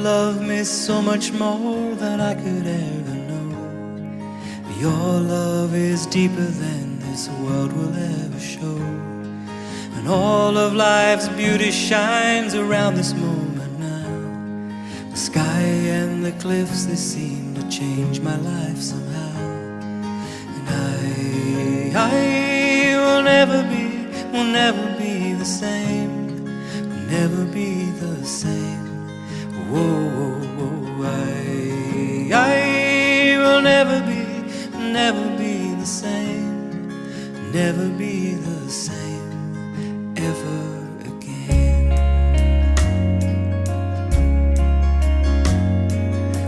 love me so much more than I could ever know. Your love is deeper than this world will ever show. And all of life's beauty shines around this moment now. The sky and the cliffs, they seem to change my life somehow. And I will never be the same. Will never be the same. Whoa, I will never be the same. Never be the same ever again.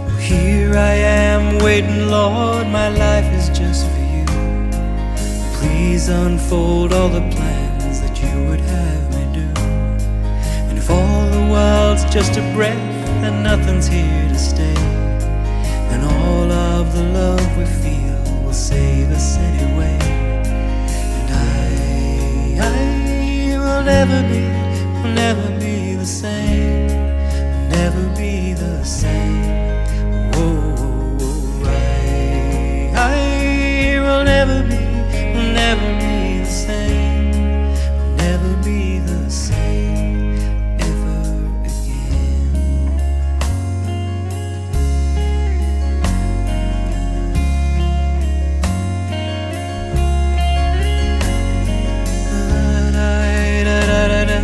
Well, here I am waiting, Lord, my life is just for you. Please unfold all the plans that you would have me do. And if all the world's just a breath and nothing's here to stay, and all of the love we feel will save us anyway. And I will never be the same. Will never be the same. Whoa, I will never be the same. Will never be the same ever again. Da da da da da da.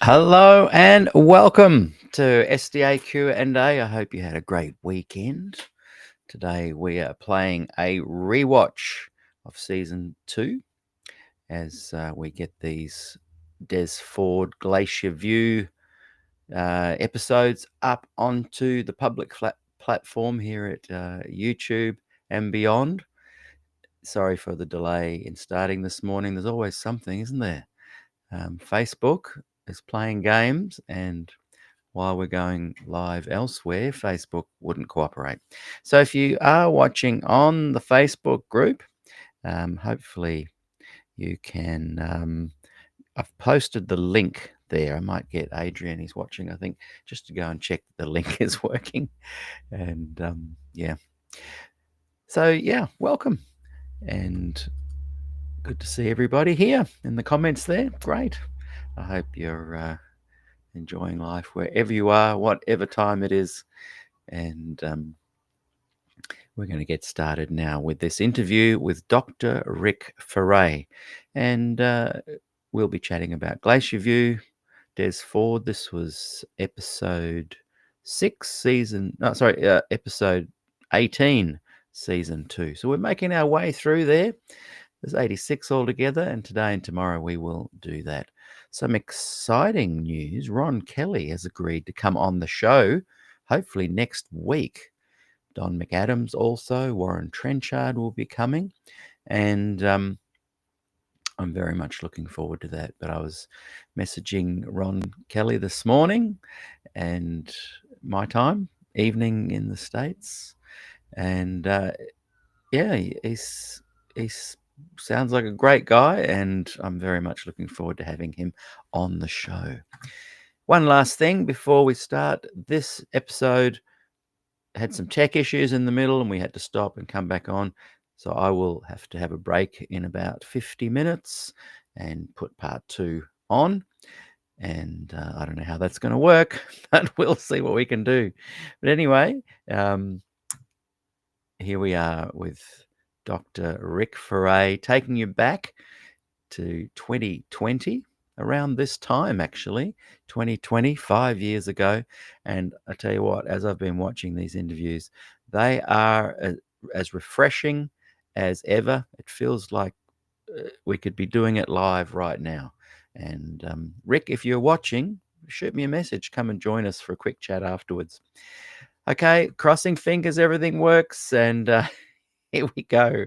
Hello and welcome to SDAQ&A. I hope you had a great weekend. Today we are playing a rewatch of Season 2 as we get these Des Ford Glacier View episodes up onto the public platform here at YouTube and beyond. Sorry for the delay in starting this morning. There's always something, isn't there? Facebook is playing games, and while we're going live elsewhere, Facebook wouldn't cooperate. So if you are watching on the Facebook group, hopefully you can, I've posted the link there. I might get Adrian, he's watching, I think, just to go and check that the link is working. And yeah. So yeah, welcome. And good to see everybody here in the comments there. Great. I hope you're enjoying life wherever you are, whatever time it is. And we're going to get started now with this interview with Dr. Rick Ferrét. And we'll be chatting about Glacier View, Des Ford. This was episode 18, season 2. So we're making our way through there. There's 86 altogether, and today and tomorrow we will do that. Some exciting news. Ron Kelly has agreed to come on the show, hopefully next week. Don McAdams also, Warren Trenchard will be coming, and I'm very much looking forward to that. But I was messaging Ron Kelly this morning, and my time, evening in the States, and yeah, he's sounds like a great guy, and I'm very much looking forward to having him on the show. One last thing before we start. This episode had some tech issues in the middle, and we had to stop and come back on. So I will have to have a break in about 50 minutes and put part 2 on. And I don't know how that's going to work, but we'll see what we can do. But anyway, here we are with Dr. Rick Ferrét, taking you back to 2020, around this time actually, 2020, 5 years ago. And I tell you what, as I've been watching these interviews, they are as refreshing as ever. It feels like we could be doing it live right now. And Rick, if you're watching, shoot me a message. Come and join us for a quick chat afterwards. Okay, crossing fingers everything works, and here we go.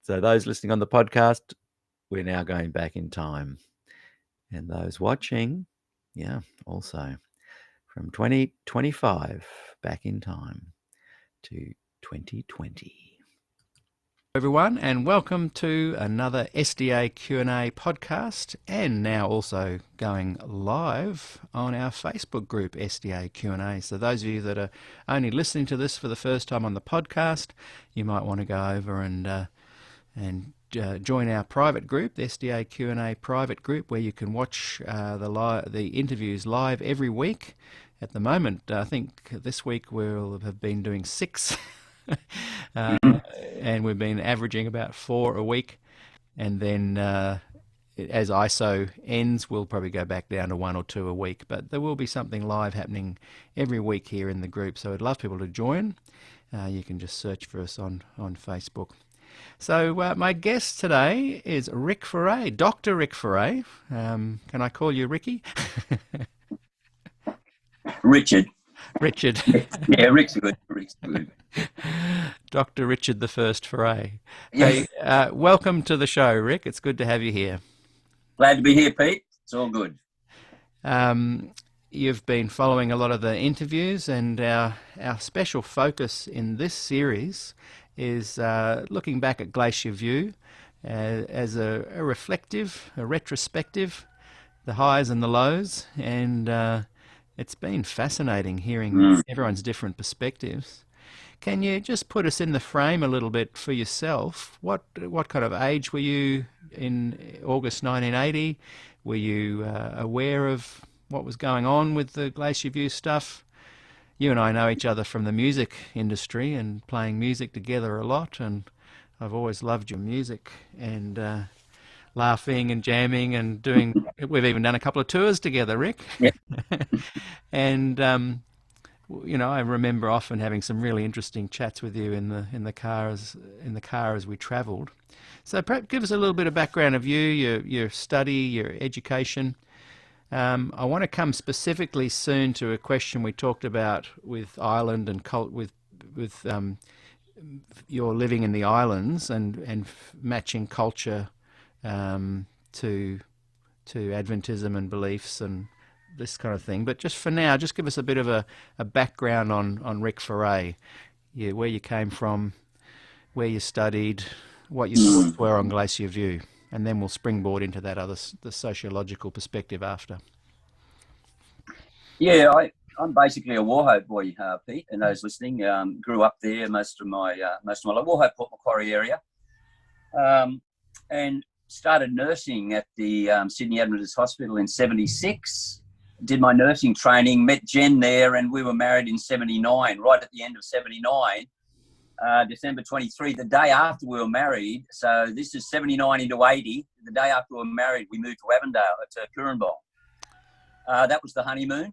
So those listening on the podcast, we're now going back in time. And those watching, yeah, also from 2025 back in time to 2020. Everyone, and welcome to another SDA Q&A podcast, and now also going live on our Facebook group, SDA Q&A. So those of you that are only listening to this for the first time on the podcast, you might want to go over and join our private group, the SDA Q&A private group, where you can watch the interviews live every week. At the moment, I think this week we'll have been doing 6. And we've been averaging about 4 a week, and then as ISO ends, we'll probably go back down to 1 or 2 a week, but there will be something live happening every week here in the group, so I'd love people to join. You can just search for us on Facebook. So my guest today is Rick Ferrét, Dr. Rick Ferrét. Can I call you Ricky? Richard. Richard. Yeah, Rick's good. Rick's good. Dr. Richard the First Ferrét. Yes. Hey, welcome to the show, Rick. It's good to have you here. Glad to be here, Pete. It's all good. You've been following a lot of the interviews, and our special focus in this series is looking back at Glacier View as a reflective, a retrospective, the highs and the lows, and it's been fascinating hearing everyone's different perspectives. Can you just put us in the frame a little bit for yourself? What kind of age were you in August 1980? Were you aware of what was going on with the Glacier View stuff? You and I know each other from the music industry and playing music together a lot, and I've always loved your music and laughing and jamming and doing. We've even done a couple of tours together, Rick. Yeah. And I remember often having some really interesting chats with you in the car as we travelled. So perhaps give us a little bit of background of you, your study, your education. I want to come specifically soon to a question we talked about with Ireland and with your living in the islands and matching culture to Adventism and beliefs and this kind of thing. But just for now, just give us a bit of a background on Rick Ferrét, where you came from, where you studied, what your thoughts were on Glacier View, and then we'll springboard into that the sociological perspective after. Yeah, I'm basically a Wauchope boy, Pete, and those listening. Grew up there most of my life, Wauchope, Port Macquarie area, and started nursing at the Sydney Adventist Hospital in '76. Did my nursing training, met Jen there, and we were married in '79, right at the end of '79, December 23, the day after we were married. So this is '79 into '80. The day after we were married, we moved to Avondale, to Currumbong. That was the honeymoon.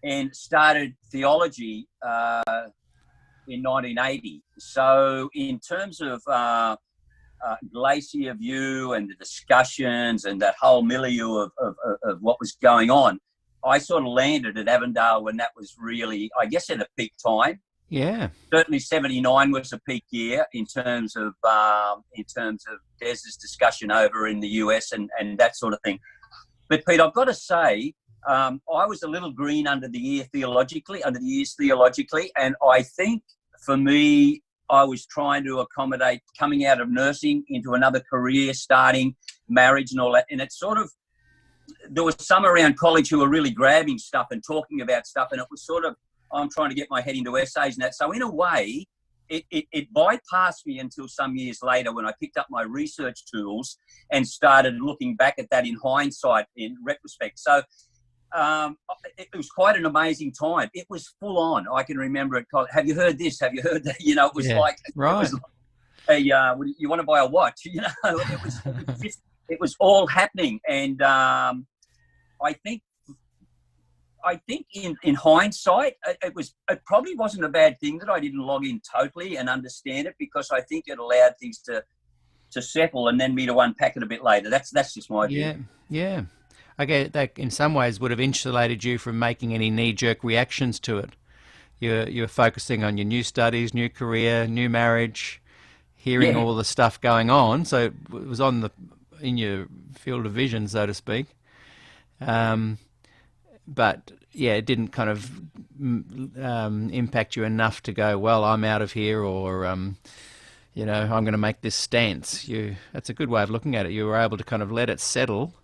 and started theology in 1980. So in terms of Glacier View and the discussions and that whole milieu of what was going on, I sort of landed at Avondale when that was really, I guess, at a peak time. Yeah. Certainly '79 was a peak year in terms of Des's discussion over in the US and that sort of thing. But Pete, I've got to say, I was a little green under the ears theologically, and I think for me, I was trying to accommodate coming out of nursing into another career, starting marriage and all that. And it's sort of, there was some around college who were really grabbing stuff and talking about stuff, and it was sort of, I'm trying to get my head into essays and that. So in a way, it bypassed me until some years later when I picked up my research tools and started looking back at that in hindsight, in retrospect. So it was quite an amazing time. It was full on. I can remember it. Have you heard this? Have you heard that? You know, it was like, right. It was like you want to buy a watch? You know, it was all happening. And I think in hindsight, it probably wasn't a bad thing that I didn't log in totally and understand it, because I think it allowed things to settle and then me to unpack it a bit later. That's just my view. Yeah. Okay, that in some ways would have insulated you from making any knee-jerk reactions to it. You're focusing on your new studies, new career, new marriage, hearing all the stuff going on. So it was in your field of vision, so to speak. But yeah, it didn't kind of impact you enough to go, well, I'm out of here, or I'm going to make this stance. That's a good way of looking at it. You were able to kind of let it settle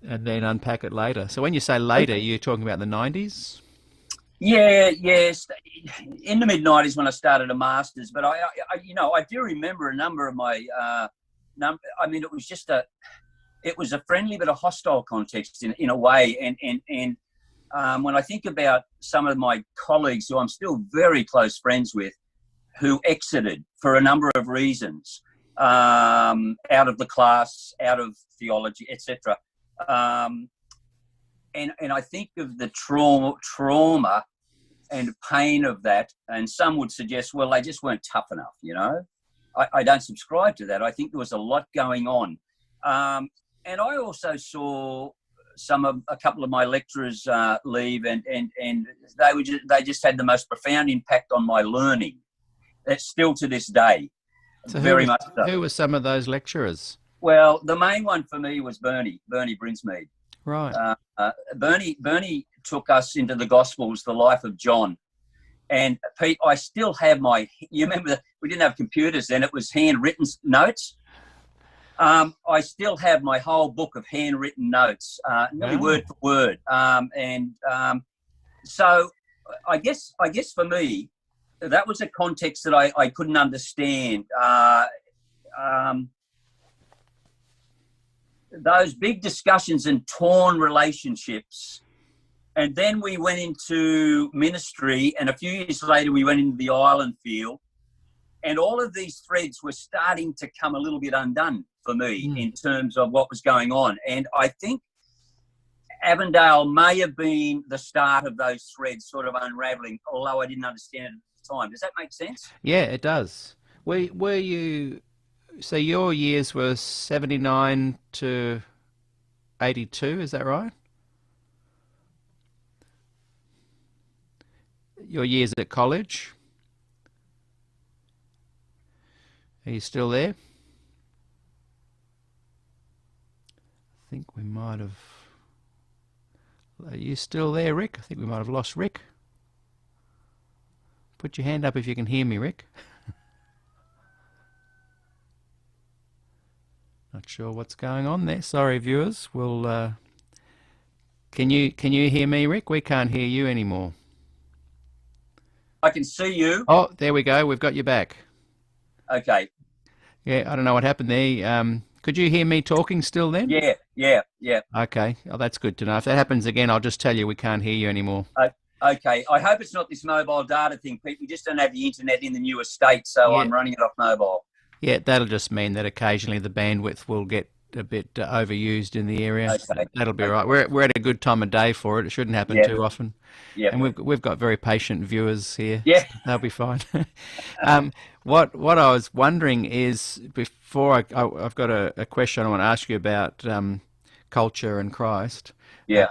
and then unpack it later. So when you say later, you're talking about the 90s? Yeah, yes. In the mid-90s when I started a master's, but I do remember a number of my, it was just it was a friendly but a hostile context in a way. And when I think about some of my colleagues who I'm still very close friends with, who exited for a number of reasons, out of the class, out of theology, etc. And I think of the trauma and pain of that, and some would suggest, well, they just weren't tough enough, you know. I don't subscribe to that. I think there was a lot going on. And I also saw a couple of my lecturers leave, and they just had the most profound impact on my learning. That's still to this day. So very much so. Who were some of those lecturers? Well, the main one for me was Bernie Brinsmead. Right. Bernie took us into the Gospels, the life of John. And Pete, I still have you remember we didn't have computers then, it was handwritten notes. I still have my whole book of handwritten notes, nearly word for word. So I guess for me, that was a context that I couldn't understand. Those big discussions and torn relationships. And then we went into ministry, and a few years later we went into the island field, and all of these threads were starting to come a little bit undone for me in terms of what was going on. And I think Avondale may have been the start of those threads sort of unraveling, although I didn't understand it at the time. Does that make sense? Yeah, it does. Were you, so your years were 79 to 82, is that right? Your years at college? Are you still there? I think we might have... Are you still there, Rick? I think we might have lost Rick. Put your hand up if you can hear me, Rick. Not sure what's going on there. Sorry, viewers. We'll... Can you hear me, Rick? We can't hear you anymore. I can see you. Oh, there we go. We've got you back. Okay. Yeah, I don't know what happened there. Could you hear me talking still then? Yeah. Okay. Oh, that's good to know. If that happens again, I'll just tell you we can't hear you anymore. Okay. I hope it's not this mobile data thing, Pete. We just don't have the internet in the new estate, so Yeah. I'm running it off mobile. Yeah, that'll just mean that occasionally the bandwidth will get a bit overused in the area. Okay. That'll be right. We're at a good time of day for it. It shouldn't happen too often. Yeah. And we've got very patient viewers here. Yeah. They'll be fine. What I was wondering is, before I've got a question I want to ask you about culture and Christ. Yeah.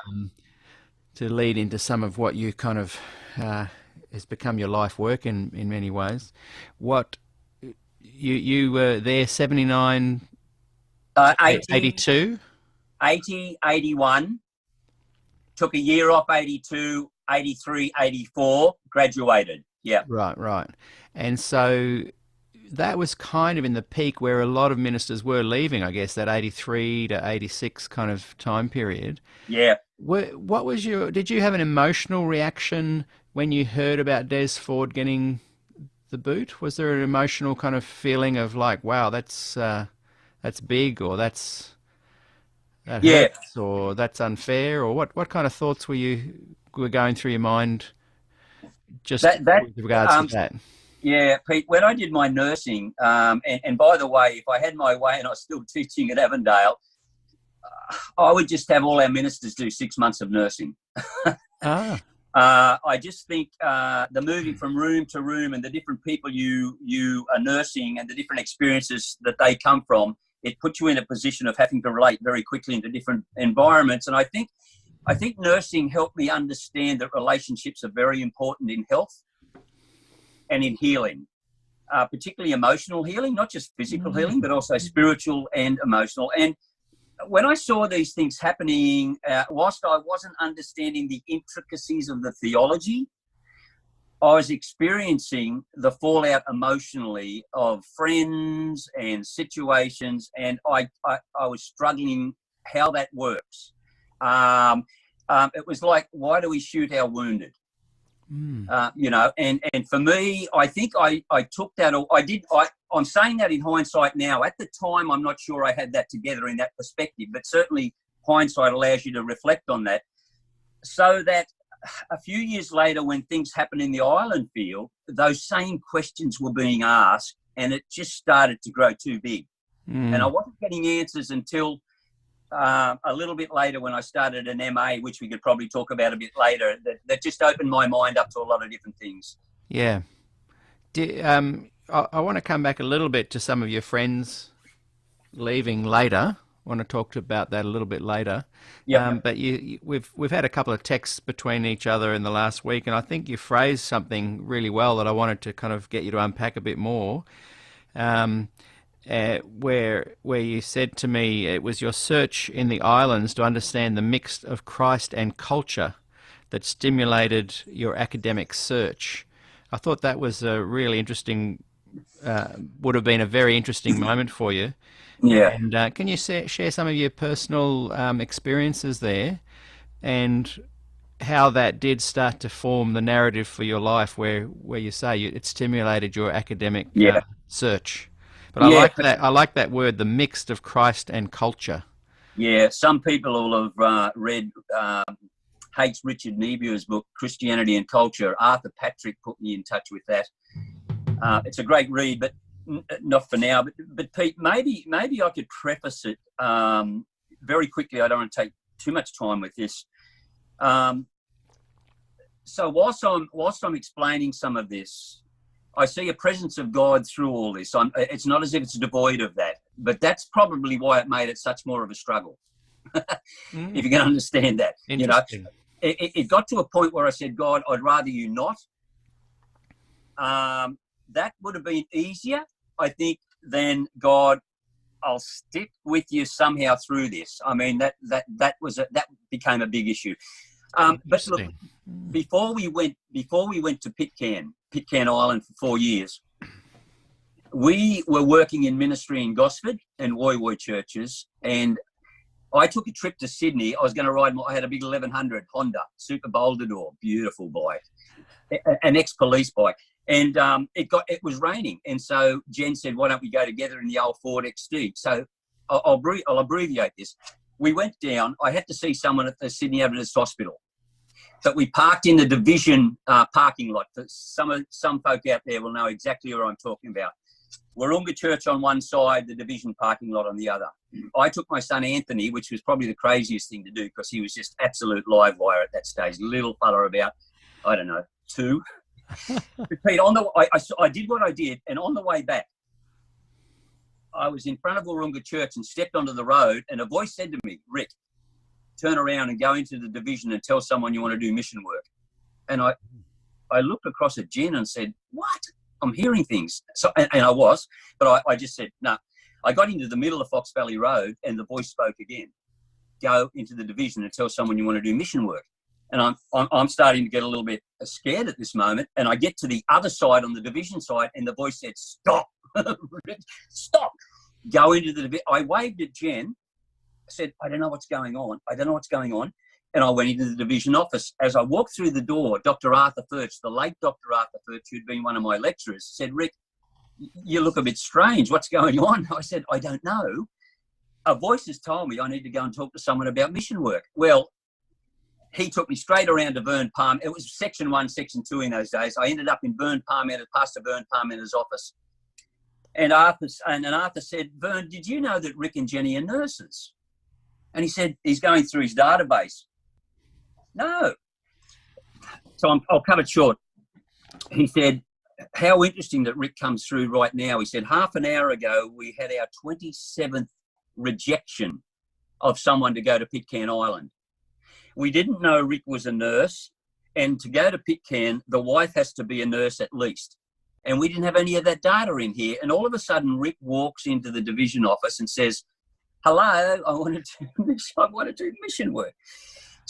To lead into some of what you kind of has become your life work in many ways. What you were there 79, 82? 80, 81. Took a year off, 82, 83, 84. Graduated. Yeah. Right. And so that was kind of in the peak where a lot of ministers were leaving, I guess, that 83 to 86 kind of time period. Yeah. What was did you have an emotional reaction when you heard about Des Ford getting the boot? Was there an emotional kind of feeling of like, wow, that's big, or that hurts, or that's unfair, or what kind of thoughts were going through your mind just with regards to that? Yeah, Pete, when I did my nursing, and by the way, if I had my way and I was still teaching at Avondale, I would just have all our ministers do 6 months of nursing. I just think the moving from room to room and the different people you are nursing and the different experiences that they come from, it puts you in a position of having to relate very quickly into different environments. And I think nursing helped me understand that relationships are very important in health and in healing, particularly emotional healing, not just physical healing, but also spiritual and emotional. And when I saw these things happening, whilst I wasn't understanding the intricacies of the theology, I was experiencing the fallout emotionally of friends and situations, and I was struggling how that works. It was like, why do we shoot our wounded? And for me, I think I took that, I'm saying that in hindsight now. At the time, I'm not sure I had that together in that perspective, but certainly hindsight allows you to reflect on that. So that a few years later, when things happened in the island field, those same questions were being asked, and it just started to grow too big. And I wasn't getting answers until a little bit later when I started an MA, which we could probably talk about a bit later, that just opened my mind up to a lot of different things. Yeah. I want to come back a little bit to some of your friends leaving later. I want to talk about that a little bit later. But we've had a couple of texts between each other in the last week, and I think you phrased something really well that I wanted to kind of get you to unpack a bit more. Where you said to me it was your search in the islands to understand the mix of Christ and culture that stimulated your academic search. I thought that was a really interesting, would have been a very interesting moment for you. Yeah. And can you share some of your personal experiences there, and how that did start to form the narrative for your life, where you say it stimulated your academic Yeah, search. But I yeah, like that. I like that word, the mixed of Christ and culture. yeah. Some people will have read H. Richard Niebuhr's book, Christianity and Culture. Arthur Patrick put me in touch with that. It's a great read, but not for now. But Pete, maybe I could preface it very quickly. I don't want to take too much time with this. So whilst I'm explaining some of this, I see a presence of God through all this. It's not as if it's devoid of that, but that's probably why it made it such more of a struggle. If you can understand that, Interesting. It got to a point where I said, God, I'd rather you not. That would have been easier, I think, than God, I'll stick with you somehow through this. I mean, that became a big issue. But look, before we went to Pitcairn Island for 4 years, we were working in ministry in Gosford and Woy Woy churches, and I took a trip to Sydney. I was going to ride. I had a big 1100 Honda Super Boulder Door, beautiful bike, an ex-police bike, and it was raining, and so Jen said, "Why don't we go together in the old Ford XD?" So I'll abbreviate this. We went down. I had to see someone at the Sydney Adventist Hospital, but we parked in the Division parking lot. Some folk out there will know exactly what I'm talking about. Warunga Church on one side, the Division parking lot on the other. I took my son Anthony, which was probably the craziest thing to do because he was just absolute live wire at that stage. Little fella about, I don't know, 2. But Pete, I did what I did, and on the way back, I was in front of Warunga Church and stepped onto the road, and a voice said to me, "Rick, turn around and go into the Division and tell someone you want to do mission work." And I looked across at Jen and said, "What? I'm hearing things." So, and I was, but I just said, no. I got into the middle of Fox Valley Road and the voice spoke again. Go into the Division and tell someone you want to do mission work. And I'm starting to get a little bit scared at this moment. And I get to the other side on the Division side and the voice said, "Stop, stop, go into the Division." I waved at Jen. I said, "I don't know what's going on. I don't know what's going on." And I went into the Division office. As I walked through the door, Dr. Arthur Furch, the late Dr. Arthur Furch, who'd been one of my lecturers, said, "Rick, you look a bit strange. What's going on?" I said, "I don't know. A voice has told me I need to go and talk to someone about mission work." Well, he took me straight around to Vern Palm. It was Section 1, Section 2 in those days. I ended up in Pastor Vern Palmer's office. And Arthur said, "Vern, did you know that Rick and Jenny are nurses?" And he said, he's going through his database. No. So I'll cut it short. He said, "How interesting that Rick comes through right now." He said, "Half an hour ago, we had our 27th rejection of someone to go to Pitcairn Island. We didn't know Rick was a nurse, and to go to Pitcairn, the wife has to be a nurse at least. And we didn't have any of that data in here. And all of a sudden, Rick walks into the Division office and says, 'Hello, I want to do mission work.'"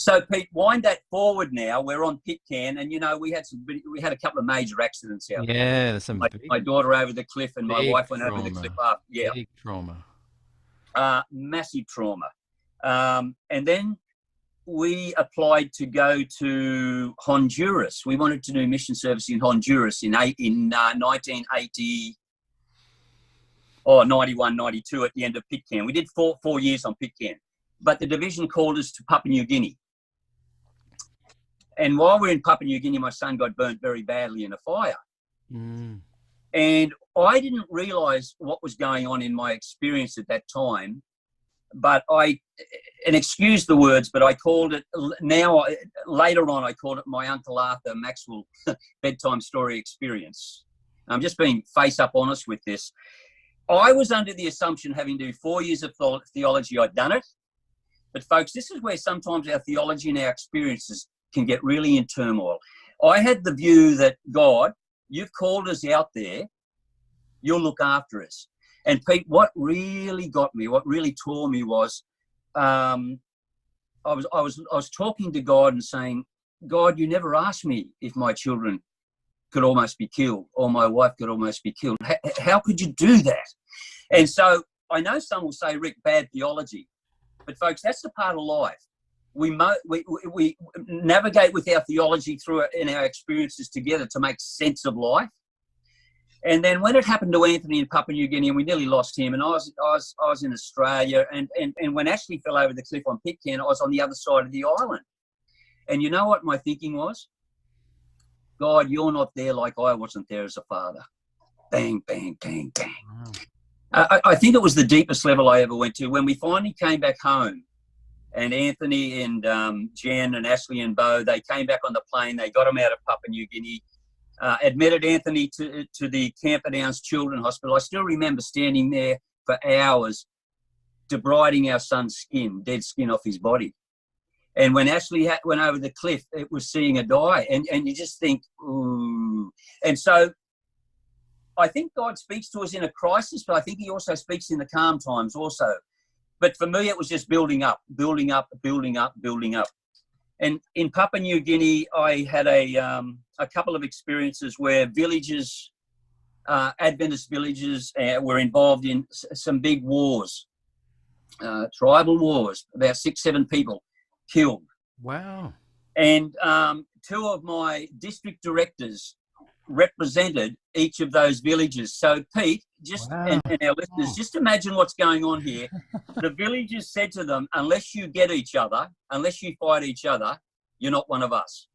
So, Pete, wind that forward now. We're on Pitcairn, and, we had a couple of major accidents out there. Yeah, there's some My daughter over the cliff and my wife went over the cliff after. Yeah. Big trauma. Massive trauma. And then we applied to go to Honduras. We wanted to do mission service in Honduras in 1980, 91, 92 at the end of Pitcairn. We did four years on Pitcairn. But the Division called us to Papua New Guinea. And while we're in Papua New Guinea, my son got burnt very badly in a fire. Mm. And I didn't realise what was going on in my experience at that time. But and excuse the words, but I called it, later on, I called it my Uncle Arthur Maxwell bedtime story experience. I'm just being face up honest with this. I was under the assumption, having to do 4 years of theology, I'd done it. But folks, this is where sometimes our theology and our experiences can get really in turmoil. I had the view that, God, you've called us out there, you'll look after us. And Pete, what really got me, what really tore me was, I was talking to God and saying, "God, you never asked me if my children could almost be killed or my wife could almost be killed. How could you do that?" And so I know some will say, "Rick, bad theology." But folks, that's the part of life. we navigate with our theology through it in our experiences together to make sense of life. And then when it happened to Anthony in Papua New Guinea, and we nearly lost him, and I was in Australia, and when Ashley fell over the cliff on Pitcairn, I was on the other side of the island. And you know what my thinking was? God, you're not there like I wasn't there as a father. Bang, bang, bang, bang. Wow. I think it was the deepest level I ever went to. When we finally came back home, and Anthony and Jen and Ashley and Bo, they came back on the plane, they got him out of Papua New Guinea, admitted Anthony to the Camper Downs Children's Hospital. I still remember standing there for hours debriding our son's skin, dead skin off his body. And when Ashley went over the cliff, it was seeing her die. And you just think, ooh. And so I think God speaks to us in a crisis, but I think he also speaks in the calm times also. But for me, it was just building up, building up, building up, building up. And in Papua New Guinea, I had a couple of experiences where villages, Adventist villages, were involved in some big wars, tribal wars, about 6-7 people killed. Wow. And 2 of my district directors represented each of those villages. So Pete, and our listeners, just imagine what's going on here. The villagers said to them, unless you get each other, unless you fight each other, you're not one of us.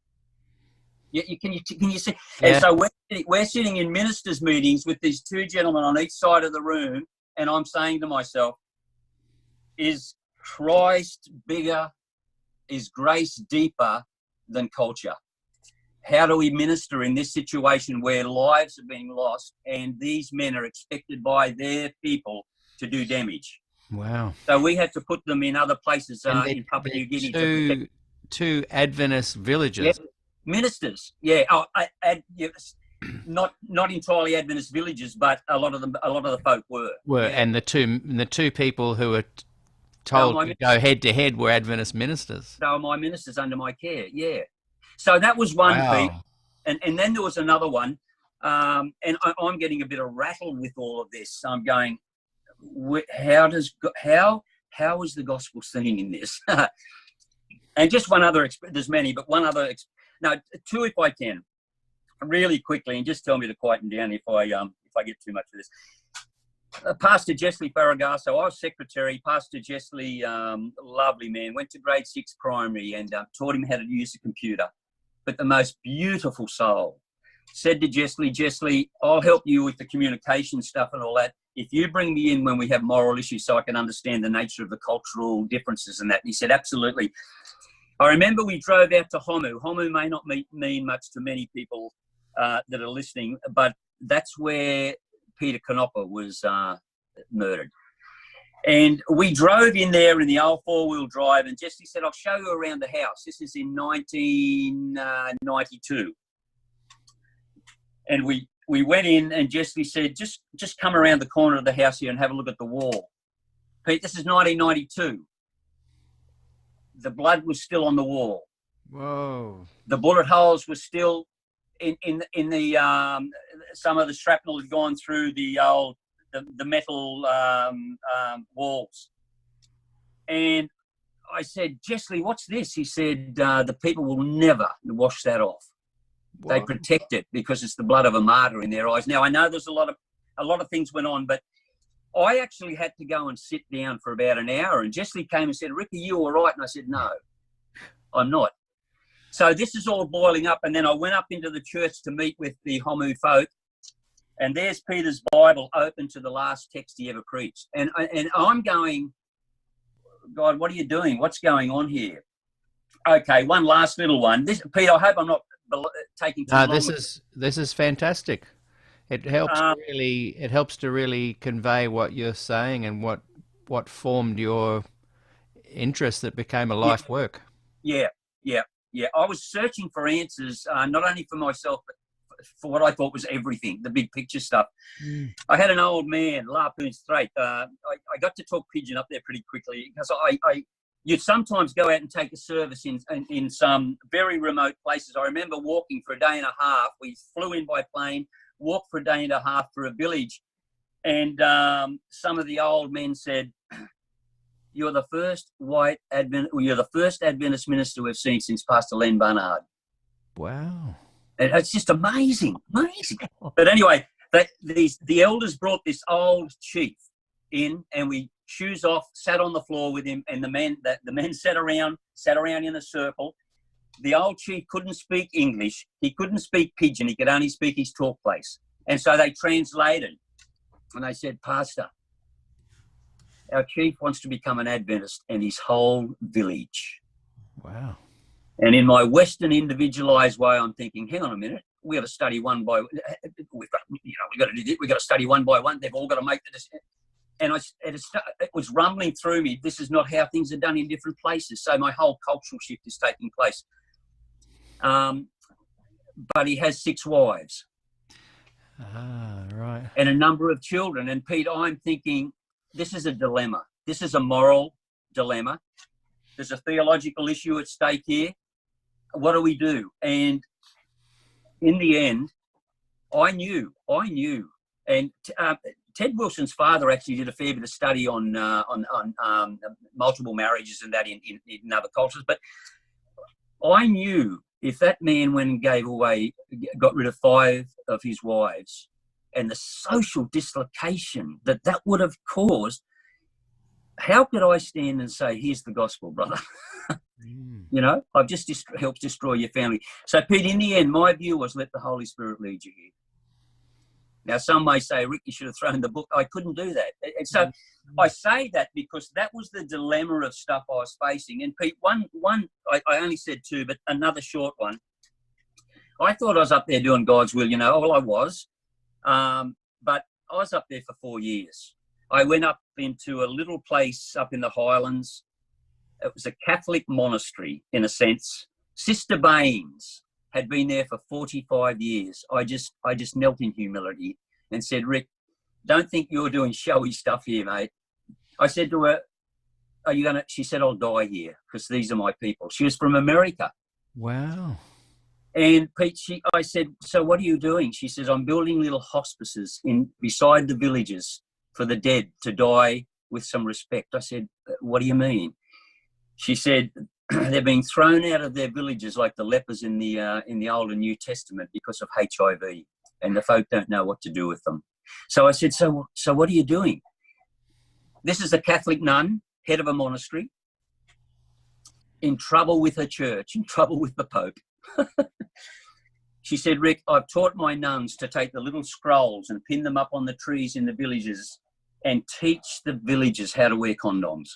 Can you see? Yeah. And so we're sitting in ministers' meetings with these 2 gentlemen on each side of the room, and I'm saying to myself, is Christ bigger? Is grace deeper than culture? How do we minister in this situation where lives are being lost and these men are expected by their people to do damage? Wow. So we had to put them in other places in Papua New Guinea. 2 Adventist villages. Yeah. Ministers. Yeah. Not entirely Adventist villages, but a lot of the folk were. Yeah. And the two people who were told to go head to head were Adventist ministers. They were my ministers under my care. Yeah. So that was one thing, and then there was another one, and I'm getting a bit of rattled with all of this. I'm going, how is the gospel seen in this? And just one other, there's many, but one other, 2 if I can, really quickly, and just tell me to quieten down if I get too much of this. Pastor Jessley Faragasso, I was secretary. Pastor Jessley, lovely man, went to grade 6 primary and taught him how to use a computer. But the most beautiful soul, said to Jessley, I'll help you with the communication stuff and all that if you bring me in when we have moral issues so I can understand the nature of the cultural differences and that. And he said, absolutely. I remember we drove out to Homu. Homu may not mean much to many people that are listening, but that's where Peter Canopa was murdered. And we drove in there in the old 4-wheel drive, and Jessie said, I'll show you around the house. This is in 1992. And we went in, and Jessie said, just come around the corner of the house here and have a look at the wall. Pete, this is 1992. The blood was still on the wall. Whoa. The bullet holes were still in the some of the shrapnel had gone through the metal walls. And I said, Jessley, what's this? He said, the people will never wash that off. What? They protect it because it's the blood of a martyr in their eyes. Now, I know there's a lot of things went on, but I actually had to go and sit down for about an hour. And Jessley came and said, Ricky, you all right? And I said, no, I'm not. So this is all boiling up. And then I went up into the church to meet with the Homu folk. And there's Peter's Bible open to the last text he ever preached. And I'm going, God, what are you doing? What's going on here? Okay, one last little one. This, Pete, I hope I'm not taking too long. No, this is fantastic. It helps to really convey what you're saying and what formed your interest that became a life work. Yeah. I was searching for answers, not only for myself, but for what I thought was everything, the big picture stuff. I had an old man, Lapoon Strait. I got to talk Pidgin up there pretty quickly because you'd sometimes go out and take a service in some very remote places. I remember walking for a day and a half. We flew in by plane, walked for a day and a half for a village. And some of the old men said, you're the first white you're the first Adventist minister we've seen since Pastor Len Barnard. Wow. And it's just amazing. But anyway, the elders brought this old chief in, and we shoes off, sat on the floor with him, and the men sat around in a circle. The old chief couldn't speak English. He couldn't speak Pidgin. He could only speak his talk place. And so they translated. And they said, Pastor, our chief wants to become an Adventist and his whole village. Wow. And in my Western individualized way, I'm thinking, hang on a minute, we've got to study one by, we've got to do this, we've got to study one by one. They've all got to make the decision. And it was rumbling through me, this is not how things are done in different places. So my whole cultural shift is taking place. But he has 6 wives. Ah, right. And a number of children. And Pete, I'm thinking, this is a dilemma. This is a moral dilemma. There's a theological issue at stake here. What do we do? And in the end, I knew. And Ted Wilson's father actually did a fair bit of study on multiple marriages and that in other cultures. But I knew if that man went and got rid of 5 of his wives, and the social dislocation that would have caused, how could I stand and say, here's the gospel, brother? You know, I've just helped destroy your family. So, Pete, in the end, my view was let the Holy Spirit lead you here. Now, some may say, Rick, you should have thrown the book. I couldn't do that. And so I say that because that was the dilemma of stuff I was facing. And, Pete, one I only said 2, but another short one. I thought I was up there doing God's will, you know. Well, I was. But I was up there for 4 years. I went up into a little place up in the Highlands. It was a Catholic monastery, in a sense. Sister Baines had been there for 45 years. I just knelt in humility and said, Rick, don't think you're doing showy stuff here, mate. I said to her, are you going to, she said, I'll die here because these are my people. She was from America. Wow. And Pete, I said, so what are you doing? She says, I'm building little hospices beside the villages for the dead to die with some respect. I said, what do you mean? She said, they're being thrown out of their villages like the lepers in the Old and New Testament because of HIV, and the folk don't know what to do with them. So I said, so what are you doing? This is a Catholic nun, head of a monastery, in trouble with her church, in trouble with the Pope. She said, Rick, I've taught my nuns to take the little scrolls and pin them up on the trees in the villages and teach the villagers how to wear condoms.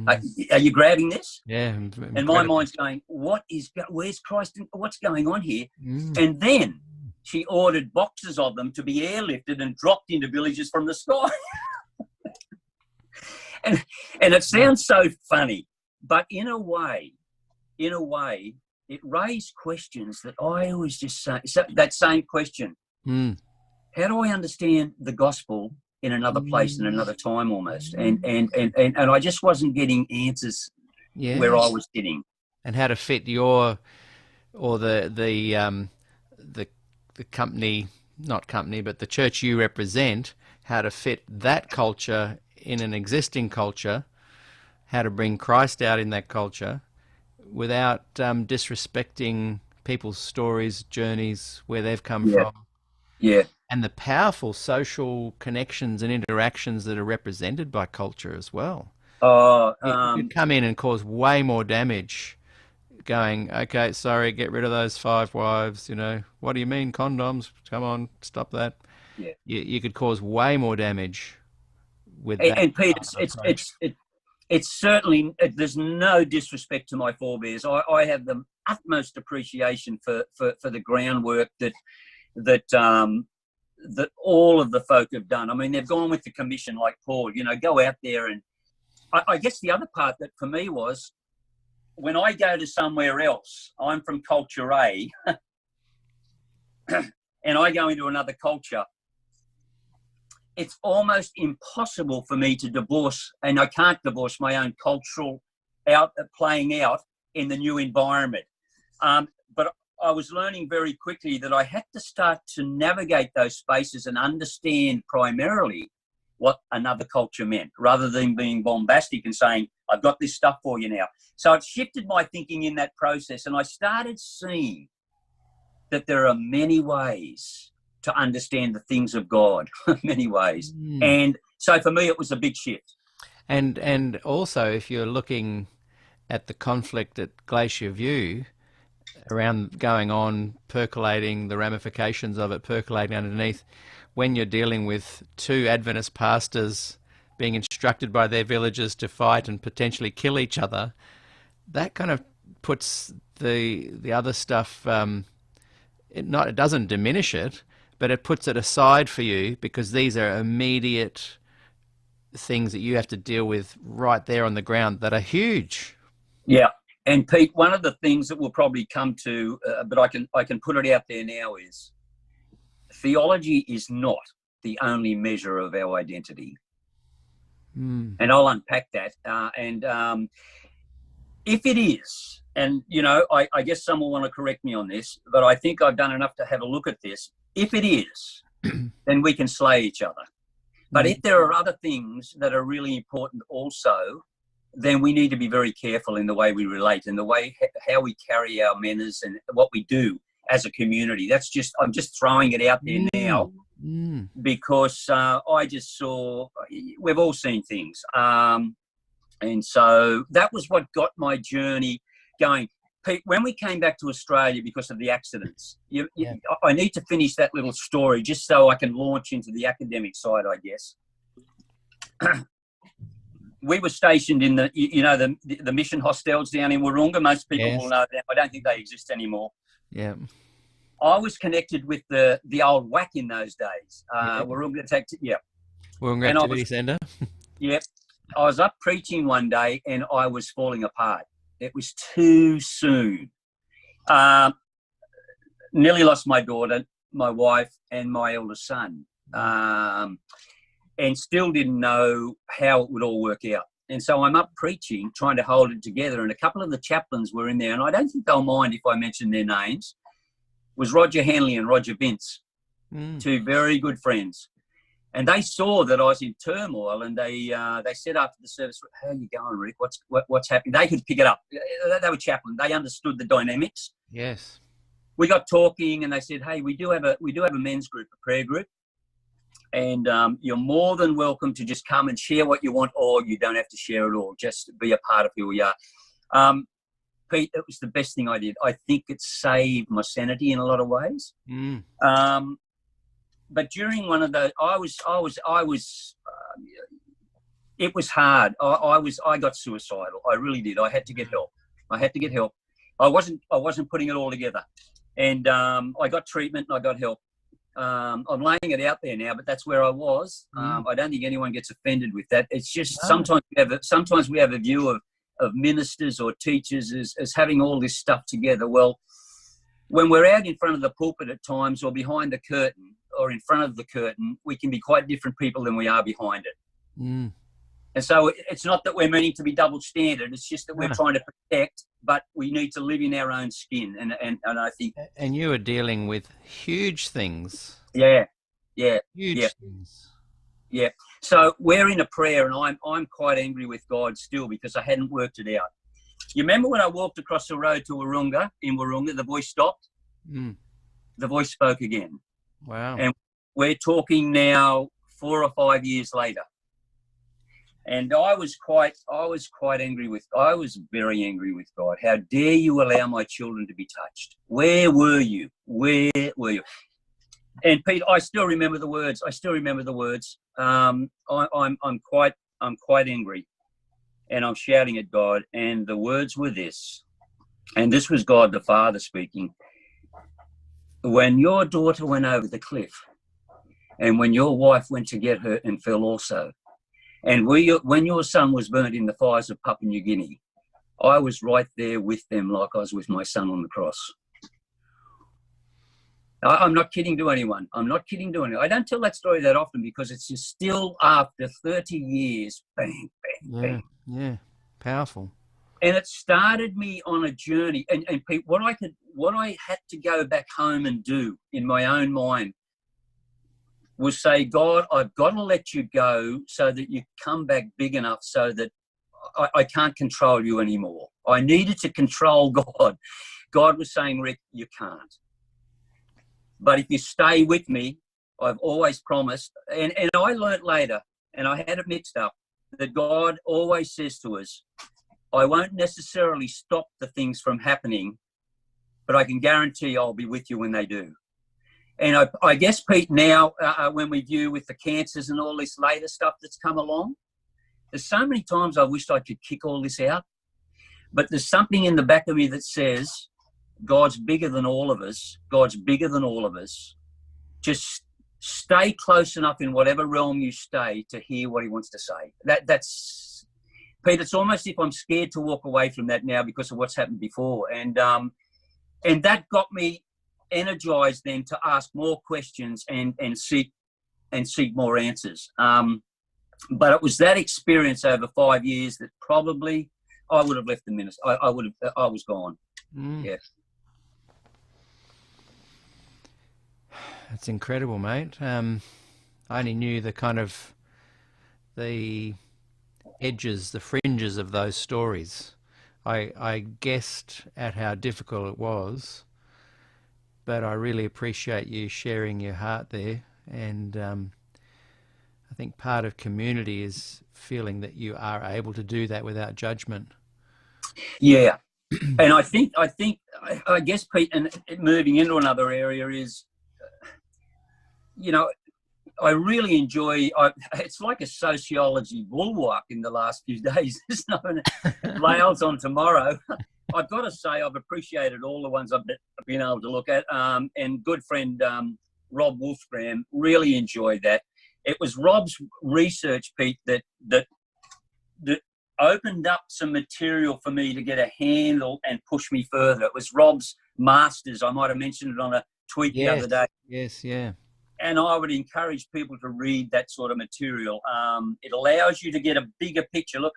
Are you grabbing this? Yeah. And my mind's going, where's Christ? What's going on here? And then she ordered boxes of them to be airlifted and dropped into villages from the sky. and it sounds so funny, but in a way, it raised questions that I always just say, that same question. How do I understand the gospel in another place, in another time almost? And I just wasn't getting answers where I was sitting. And how to fit your, or the company, not company, but the church you represent, how to fit that culture in an existing culture, how to bring Christ out in that culture without disrespecting people's stories, journeys, where they've come from. Yeah. And the powerful social connections and interactions that are represented by culture as well. It could come in and cause way more damage going, okay, sorry, get rid of those 5 wives, you know. What do you mean, condoms? Come on, stop that. Yeah. You could cause way more damage with that. And Pete, it's certainly, there's no disrespect to my forebears. I have the utmost appreciation for the groundwork that all of the folk have done. I mean, they've gone with the commission like Paul, you know, go out there. And I guess the other part that for me was, when I go to somewhere else, I'm from culture A, and I go into another culture, it's almost impossible for me to divorce, and I can't divorce my own cultural playing out in the new environment. But I was learning very quickly that I had to start to navigate those spaces and understand primarily what another culture meant, rather than being bombastic and saying, I've got this stuff for you now. So it shifted my thinking in that process, and I started seeing that there are many ways to understand the things of God, many ways. And so for me, it was a big shift. And also, if you're looking at the conflict at Glacier View, around going on, percolating, the ramifications of it percolating underneath, when you're dealing with two Adventist pastors being instructed by their villagers to fight and potentially kill each other, that kind of puts the other stuff, it doesn't diminish it, but it puts it aside for you, because these are immediate things that you have to deal with right there on the ground that are huge. Yeah. And Pete, one of the things that we'll probably come to, but I can put it out there now, is theology is not the only measure of our identity. And I'll unpack that. If it is, and, you know, I guess some will want to correct me on this, but I think I've done enough to have a look at this. If it is, then we can slay each other. But if there are other things that are really important also, then we need to be very careful in the way we relate and the way how we carry our manners and what we do as a community. I'm just throwing it out there now, because I just saw, we've all seen things. And so that was what got my journey going. Pete, when we came back to Australia because of the accidents, I need to finish that little story just so I can launch into the academic side, I guess. We were stationed in the mission hostels down in Wahroonga. Most people will know that. I don't think they exist anymore. Yeah. I was connected with the old WAC in those days. Wahroonga Activity Centre. Yep. I was up preaching one day and I was falling apart. It was too soon. Nearly lost my daughter, my wife, and my eldest son. And still didn't know how it would all work out. And so I'm up preaching, trying to hold it together. And a couple of the chaplains were in there, and I don't think they'll mind if I mention their names. It was Roger Hanley and Roger Vince, two very good friends. And they saw that I was in turmoil, and they said after the service, "How are you going, Rick? What's happening?" They could pick it up. They were chaplain. They understood the dynamics. Yes. We got talking, and they said, "Hey, we do have a men's group, a prayer group. And you're more than welcome to just come and share what you want, or you don't have to share it all. Just be a part of who we are." Pete, it was the best thing I did. I think it saved my sanity in a lot of ways. But during one of those, it was hard. I got suicidal. I really did. I had to get help. I wasn't putting it all together. And I got treatment and I got help. I'm laying it out there now, but that's where I was. I don't think anyone gets offended with that. It's just sometimes we have a view of ministers or teachers as having all this stuff together. Well, when we're out in front of the pulpit at times, or behind the curtain, or in front of the curtain, we can be quite different people than we are behind it. And so it's not that we're meaning to be double standard. It's just that we're trying to protect, but we need to live in our own skin. And I think. And you are dealing with huge things. Yeah. Huge things. Yeah. So we're in a prayer, and I'm quite angry with God still because I hadn't worked it out. You remember when I walked across the road to Wahroonga, the voice stopped? The voice spoke again. Wow. And we're talking now 4 or 5 years later. And I was very angry with God. How dare you allow my children to be touched? Where were you? And Pete, I still remember the words. I'm quite angry, and I'm shouting at God. And the words were this, and this was God the Father speaking. When your daughter went over the cliff, and when your wife went to get her and fell also, and when your son was burnt in the fires of Papua New Guinea, I was right there with them like I was with my son on the cross. I'm not kidding to anyone. I don't tell that story that often because it's just still after 30 years, bang, bang, bang. Yeah, powerful. And it started me on a journey. And Pete, what I had to go back home and do in my own mind, was say, God, I've got to let you go so that you come back big enough so that I can't control you anymore. I needed to control God. God was saying, Rick, you can't. But if you stay with me, I've always promised, and I learnt later, and I had it mixed up, that God always says to us, I won't necessarily stop the things from happening, but I can guarantee I'll be with you when they do. And I guess, Pete, now when we view with the cancers and all this later stuff that's come along, there's so many times I wished I could kick all this out, but there's something in the back of me that says, God's bigger than all of us. God's bigger than all of us. Just stay close enough in whatever realm you stay to hear what he wants to say. That's, Pete, it's almost if I'm scared to walk away from that now because of what's happened before. And that got me energized then to ask more questions and seek more answers. But it was that experience over 5 years that probably I would have left the ministry. I was gone. Yeah. That's incredible, mate. I only knew the kind of the edges, the fringes of those stories. I guessed at how difficult it was, but I really appreciate you sharing your heart there. And I think part of community is feeling that you are able to do that without judgment. Yeah. And I guess, Pete, and moving into another area is, I really enjoy, it's like a sociology bulwark in the last few days. There's no layout on tomorrow. I've got to say I've appreciated all the ones I've been able to look at. And good friend Rob Wolfgram, really enjoyed that. It was Rob's research, Pete, that opened up some material for me to get a handle and push me further. It was Rob's masters. I might have mentioned it on a tweet the other day. Yes, yeah. And I would encourage people to read that sort of material. It allows you to get a bigger picture. Look,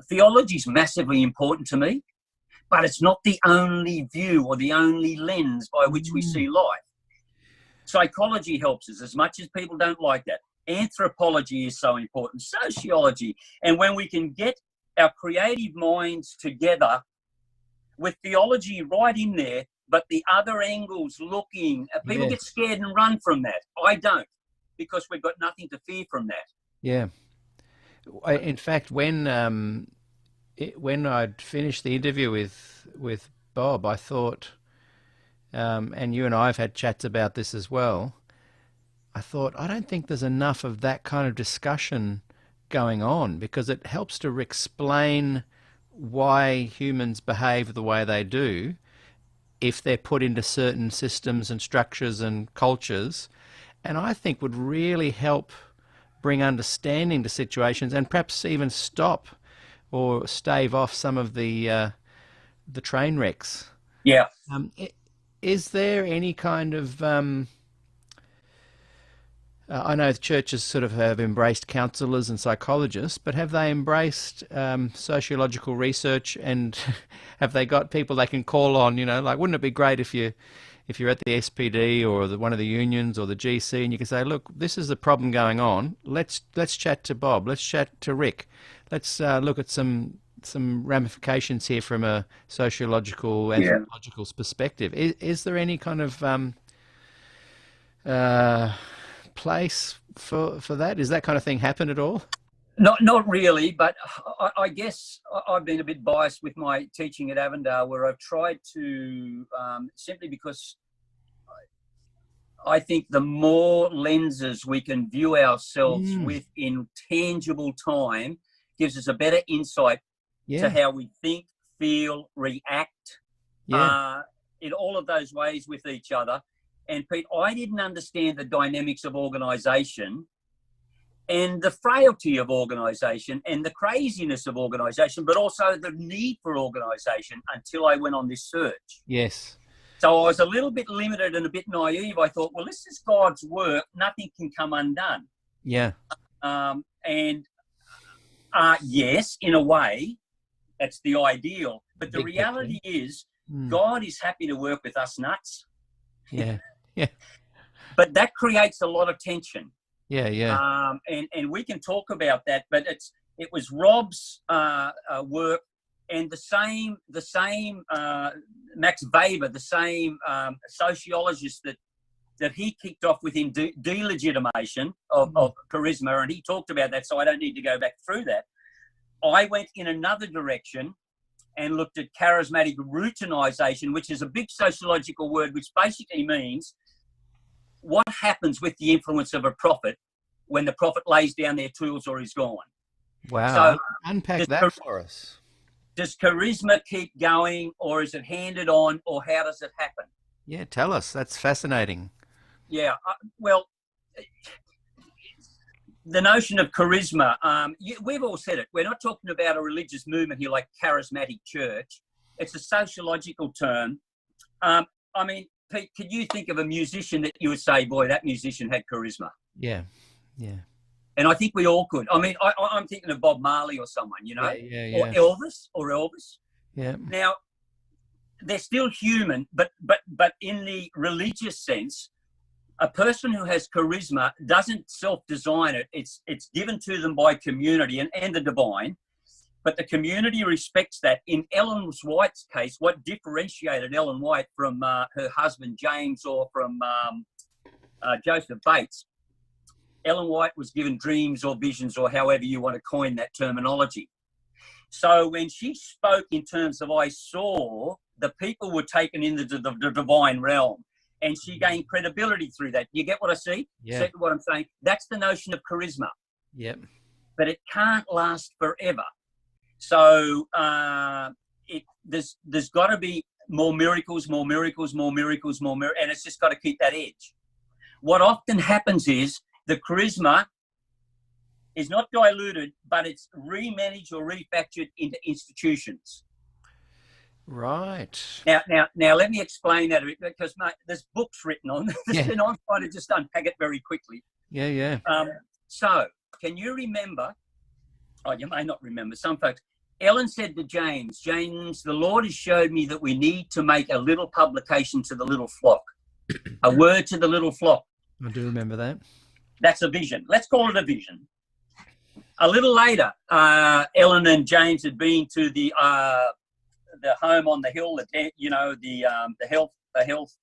theology is massively important to me, but it's not the only view or the only lens by which we see life. Psychology helps us as much as people don't like that. Anthropology is so important, sociology. And when we can get our creative minds together with theology right in there, but the other angles looking, people get scared and run from that. I don't, because we've got nothing to fear from that. Yeah. In fact, when I'd finished the interview with Bob, I thought, and you and I have had chats about this as well, I thought, I don't think there's enough of that kind of discussion going on, because it helps to explain why humans behave the way they do if they're put into certain systems and structures and cultures, and I think would really help bring understanding to situations and perhaps even stop or stave off some of the train wrecks. Yeah. Is there any kind of I know the churches sort of have embraced counsellors and psychologists, but have they embraced sociological research, and have they got people they can call on? Like, wouldn't it be great if you're at the SPD or one of the unions or the GC, and you can say, look, this is the problem going on. Let's chat to Bob. Let's chat to Rick. Let's look at some ramifications here from a sociological, anthropological perspective. Is there any kind of place for that? Is that kind of thing happen at all? Not really, but I guess I've been a bit biased with my teaching at Avondale, where I've tried to, simply because I think the more lenses we can view ourselves with in tangible time gives us a better insight to how we think, feel, react in all of those ways with each other. And Pete, I didn't understand the dynamics of organisation and the frailty of organisation and the craziness of organisation, but also the need for organisation until I went on this search. Yes. So I was a little bit limited and a bit naive. I thought, well, this is God's work. Nothing can come undone. Yeah. Yes, in a way, that's the ideal. But the reality is God is happy to work with us nuts. Yeah. Yeah. but that creates a lot of tension. Yeah, yeah. And we can talk about that, but it was Rob's work, and the same Max Weber, the same sociologist that he kicked off with him delegitimation of charisma, and he talked about that, so I don't need to go back through that. I went in another direction and looked at charismatic routinization, which is a big sociological word, which basically means what happens with the influence of a prophet when the prophet lays down their tools or is gone. Wow. So unpack that for us. Does charisma keep going, or is it handed on, or how does it happen? Yeah, tell us. That's fascinating. Yeah, well, the notion of charisma, we've all said it. We're not talking about a religious movement here like charismatic church. It's a sociological term. I mean, Pete, could you think of a musician that you would say, boy, that musician had charisma? Yeah, yeah. And I think we all could. I mean, I'm thinking of Bob Marley or someone, you know, yeah. or Elvis. Yeah. Now, they're still human, but in the religious sense, a person who has charisma doesn't self-design it. It's given to them by community and the divine, but the community respects that. In Ellen White's case, what differentiated Ellen White from her husband James or from Joseph Bates, Ellen White was given dreams or visions, or however you want to coin that terminology. So when she spoke in terms of I saw, the people were taken into the divine realm. And she gained credibility through that. You get what I see? Yeah. See what I'm saying? That's the notion of charisma. Yep. But it can't last forever. So there's got to be more miracles, and it's just got to keep that edge. What often happens is the charisma is not diluted, but it's remanaged or refactored into institutions. Right. Now, let me explain that a bit, because, mate, there's books written on this, and I'm trying to just unpack it very quickly. Yeah. So, can you remember? Oh, you may not remember. Some folks. Ellen said to James, the Lord has showed me that we need to make a little publication to the little flock, a word to the little flock. I do remember that. That's a vision. Let's call it a vision. A little later, Ellen and James had been to the home on the hill, the health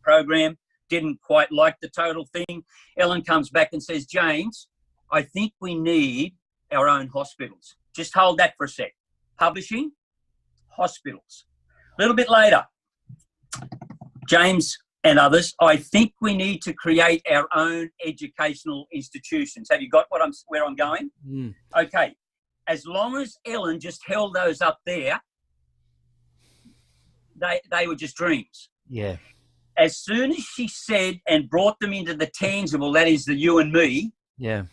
program. Didn't quite like the total thing. Ellen comes back and says, James, I think we need our own hospitals. Just hold that for a sec. Publishing, hospitals. A little bit later, James and others, I think we need to create our own educational institutions. Have you got where I'm going? Mm. Okay. As long as Ellen just held those up there, they were just dreams. Yeah. As soon as she said and brought them into the tangible, that is the you and me, yeah,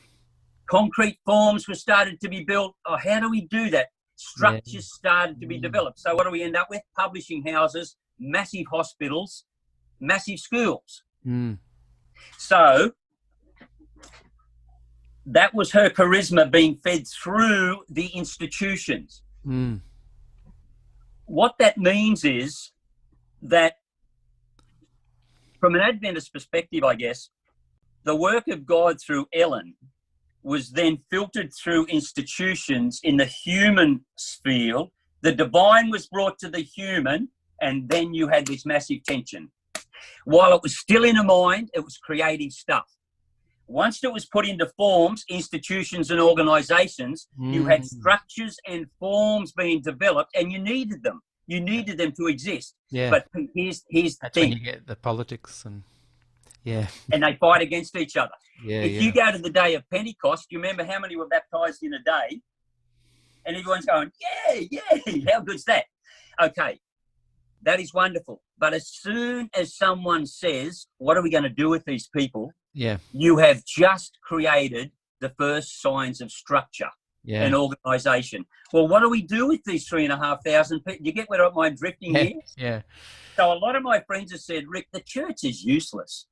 concrete forms were started to be built. Oh, how do we do that? Structures started to be developed. So what do we end up with? Publishing houses, massive hospitals, massive schools. Mm. So that was her charisma being fed through the institutions. Mm. What that means is that from an Adventist perspective, I guess, the work of God through Ellen was then filtered through institutions in the human sphere. The divine was brought to the human, and then you had this massive tension. While it was still in her mind, it was creating stuff. Once it was put into forms, institutions and organisations, you had structures and forms being developed, and you needed them. You needed them to exist. Yeah. But here's the That's thing. when you get the politics and And they fight against each other. Yeah. If you go to the day of Pentecost, you remember how many were baptised in a day? And everyone's going, yeah, how good's that? Okay, that is wonderful. But as soon as someone says, what are we going to do with these people? Yeah. You have just created the first signs of structure and organisation. Well, what do we do with these 3,500 people? You get where I'm drifting here? Yeah. So a lot of my friends have said, Rick, the church is useless.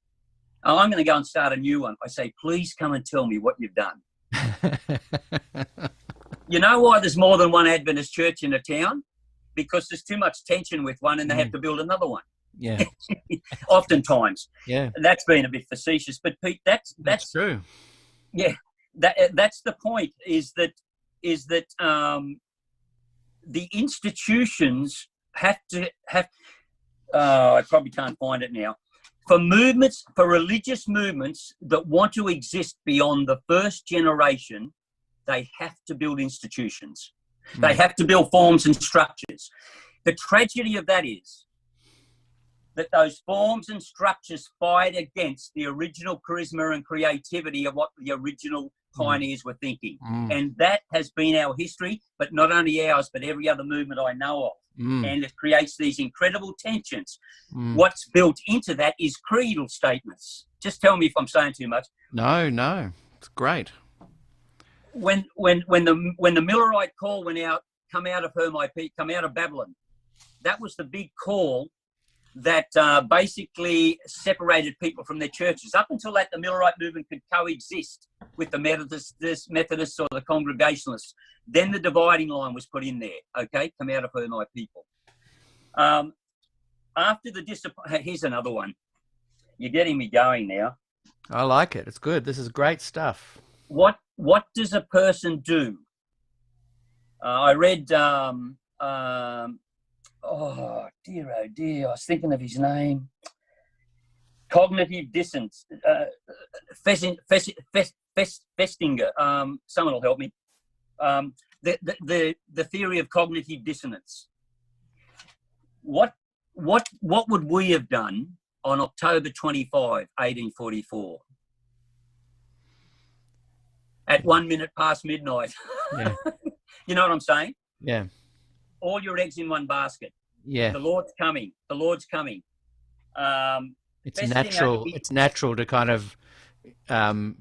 Oh, I'm going to go and start a new one. I say, please come and tell me what you've done. You know why there's more than one Adventist church in a town? Because there's too much tension with one and they have to build another one. Yeah. Oftentimes. Yeah. That's been a bit facetious, but Pete, that's true. yeah, that's the point. Is that the institutions have to have. I probably can't find it now. For religious movements that want to exist beyond the first generation, they have to build institutions. They have to build forms and structures. The tragedy of that is that those forms and structures fight against the original charisma and creativity of what the original pioneers were thinking. And that has been our history, but not only ours, but every other movement I know of. And it creates these incredible tensions. What's built into that is creedal statements. Just tell me if I'm saying too much. No, it's great. When the Millerite call went out, come out of her, my Pete, come out of Babylon, that was the big call that basically separated people from their churches. Up until that, the Millerite movement could coexist with the Methodists or the Congregationalists. Then the dividing line was put in there. Okay, come out of her, my people. After the here's another one. You're getting me going now. I like it. It's good. This is great stuff. What does a person do? I read. Oh dear, I was thinking of his name. Cognitive dissonance. Festinger. Someone will help me. The theory of cognitive dissonance. What would we have done on October 25, 1844? At 1 minute past midnight. Yeah. You know what I'm saying? Yeah. All your eggs in one basket. Yeah. The Lord's coming. The Lord's coming. It's natural. It's natural to kind of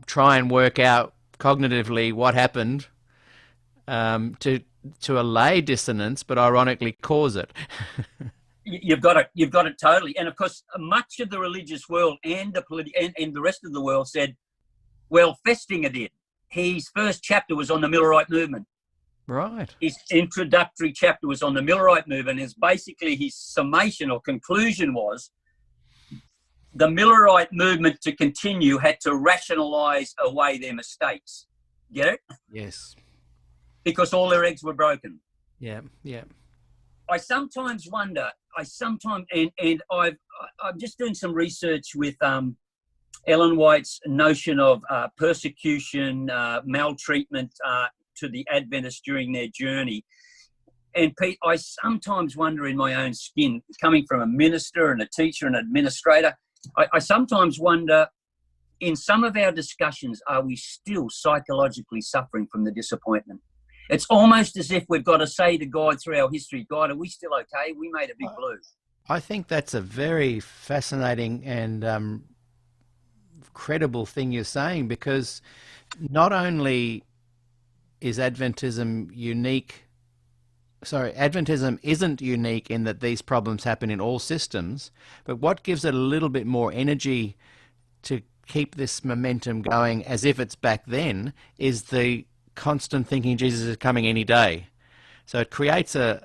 try and work out cognitively what happened to allay dissonance, but ironically cause it. You've got it totally. And of course, much of the religious world and the rest of the world said, well, Festinger did. His first chapter was on the Millerite movement. Right. His introductory chapter was on the Millerite movement. Is basically his summation or conclusion was the Millerite movement to continue had to rationalize away their mistakes. Get it? Yes. Because all their eggs were broken. Yeah. Yeah. I sometimes wonder. And I'm just doing some research with Ellen White's notion of persecution, maltreatment to the Adventists during their journey. And Pete, I sometimes wonder in my own skin, coming from a minister and a teacher and administrator, I sometimes wonder, in some of our discussions, are we still psychologically suffering from the disappointment? It's almost as if we've got to say to God through our history, God, are we still okay? We made a big blue. I think that's a very fascinating and credible thing you're saying, because not only is Adventism unique, Adventism isn't unique in that these problems happen in all systems, but what gives it a little bit more energy to keep this momentum going as if it's back then is the constant thinking Jesus is coming any day. So it creates a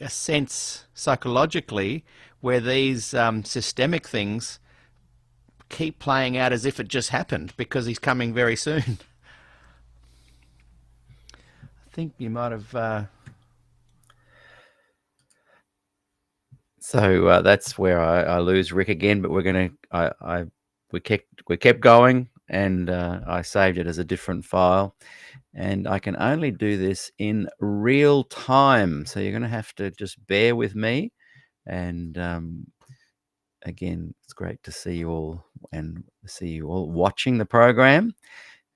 sense psychologically where these systemic things keep playing out as if it just happened because he's coming very soon. I think you might have... So that's where I lose Rick again, but we're gonna we kept going, and I saved it as a different file, and I can only do this in real time. So you're gonna have to just bear with me, and again, it's great to see you all and see you all watching the program.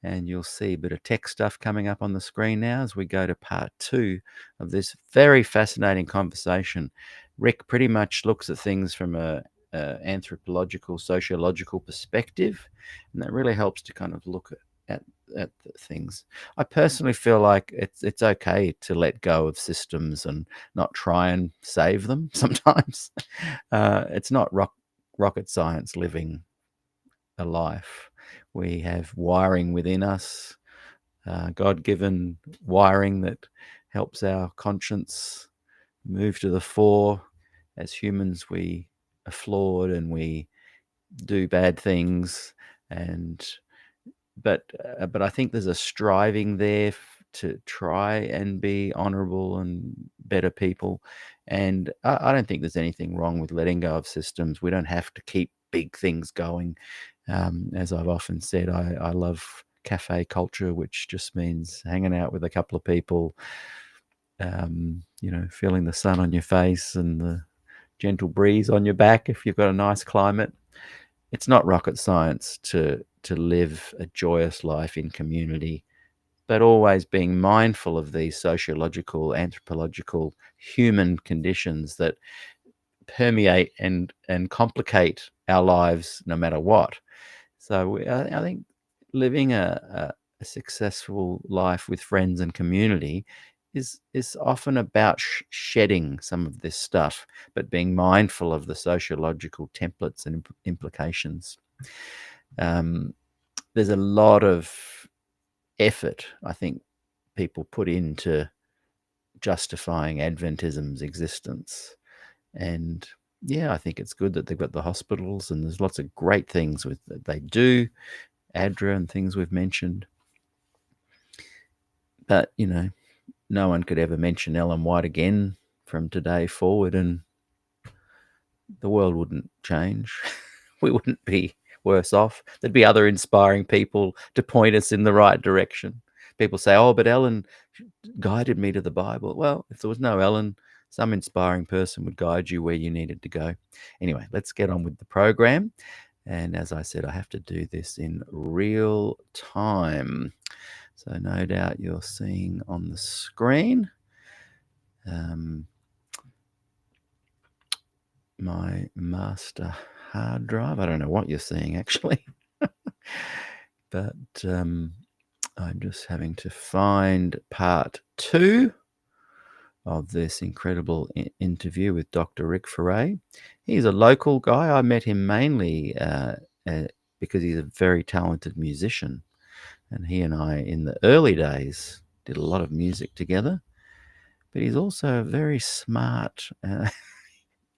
And you'll see a bit of tech stuff coming up on the screen now as we go to part 2 of this very fascinating conversation. Rick pretty much looks at things from a anthropological, sociological perspective, and that really helps to kind of look at the things. I personally feel like it's okay to let go of systems and not try and save them sometimes. It's not rocket science living a life. We have wiring within us, God-given wiring that helps our conscience move to the fore. As humans, we are flawed and we do bad things, but I think there's a striving there to try and be honourable and better people, and I don't think there's anything wrong with letting go of systems. We don't have to keep big things going. As I've often said, I love cafe culture, which just means hanging out with a couple of people, feeling the sun on your face and the gentle breeze on your back if you've got a nice climate. It's not rocket science to live a joyous life in community, but always being mindful of these sociological, anthropological, human conditions that permeate and complicate our lives no matter what. So I think living a successful life with friends and community is often about shedding some of this stuff, but being mindful of the sociological templates and implications. There's a lot of effort, I think, people put into justifying Adventism's existence. And yeah, I think it's good that they've got the hospitals, and there's lots of great things that they do, ADRA and things we've mentioned. But, no one could ever mention Ellen White again from today forward, and the world wouldn't change. We wouldn't be worse off. There'd be other inspiring people to point us in the right direction. People say, oh, but Ellen guided me to the Bible. Well, if there was no Ellen, some inspiring person would guide you where you needed to go. Anyway, let's get on with the program. And as I said, I have to do this in real time. So no doubt you're seeing on the screen my master hard drive. I don't know what you're seeing actually, but I'm just having to find part 2 of this incredible interview with Dr. Rick Ferrét. He's a local guy. I met him mainly because he's a very talented musician. And he and I, in the early days, did a lot of music together. But he's also a very smart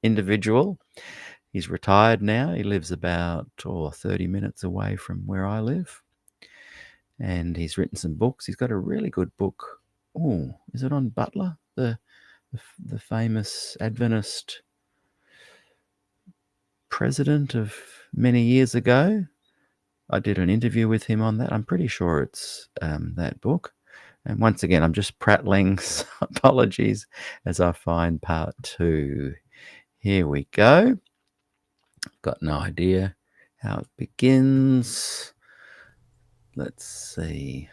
individual. He's retired now. He lives about 30 minutes away from where I live. And he's written some books. He's got a really good book. Oh, is it on Butler? The famous Adventist president of many years ago. I did an interview with him on that. I'm pretty sure it's that book. And once again, I'm just prattling. Apologies as I find part 2. Here we go. Got no idea how it begins. Let's see.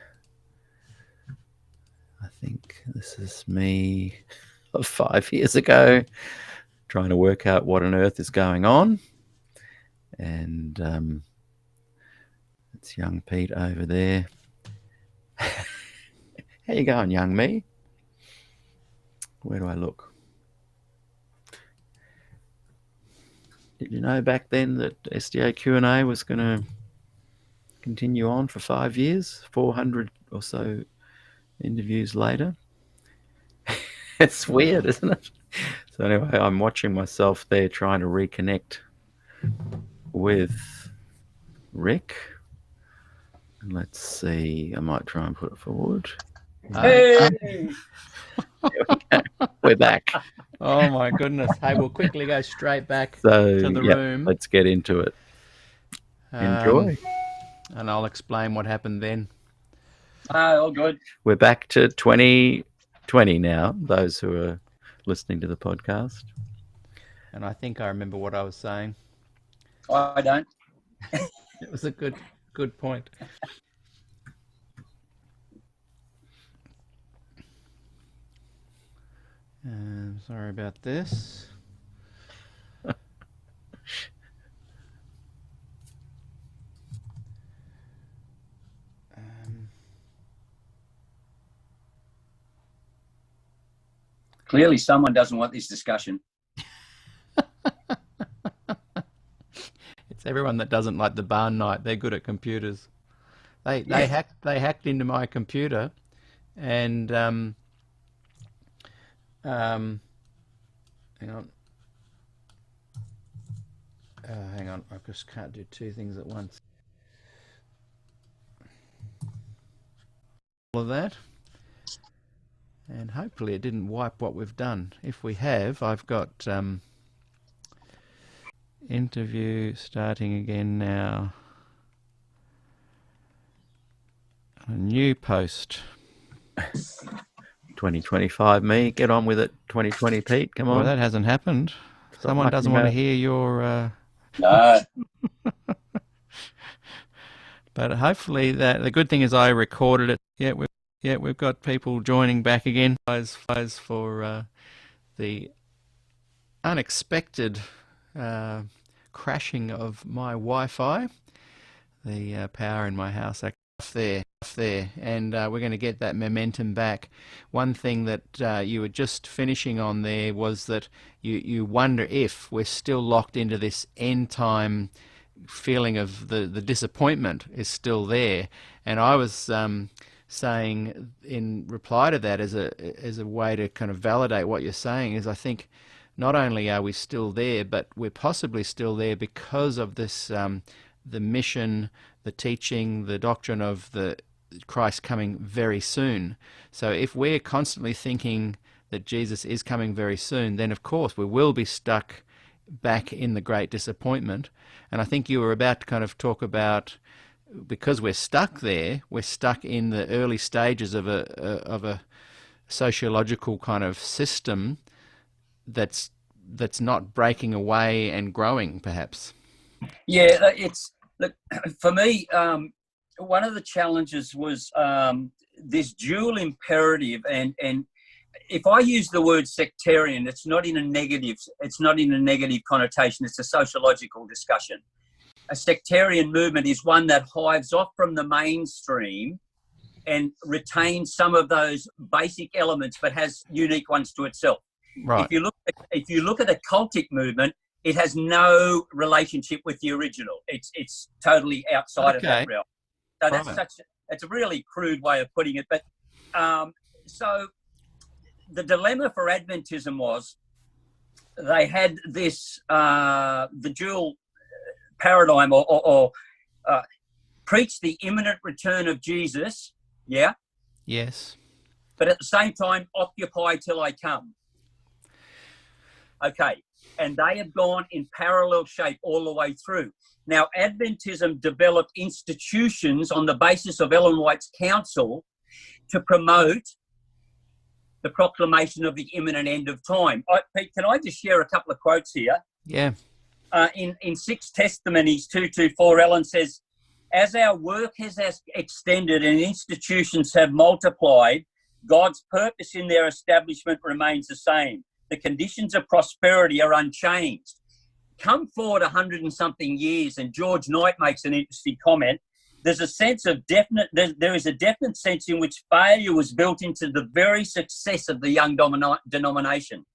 I think this is me of 5 years ago trying to work out what on earth is going on. And it's young Pete over there. How you going, young me? Where do I look? Did you know back then that SDAQ&A was going to continue on for 5 years, 400 or so interviews later? It's weird, isn't it? So anyway, I'm watching myself there trying to reconnect with Rick. And let's see, I might try and put it forward. Hey! We're back. Oh my goodness. Hey, we'll quickly go straight back So to the room. let's get into it. Enjoy. And I'll explain what happened then. All good. We're back to 2020 now, those who are listening to the podcast. And I think I remember what I was saying. I don't. It was a good point. Sorry about this. Clearly, someone doesn't want this discussion. It's everyone that doesn't like the barn night. They're good at computers. They hacked into my computer, and hang on. Hang on, I just can't do two things at once. All of that. And hopefully it didn't wipe what we've done. If we have, I've got interview starting again now. A new post. 2025 me, get on with it. 2020 Pete, come on. Well, that hasn't happened. Someone doesn't want to hear your... No. But hopefully the good thing is I recorded it. We've got people joining back again. Apologize for the unexpected crashing of my Wi-Fi. The power in my house off there, and we're going to get that momentum back. One thing that you were just finishing on there was that you wonder if we're still locked into this end time feeling of the disappointment is still there. And I was saying in reply to that, as a way to kind of validate what you're saying, is I think not only are we still there, but we're possibly still there because of this the mission, the teaching, the doctrine of the Christ coming very soon. So if we're constantly thinking that Jesus is coming very soon, then of course we will be stuck back in the great disappointment. And I think you were about to kind of talk about, because we're stuck there, we're stuck in the early stages of a sociological kind of system that's not breaking away and growing, perhaps. Yeah, look, for me, one of the challenges was this dual imperative, and if I use the word sectarian, it's not in a negative connotation. It's a sociological discussion. A sectarian movement is one that hives off from the mainstream and retains some of those basic elements, but has unique ones to itself. Right. If you look at a cultic movement, it has no relationship with the original. It's totally outside of that realm. So that's a really crude way of putting it. But so the dilemma for Adventism was they had this the dual paradigm or preach the imminent return of Jesus. Yeah. Yes. But at the same time, occupy till I come. Okay. And they have gone in parallel shape all the way through. Now, Adventism developed institutions on the basis of Ellen White's counsel to promote the proclamation of the imminent end of time. Pete, can I just share a couple of quotes here? Yeah. In 6 Testimonies 224, Ellen says, as our work has extended and institutions have multiplied, God's purpose in their establishment remains the same. The conditions of prosperity are unchanged. Come forward 100 and something years, and George Knight makes an interesting comment. There's a sense of there is a definite sense in which failure was built into the very success of the young denomination.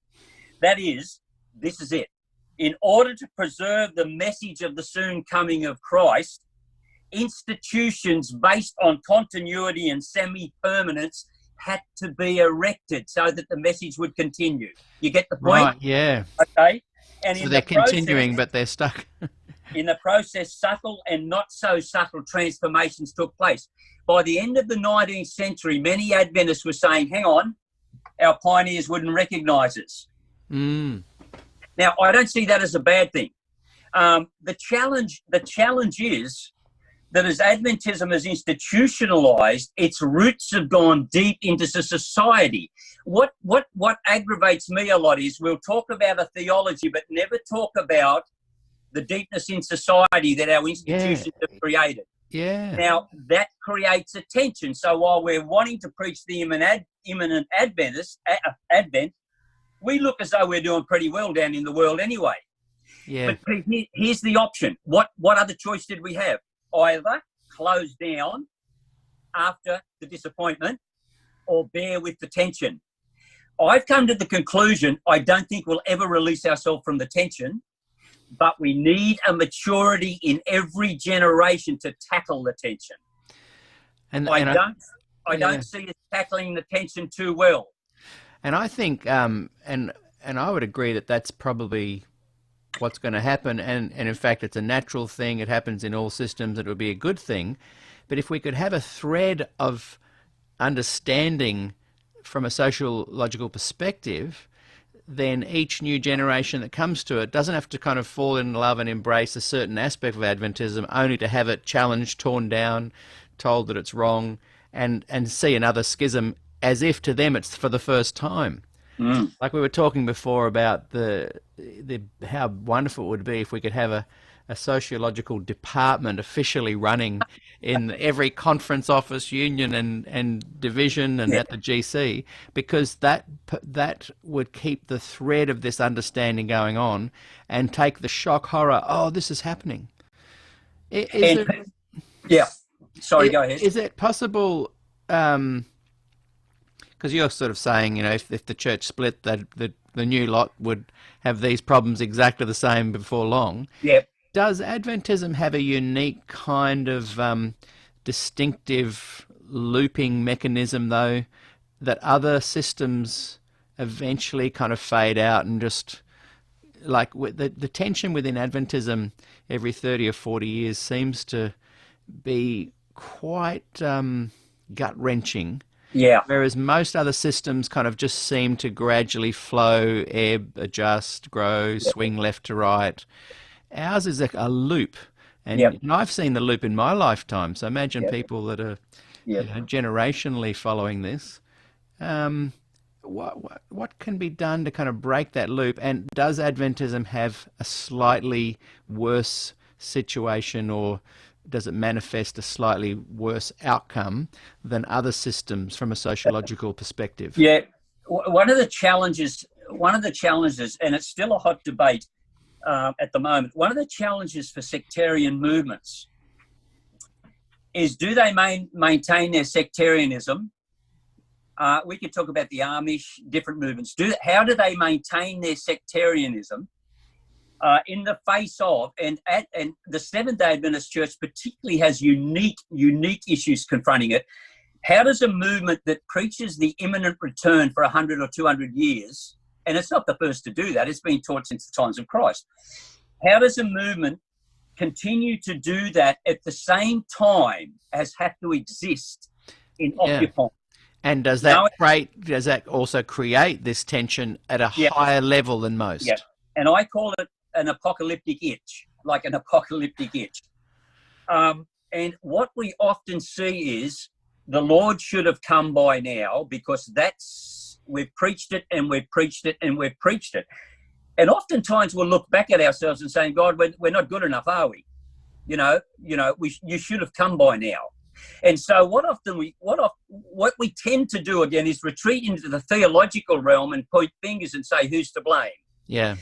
That is, this is it. In order to preserve the message of the soon coming of Christ, institutions based on continuity and semi-permanence had to be erected so that the message would continue. You get the point? Right, yeah. Okay. And so they're continuing, but they're stuck. In the process, subtle and not so subtle transformations took place. By the end of the 19th century, many Adventists were saying, hang on, our pioneers wouldn't recognise us. Mm. Now, I don't see that as a bad thing. The challenge is that as Adventism is institutionalised, its roots have gone deep into society. What aggravates me a lot is we'll talk about a theology, but never talk about the deepness in society that our institutions have created. Yeah. Now, that creates a tension. So while we're wanting to preach the imminent Advent, we look as though we're doing pretty well down in the world anyway. Yeah. But here's the option. What other choice did we have? Either close down after the disappointment or bear with the tension. I've come to the conclusion I don't think we'll ever release ourselves from the tension, but we need a maturity in every generation to tackle the tension. I don't see us tackling the tension too well. And I think, and I would agree that that's probably what's going to happen, and in fact it's a natural thing, it happens in all systems, it would be a good thing. But if we could have a thread of understanding from a sociological perspective, then each new generation that comes to it doesn't have to kind of fall in love and embrace a certain aspect of Adventism only to have it challenged, torn down, told that it's wrong, and see another schism as if to them it's for the first time. Like we were talking before about the how wonderful it would be if we could have a sociological department officially running in every conference office, union and division and at the GC, because that would keep the thread of this understanding going on and take the shock horror, oh, this is happening. Yeah. Sorry, go ahead. Is it possible, because you're sort of saying, you know, if the church split, that the new lot would have these problems exactly the same before long. Yeah. Does Adventism have a unique kind of distinctive looping mechanism, though, that other systems eventually kind of fade out and just, like the tension within Adventism every 30 or 40 years seems to be quite gut-wrenching. Yeah. Whereas most other systems kind of just seem to gradually flow, ebb, adjust, grow, swing left to right. Ours is a loop, and I've seen the loop in my lifetime. So imagine people that are you know, generationally following this. What can be done to kind of break that loop? And does Adventism have a slightly worse situation, or does it manifest a slightly worse outcome than other systems from a sociological perspective? Yeah, one of the challenges, and it's still a hot debate at the moment, one of the challenges for sectarian movements is, do they maintain their sectarianism? We could talk about the Amish, different movements. How do they maintain their sectarianism in the face of, and the Seventh-day Adventist Church particularly has unique issues confronting it. How does a movement that preaches the imminent return for 100 or 200 years, and it's not the first to do that, it's been taught since the times of Christ, how does a movement continue to do that at the same time as have to exist in occupying? And does that also create this tension at a higher level than most? Yeah, and I call it an apocalyptic itch, like an apocalyptic itch. And what we often see is the Lord should have come by now, because we've preached it and we've preached it and we've preached it. And oftentimes we'll look back at ourselves and saying, God, we're not good enough, are we? You should have come by now. And so what we tend to do again is retreat into the theological realm and point fingers and say, who's to blame? Yeah.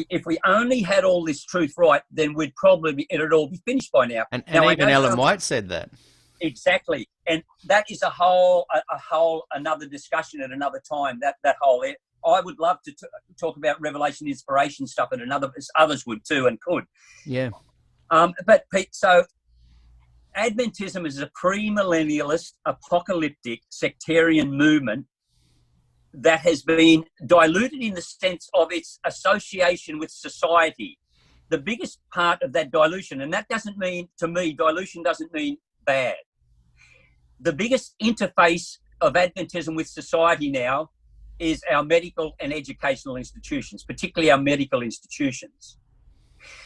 If we only had all this truth right, then it'd all be finished by now. And even Ellen White said that. Exactly. And that is another discussion at another time, that whole, I would love to talk about revelation inspiration stuff, and others would too and could. Yeah. But Pete, so Adventism is a premillennialist, apocalyptic, sectarian movement that has been diluted in the sense of its association with society. The biggest part of that dilution, and that doesn't mean, to me, dilution doesn't mean bad. The biggest interface of Adventism with society now is our medical and educational institutions, particularly our medical institutions.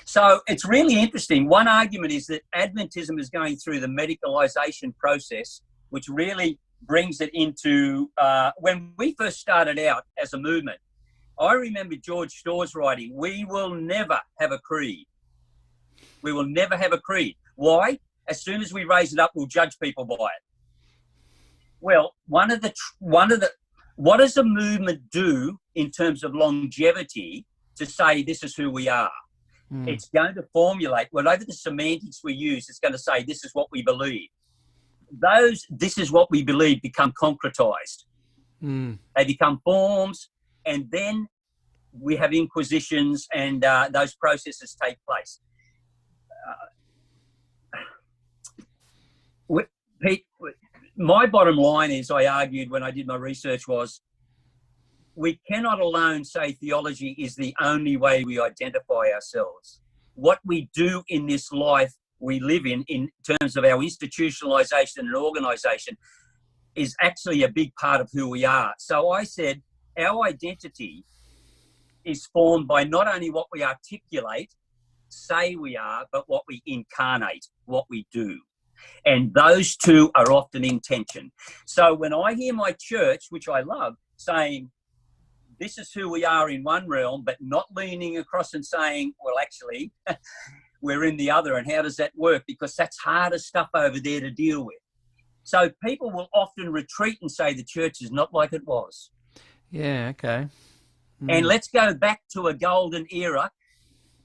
So it's really interesting. One argument is that Adventism is going through the medicalisation process, which really brings it into, when we first started out as a movement, I remember George Storr's writing, we will never have a creed. We will never have a creed. Why? As soon as we raise it up, we'll judge people by it. Well, what does a movement do in terms of longevity to say this is who we are? It's going to formulate, whatever the semantics we use, it's going to say this is what we believe. This is what we believe become concretized. They become forms, and then we have inquisitions, and those processes take place. Pete, my bottom line is, I argued when I did my research, was we cannot alone say theology is the only way we identify ourselves. What we do in this life we live in terms of our institutionalization and organization, is actually a big part of who we are. So I said our identity is formed by not only what we articulate, say we are, but what we incarnate, what we do. And those two are often in tension. So when I hear my church, which I love, saying, this is who we are in one realm, but not leaning across and saying, well, actually, we're in the other. And how does that work? Because that's harder stuff over there to deal with. So people will often retreat and say the church is not like it was. Yeah, okay. And let's go back to a golden era.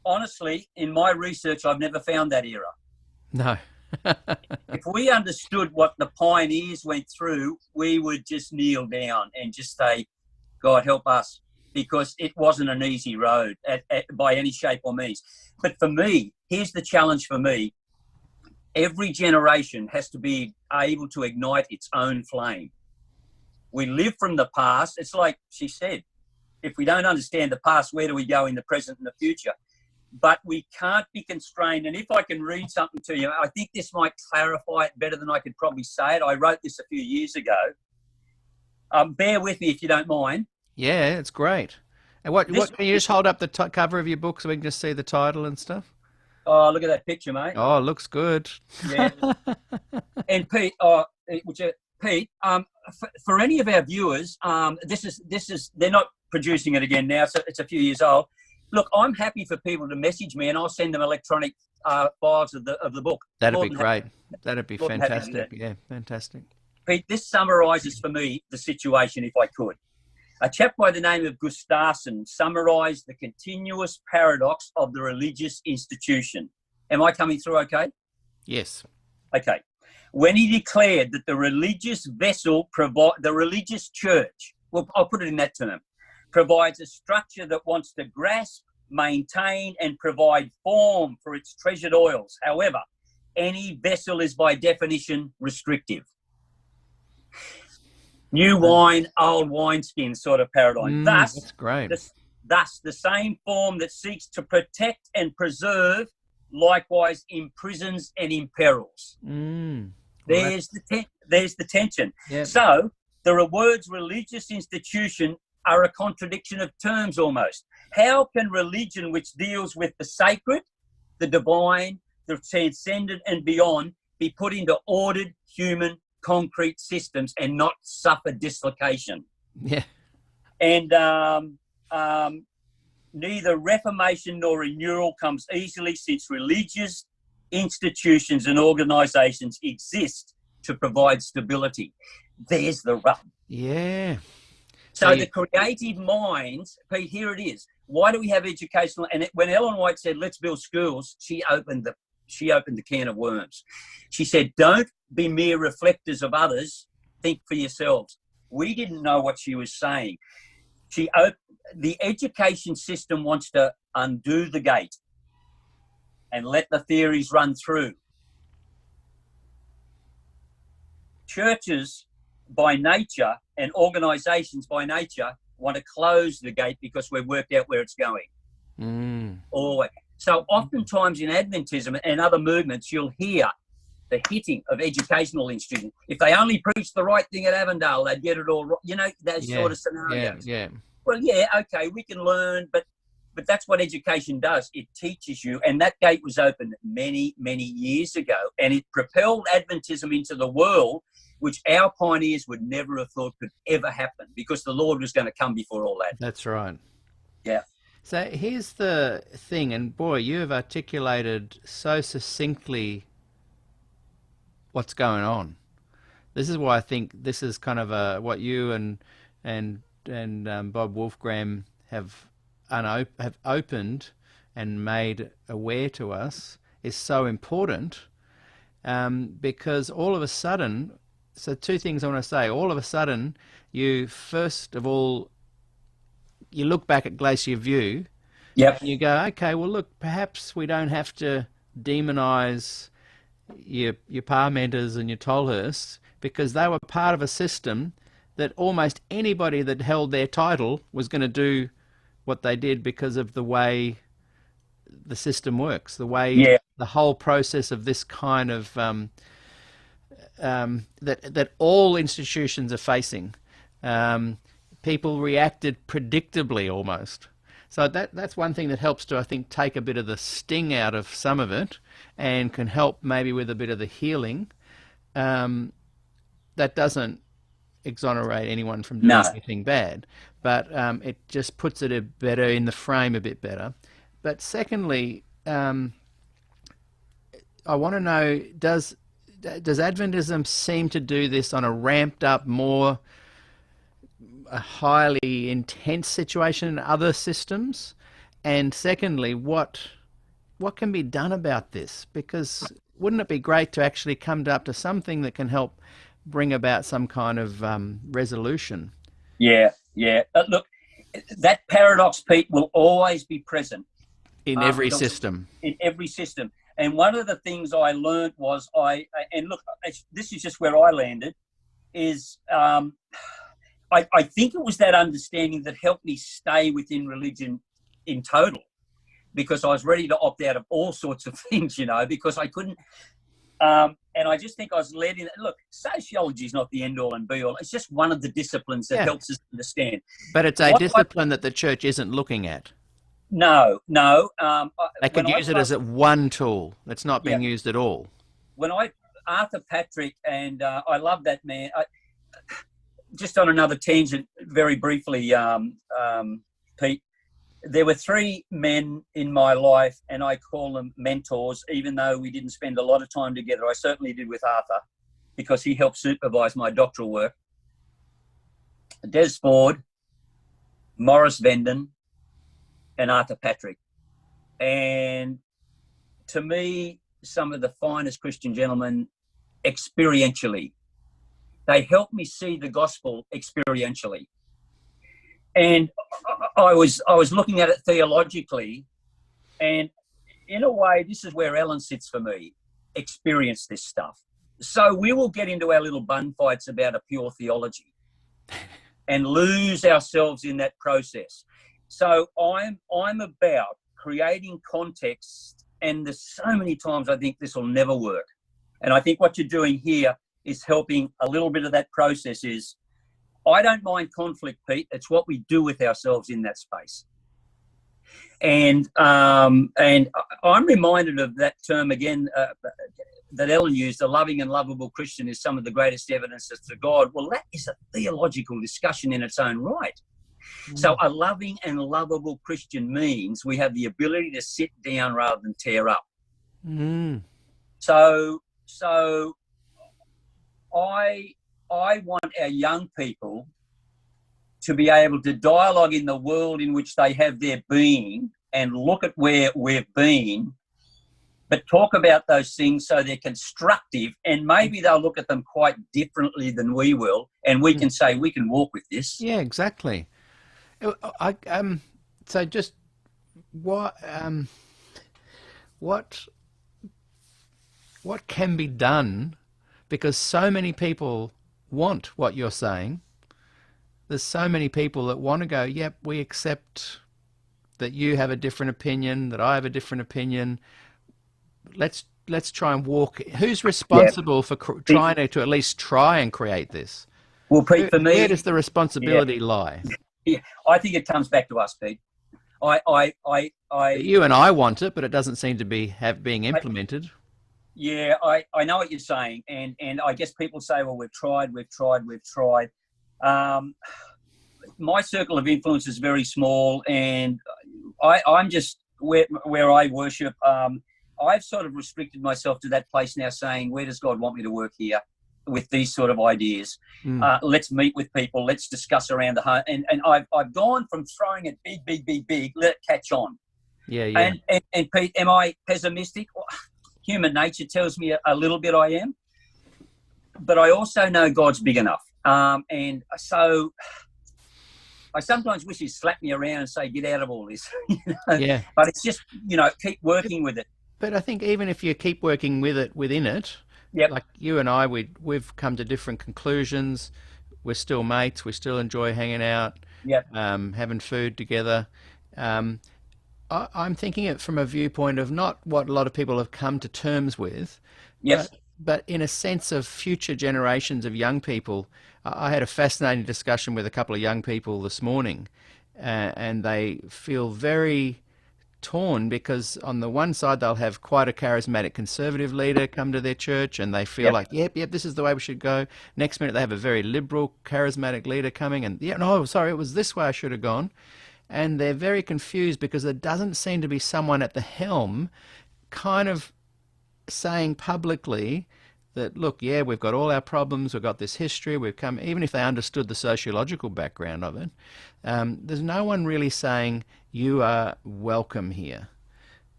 Honestly, in my research, I've never found that era. No. If we understood what the pioneers went through, we would just kneel down and just say, God help us, because it wasn't an easy road by any shape or means. But for me, here's the challenge for me. Every generation has to be able to ignite its own flame. We live from the past. It's like she said, if we don't understand the past, where do we go in the present and the future? But we can't be constrained. And if I can read something to you, I think this might clarify it better than I could probably say it. I wrote this a few years ago. Bear with me if you don't mind. Yeah, it's great. And what can you just hold up the cover of your book so we can just see the title and stuff? Oh, look at that picture, mate. Oh, it looks good. Yeah. And Pete, Pete, for any of our viewers, this is they're not producing it again now, so it's a few years old. Look, I'm happy for people to message me, and I'll send them electronic files of the book. That'd be great. That'd be fantastic. Yeah, fantastic. Pete, this summarises for me the situation, if I could. A chap by the name of Gustafsson summarised the continuous paradox of the religious institution. Am I coming through okay? Yes. Okay. When he declared that the religious vessel, the religious church, well, I'll put it in that term, provides a structure that wants to grasp, maintain, and provide form for its treasured oils. However, any vessel is by definition restrictive. New wine, old wineskin sort of paradigm. That's great. Thus, the same form that seeks to protect and preserve likewise imprisons and imperils. There's the tension. Yep. So the words religious institution are a contradiction of terms almost. How can religion, which deals with the sacred, the divine, the transcendent and beyond, be put into ordered human concrete systems and not suffer dislocation? Yeah. And neither reformation nor renewal comes easily, since religious institutions and organisations exist to provide stability. There's the rub. Yeah. So the creative minds, Pete, here it is. Why do we have educational? And when Ellen White said, let's build schools, she opened the can of worms. She said, don't be mere reflectors of others, think for yourselves. We didn't know what she was saying. The education system wants to undo the gate and let the theories run through. Churches by nature and organisations by nature want to close the gate because we've worked out where it's going. Always. So oftentimes in Adventism and other movements, you'll hear the hitting of educational institutions. If they only preach the right thing at Avondale, they'd get it all right. You know, those sort of scenarios. Yeah. Well, yeah, okay, we can learn, but that's what education does. It teaches you, and that gate was opened many, many years ago, and it propelled Adventism into the world, which our pioneers would never have thought could ever happen, because the Lord was going to come before all that. That's right. Yeah. So here's the thing, and boy, you have articulated so succinctly what's going on. This is why I think this is kind of what you and Bob Wolfgram have opened and made aware to us is so important, because all of a sudden, so two things I want to say. All of a sudden, first of all, you look back at Glacier View, and you go, okay, well, look, perhaps we don't have to demonize your Parmenters and your Tolhursts, because they were part of a system that almost anybody that held their title was going to do what they did because of the way the system works, the way the whole process of this kind of that all institutions are facing. People reacted predictably almost. So that's one thing that helps to, I think, take a bit of the sting out of some of it and can help maybe with a bit of the healing. That doesn't exonerate anyone from doing anything bad, but it just puts it in the frame a bit better. But secondly, I want to know, does Adventism seem to do this on a ramped up, a highly intense situation in other systems? And secondly, what can be done about this? Because wouldn't it be great to actually come up to something that can help bring about some kind of resolution? Yeah. Look, that paradox, Pete, will always be present in every system. In every system. And one of the things I learned was this is just where I landed, is I think it was that understanding that helped me stay within religion in total, because I was ready to opt out of all sorts of things, because I couldn't. And I just think I was led in. Look, sociology is not the end all and be all. It's just one of the disciplines that helps us understand. But it's a discipline that the church isn't looking at. No. They could use it as one tool that's not being used at all. Arthur Patrick, and I love that man. Just on another tangent, very briefly, Pete, there were three men in my life, and I call them mentors, even though we didn't spend a lot of time together. I certainly did with Arthur, because he helped supervise my doctoral work. Des Ford, Morris Venden, and Arthur Patrick. And to me, some of the finest Christian gentlemen experientially. They helped me see the gospel experientially. And I was looking at it theologically, and in a way, this is where Ellen sits for me, experience this stuff. So we will get into our little bun fights about a pure theology and lose ourselves in that process. So I'm about creating context, and there's so many times I think this will never work. And I think what you're doing here is helping a little bit of that process. Is I don't mind conflict, Pete. It's what we do with ourselves in that space. And I'm reminded of that term again that Ellen used, a loving and lovable Christian is some of the greatest evidences to God. Well, that is a theological discussion in its own right. So a loving and lovable Christian means we have the ability to sit down rather than tear up. So I want our young people to be able to dialogue in the world in which they have their being and look at where we've been, but talk about those things so they're constructive, and maybe they'll look at them quite differently than we will, and we can say we can walk with this. Yeah, exactly. So just what can be done, because so many people want what you're saying. There's so many people that want to go, yep, we accept that you have a different opinion, that I have a different opinion. Let's try and walk. Who's responsible for trying to at least try and create this? Well, Pete, for me, where does the responsibility lie? Yeah, I think it comes back to us, Pete. You and I want it, but it doesn't seem to be being implemented. I know what you're saying, and I guess people say, well, we've tried. My circle of influence is very small, and I'm just where I worship. I've sort of restricted myself to that place now, saying, where does God want me to work here with these sort of ideas? Let's meet with people. Let's discuss around the home. And I've gone from throwing it big, let it catch on. Yeah. And Pete, am I pessimistic? Well, human nature tells me a little bit I am, but I also know God's big enough. And so I sometimes wish he'd slap me around and say, get out of all this. Yeah. But it's just, keep working with it. But I think even if you keep working with it within it, like you and I, we've come to different conclusions. we're still mates. We still enjoy hanging out, Yep. having food together. I'm thinking it from a viewpoint of not what a lot of people have come to terms with, Yes. but in a sense of future generations of young people. I had a fascinating discussion with a couple of young people this morning, and they feel very torn because on the one side they'll have quite a charismatic conservative leader come to their church and they feel Yep. like yep, this is the way we should go. Next minute they have a very liberal charismatic leader coming and yeah, no, sorry, it was this way I should have gone. And they're very confused because there doesn't seem to be someone at the helm kind of saying publicly that, look, yeah, we've got all our problems, we've got this history, we've come, even if they understood the sociological background of it, there's no one really saying, you are welcome here.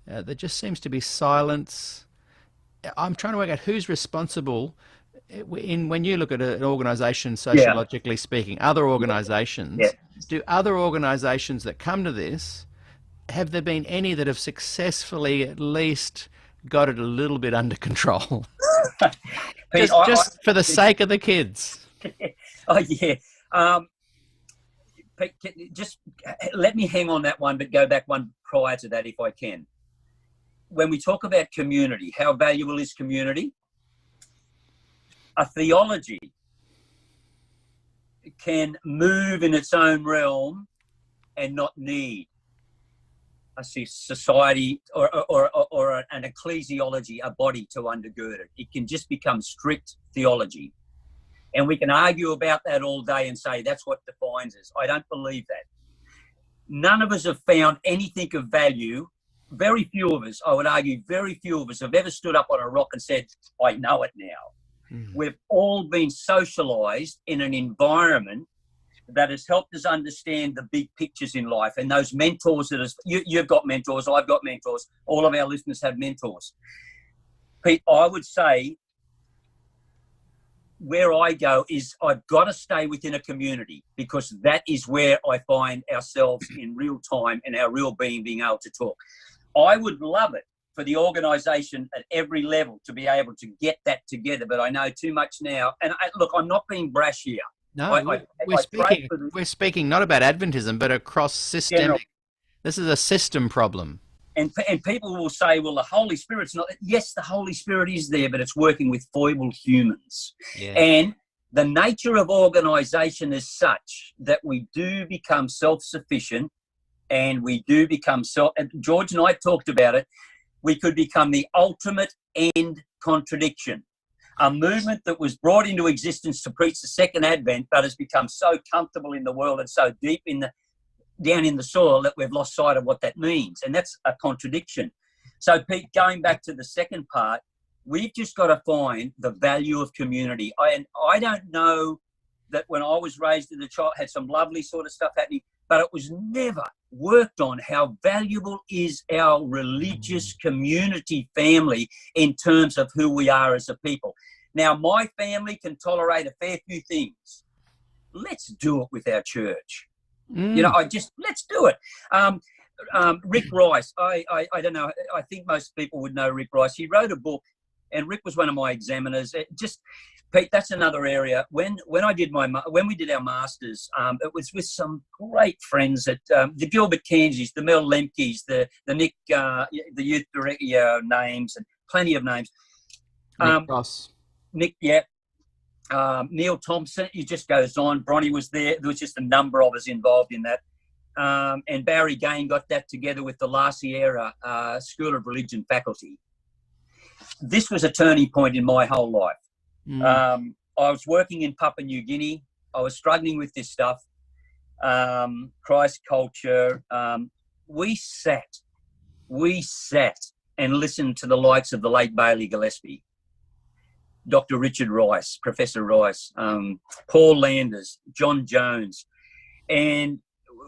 There just seems to be silence. I'm trying to work out who's responsible when you look at an organisation, sociologically speaking, other organisations, Yeah. do other organisations that come to this, have there been any that have successfully at least got it a little bit under control? Pete, just for the sake of the kids. Oh, yeah. Pete, just let me hang on that one, but go back one prior to that if I can. When we talk about community, how valuable is community? A theology can move in its own realm and not need a society or an ecclesiology, a body to undergird it. It can just become strict theology. And we can argue about that all day and say that's what defines us. I don't believe that. None of us have found anything of value. Very few of us, I would argue, very few of us have ever stood up on a rock and said, I know it now. Mm. We've all been socialised in an environment that has helped us understand the big pictures in life. And those mentors that is, you've got mentors, I've got mentors, all of our listeners have mentors. Pete, I would say where I go is I've got to stay within a community because that is where I find ourselves in real time and our real being able to talk. I would love it for the organisation at every level to be able to get that together, but I know too much now. And look, I'm not being brash here. No, we're speaking not about Adventism, but across systemic. General. This is a system problem. And people will say, well, the Holy Spirit's not. Yes, the Holy Spirit is there, but it's working with foible humans. Yeah. And the nature of organisation is such that we do become self-sufficient and we do become and George and I talked about it, we could become the ultimate end contradiction. A movement that was brought into existence to preach the second advent, but has become so comfortable in the world and so deep down in the soil that we've lost sight of what that means. And that's a contradiction. So, Pete, going back to the second part, we've just got to find the value of community. I don't know that when I was raised as a child, had some lovely sort of stuff happening, but it was never worked on how valuable is our religious community family in terms of who we are as a people. Now, my family can tolerate a fair few things. Let's do it with our church. Mm. You know, let's do it. Rick Rice, I don't know, I think most people would know Rick Rice. He wrote a book, and Rick was one of my examiners. Pete, that's another area. When we did our masters, it was with some great friends at the Gilbert Kansis, the Mel Lemkes, the Nick, the youth director names, and plenty of names. Nick Ross. Nick, yeah. Neil Thompson, it just goes on. Bronnie was there. There was just a number of us involved in that. And Barry Gain got that together with the Glacier School of Religion faculty. This was a turning point in my whole life. Mm. I was working in Papua New Guinea. I was struggling with this stuff. Christ culture. We sat and listened to the likes of the late Bailey Gillespie, Dr. Richard Rice, Professor Rice, Paul Landers, John Jones. And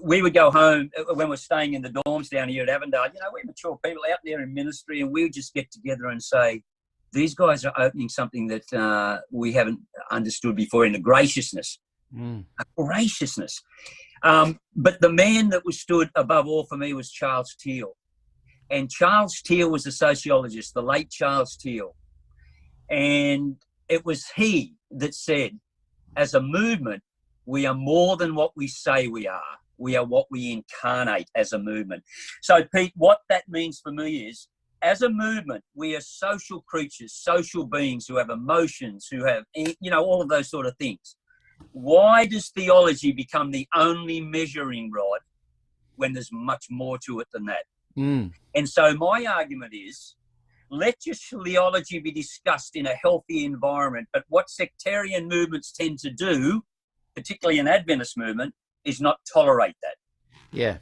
we would go home when we're staying in the dorms down here at Avondale. You know, we're mature people out there in ministry, and we would just get together and say, these guys are opening something that we haven't understood before in a graciousness. Mm. A graciousness. But the man that was stood above all for me was Charles Teal. And Charles Teal was a sociologist, the late Charles Teal. And it was he that said, as a movement, we are more than what we say we are. We are what we incarnate as a movement. So, Pete, what that means for me is, as a movement, we are social creatures, social beings who have emotions, who have, all of those sort of things. Why does theology become the only measuring rod when there's much more to it than that? And so my argument is, let your theology be discussed in a healthy environment. But what sectarian movements tend to do, particularly an Adventist movement, is not tolerate that. Yeah.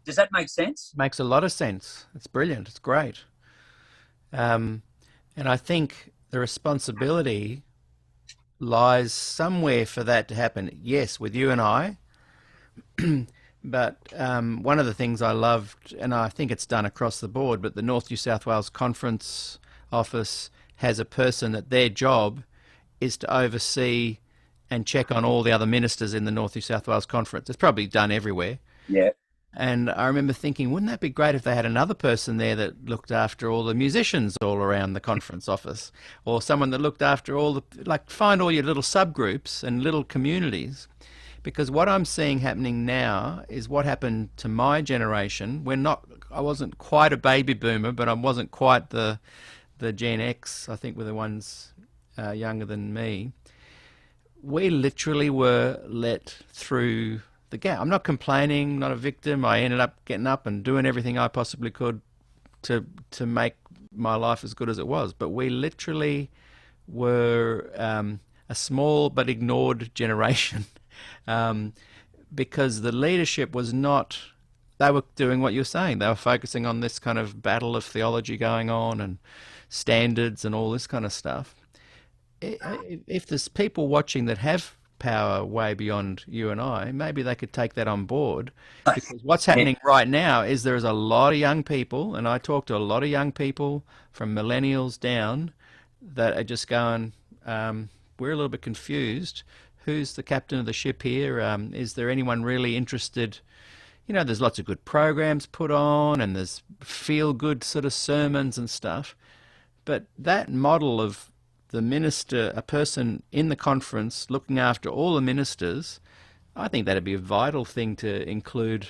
Does that make sense? Makes a lot of sense. It's brilliant. It's great. And I think the responsibility lies somewhere for that to happen. Yes, with you and I. But one of the things I loved, and I think it's done across the board, but the North New South Wales Conference Office has a person that their job is to oversee and check on all the other ministers in the North New South Wales Conference. It's probably done everywhere. Yeah. And I remember thinking, wouldn't that be great if they had another person there that looked after all the musicians all around the conference office, or someone that looked after all the, like, find all your little subgroups and little communities. Because what I'm seeing happening now is what happened to my generation. I wasn't quite a baby boomer, but I wasn't quite the Gen X, I think, were the ones younger than me. We literally were let through the gap. I'm not complaining, not a victim. I ended up getting up and doing everything I possibly could to make my life as good as it was. But we literally were a small but ignored generation. Because the leadership was not, they were doing what you're saying. They were focusing on this kind of battle of theology going on and standards and all this kind of stuff. If there's people watching that have power way beyond you and I, maybe they could take that on board. Because what's happening right now is there's a lot of young people, and I talk to a lot of young people from millennials down, that are just going, we're a little bit confused. Who's the captain of the ship here? Is there anyone really interested? There's lots of good programs put on, and there's feel-good sort of sermons and stuff. But that model of the minister, a person in the conference looking after all the ministers, I think that'd be a vital thing to include,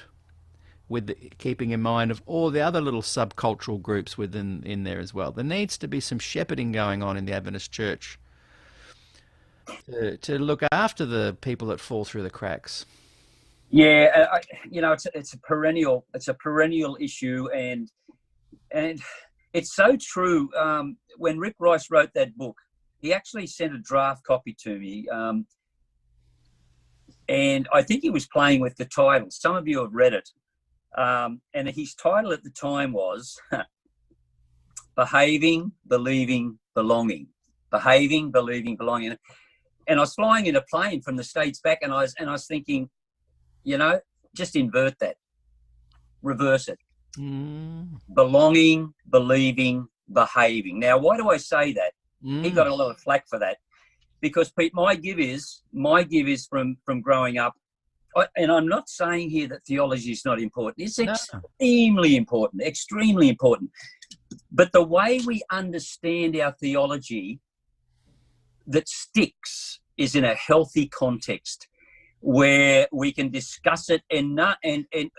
with keeping in mind of all the other little subcultural groups in there as well. There needs to be some shepherding going on in the Adventist Church to look after the people that fall through the cracks. Yeah, it's a perennial issue, and it's so true. When Rick Rice wrote that book, he actually sent a draft copy to me, and I think he was playing with the title. Some of you have read it, and his title at the time was "Behaving, Believing, Belonging." Behaving, believing, belonging. And I was flying in a plane from the States back, and I was thinking, just invert that, reverse it. Belonging, believing, behaving. Now, why do I say that? He got a lot of flack for that, because, Pete, my give is from growing up. And I'm not saying here that theology is not important. It's extremely important. But the way we understand our theology that sticks is in a healthy context where we can discuss it and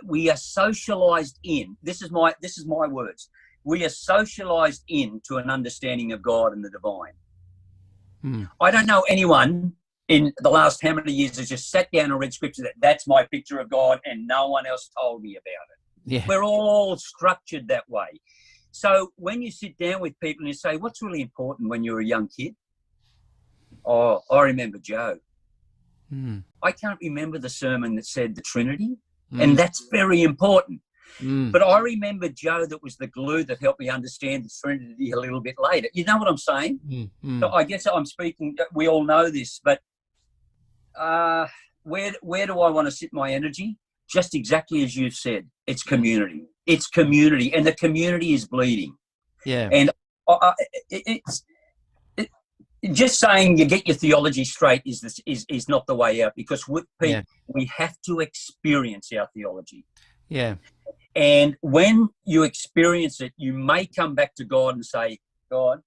we are socialized in. This is my words. We are socialized into an understanding of God and the divine. I don't know anyone in the last how many years has just sat down and read scripture that's my picture of God and no one else told me about it. Yeah. We're all structured that way. So when you sit down with people and you say, what's really important when you're a young kid? Oh, I remember Joe. I can't remember the sermon that said the Trinity, and that's very important. But I remember Joe that was the glue that helped me understand the Trinity a little bit later. You know what I'm saying? So I guess I'm speaking, we all know this, but where do I want to sit my energy? Just exactly as you've said, it's community. It's community, and the community is bleeding. Yeah. And it's just saying you get your theology straight is not the way out, because we have to experience our theology. Yeah. And when you experience it, you may come back to God and say, God,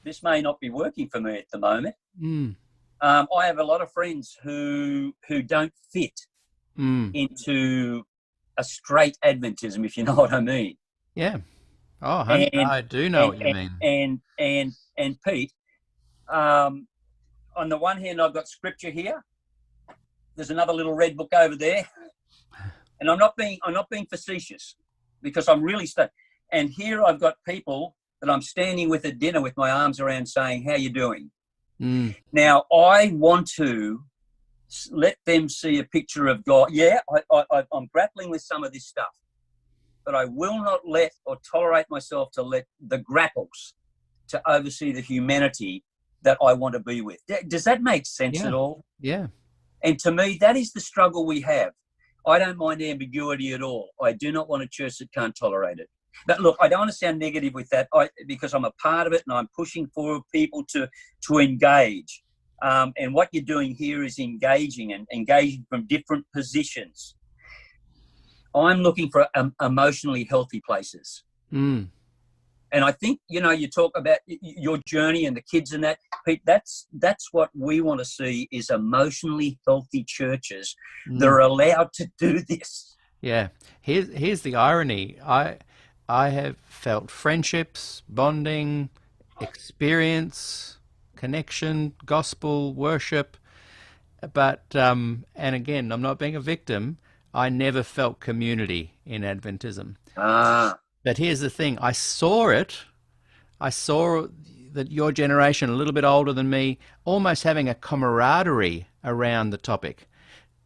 this may not be working for me at the moment. Mm. I have a lot of friends who don't fit into a straight Adventism, if you know what I mean. Yeah. Oh, I do know what you mean. And Pete, on the one hand, I've got scripture here. There's another little red book over there, and I'm not being facetious, because I'm really stuck. And here I've got people that I'm standing with at dinner with my arms around, saying, "How you doing?" Mm. Now I want to let them see a picture of God. Yeah, I'm grappling with some of this stuff, but I will not let or tolerate myself to let the grapples to oversee the humanity that I want to be with. Does that make sense at all? Yeah. And to me, that is the struggle we have. I don't mind ambiguity at all. I do not want a church that can't tolerate it. But look, I don't want to sound negative with that, because I'm a part of it, and I'm pushing for people to engage. And what you're doing here is engaging from different positions. I'm looking for emotionally healthy places. Mm. And I think, you talk about your journey and the kids and that, Pete, that's what we want to see, is emotionally healthy churches that are allowed to do this. Yeah. Here's the irony. I have felt friendships, bonding, experience, connection, gospel, worship, but and again, I'm not being a victim. I never felt community in Adventism. But here's the thing. I saw it. I saw that your generation, a little bit older than me, almost having a camaraderie around the topic.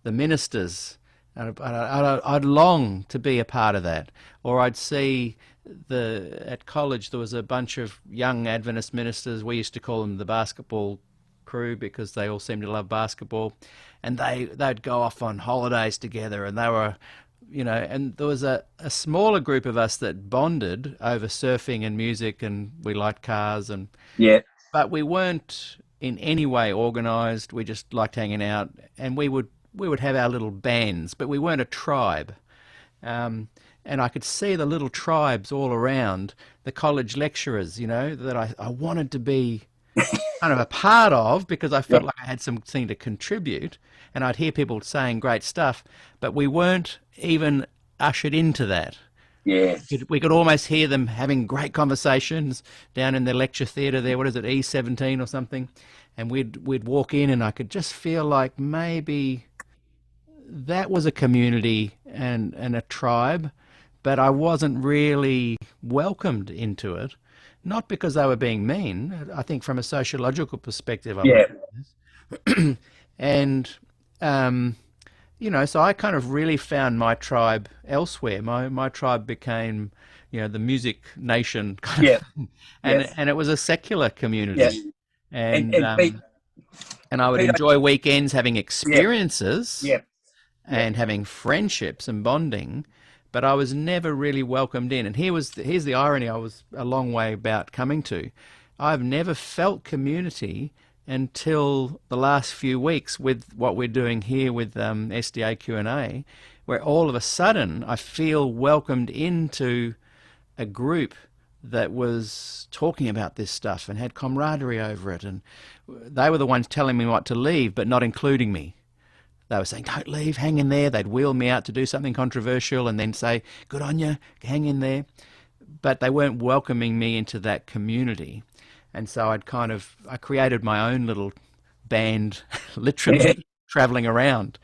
The ministers, I'd long to be a part of that. Or I'd see at college there was a bunch of young Adventist ministers. We used to call them the basketball crew, because they all seemed to love basketball, and they'd go off on holidays together, and they were, and there was a smaller group of us that bonded over surfing and music, and we liked cars, and but we weren't in any way organized. We just liked hanging out, and we would have our little bands, but we weren't a tribe. And I could see the little tribes all around, the college lecturers, that I wanted to be kind of a part of, because I felt like I had something to contribute, and I'd hear people saying great stuff, but we weren't even ushered into that. Yeah. We could almost hear them having great conversations down in the lecture theatre there, what is it, E17 or something, and we'd walk in, and I could just feel like maybe that was a community and a tribe, but I wasn't really welcomed into it. Not because they were being mean. I think from a sociological perspective, and so I kind of really found my tribe elsewhere. My tribe became, the music nation kind of thing. And it was a secular community. And I would enjoy weekends having experiences and having friendships and bonding. But I was never really welcomed in. And here's the irony I was a long way about coming to. I've never felt community until the last few weeks with what we're doing here with SDAQ&A, where all of a sudden I feel welcomed into a group that was talking about this stuff and had camaraderie over it. And they were the ones telling me what to leave, but not including me. They were saying, don't leave, hang in there. They'd wheel me out to do something controversial and then say, good on you, hang in there. But they weren't welcoming me into that community. And so I created my own little band, literally traveling around,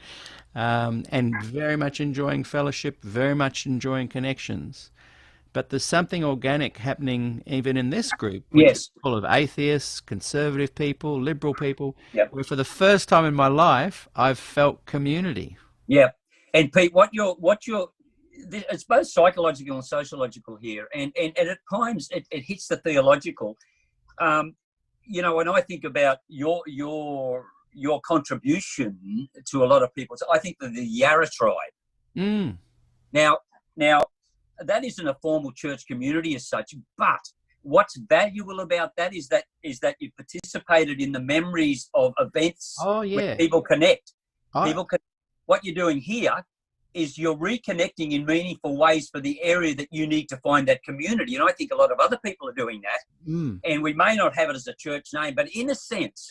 and very much enjoying fellowship, very much enjoying connections. But there's something organic happening even in this group, which is full of atheists, conservative people, liberal people, where for the first time in my life, I've felt community. Yeah. And Pete, it's both psychological and sociological here. And at times it hits the theological. When I think about your contribution to a lot of people, so I think that the Yarra tribe. Mm. Now, that isn't a formal church community as such, but what's valuable about that is that you participated in the memories of events where people connect. What you're doing here is you're reconnecting in meaningful ways for the area that you need to find that community. And I think a lot of other people are doing that. And we may not have it as a church name, but in a sense,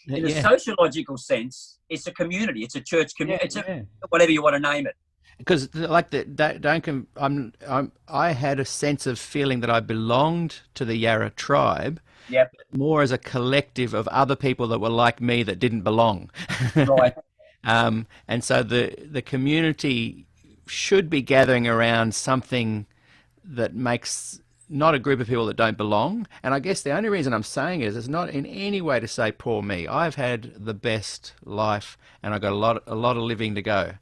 in a sociological sense, it's a community. It's a church community. It's whatever you want to name it. Because like I had a sense of feeling that I belonged to the Yarra tribe, more as a collective of other people that were like me that didn't belong. Right. And so the community should be gathering around something that makes not a group of people that don't belong. And I guess the only reason I'm saying it is it's not in any way to say poor me. I've had the best life, and I've got a lot of living to go.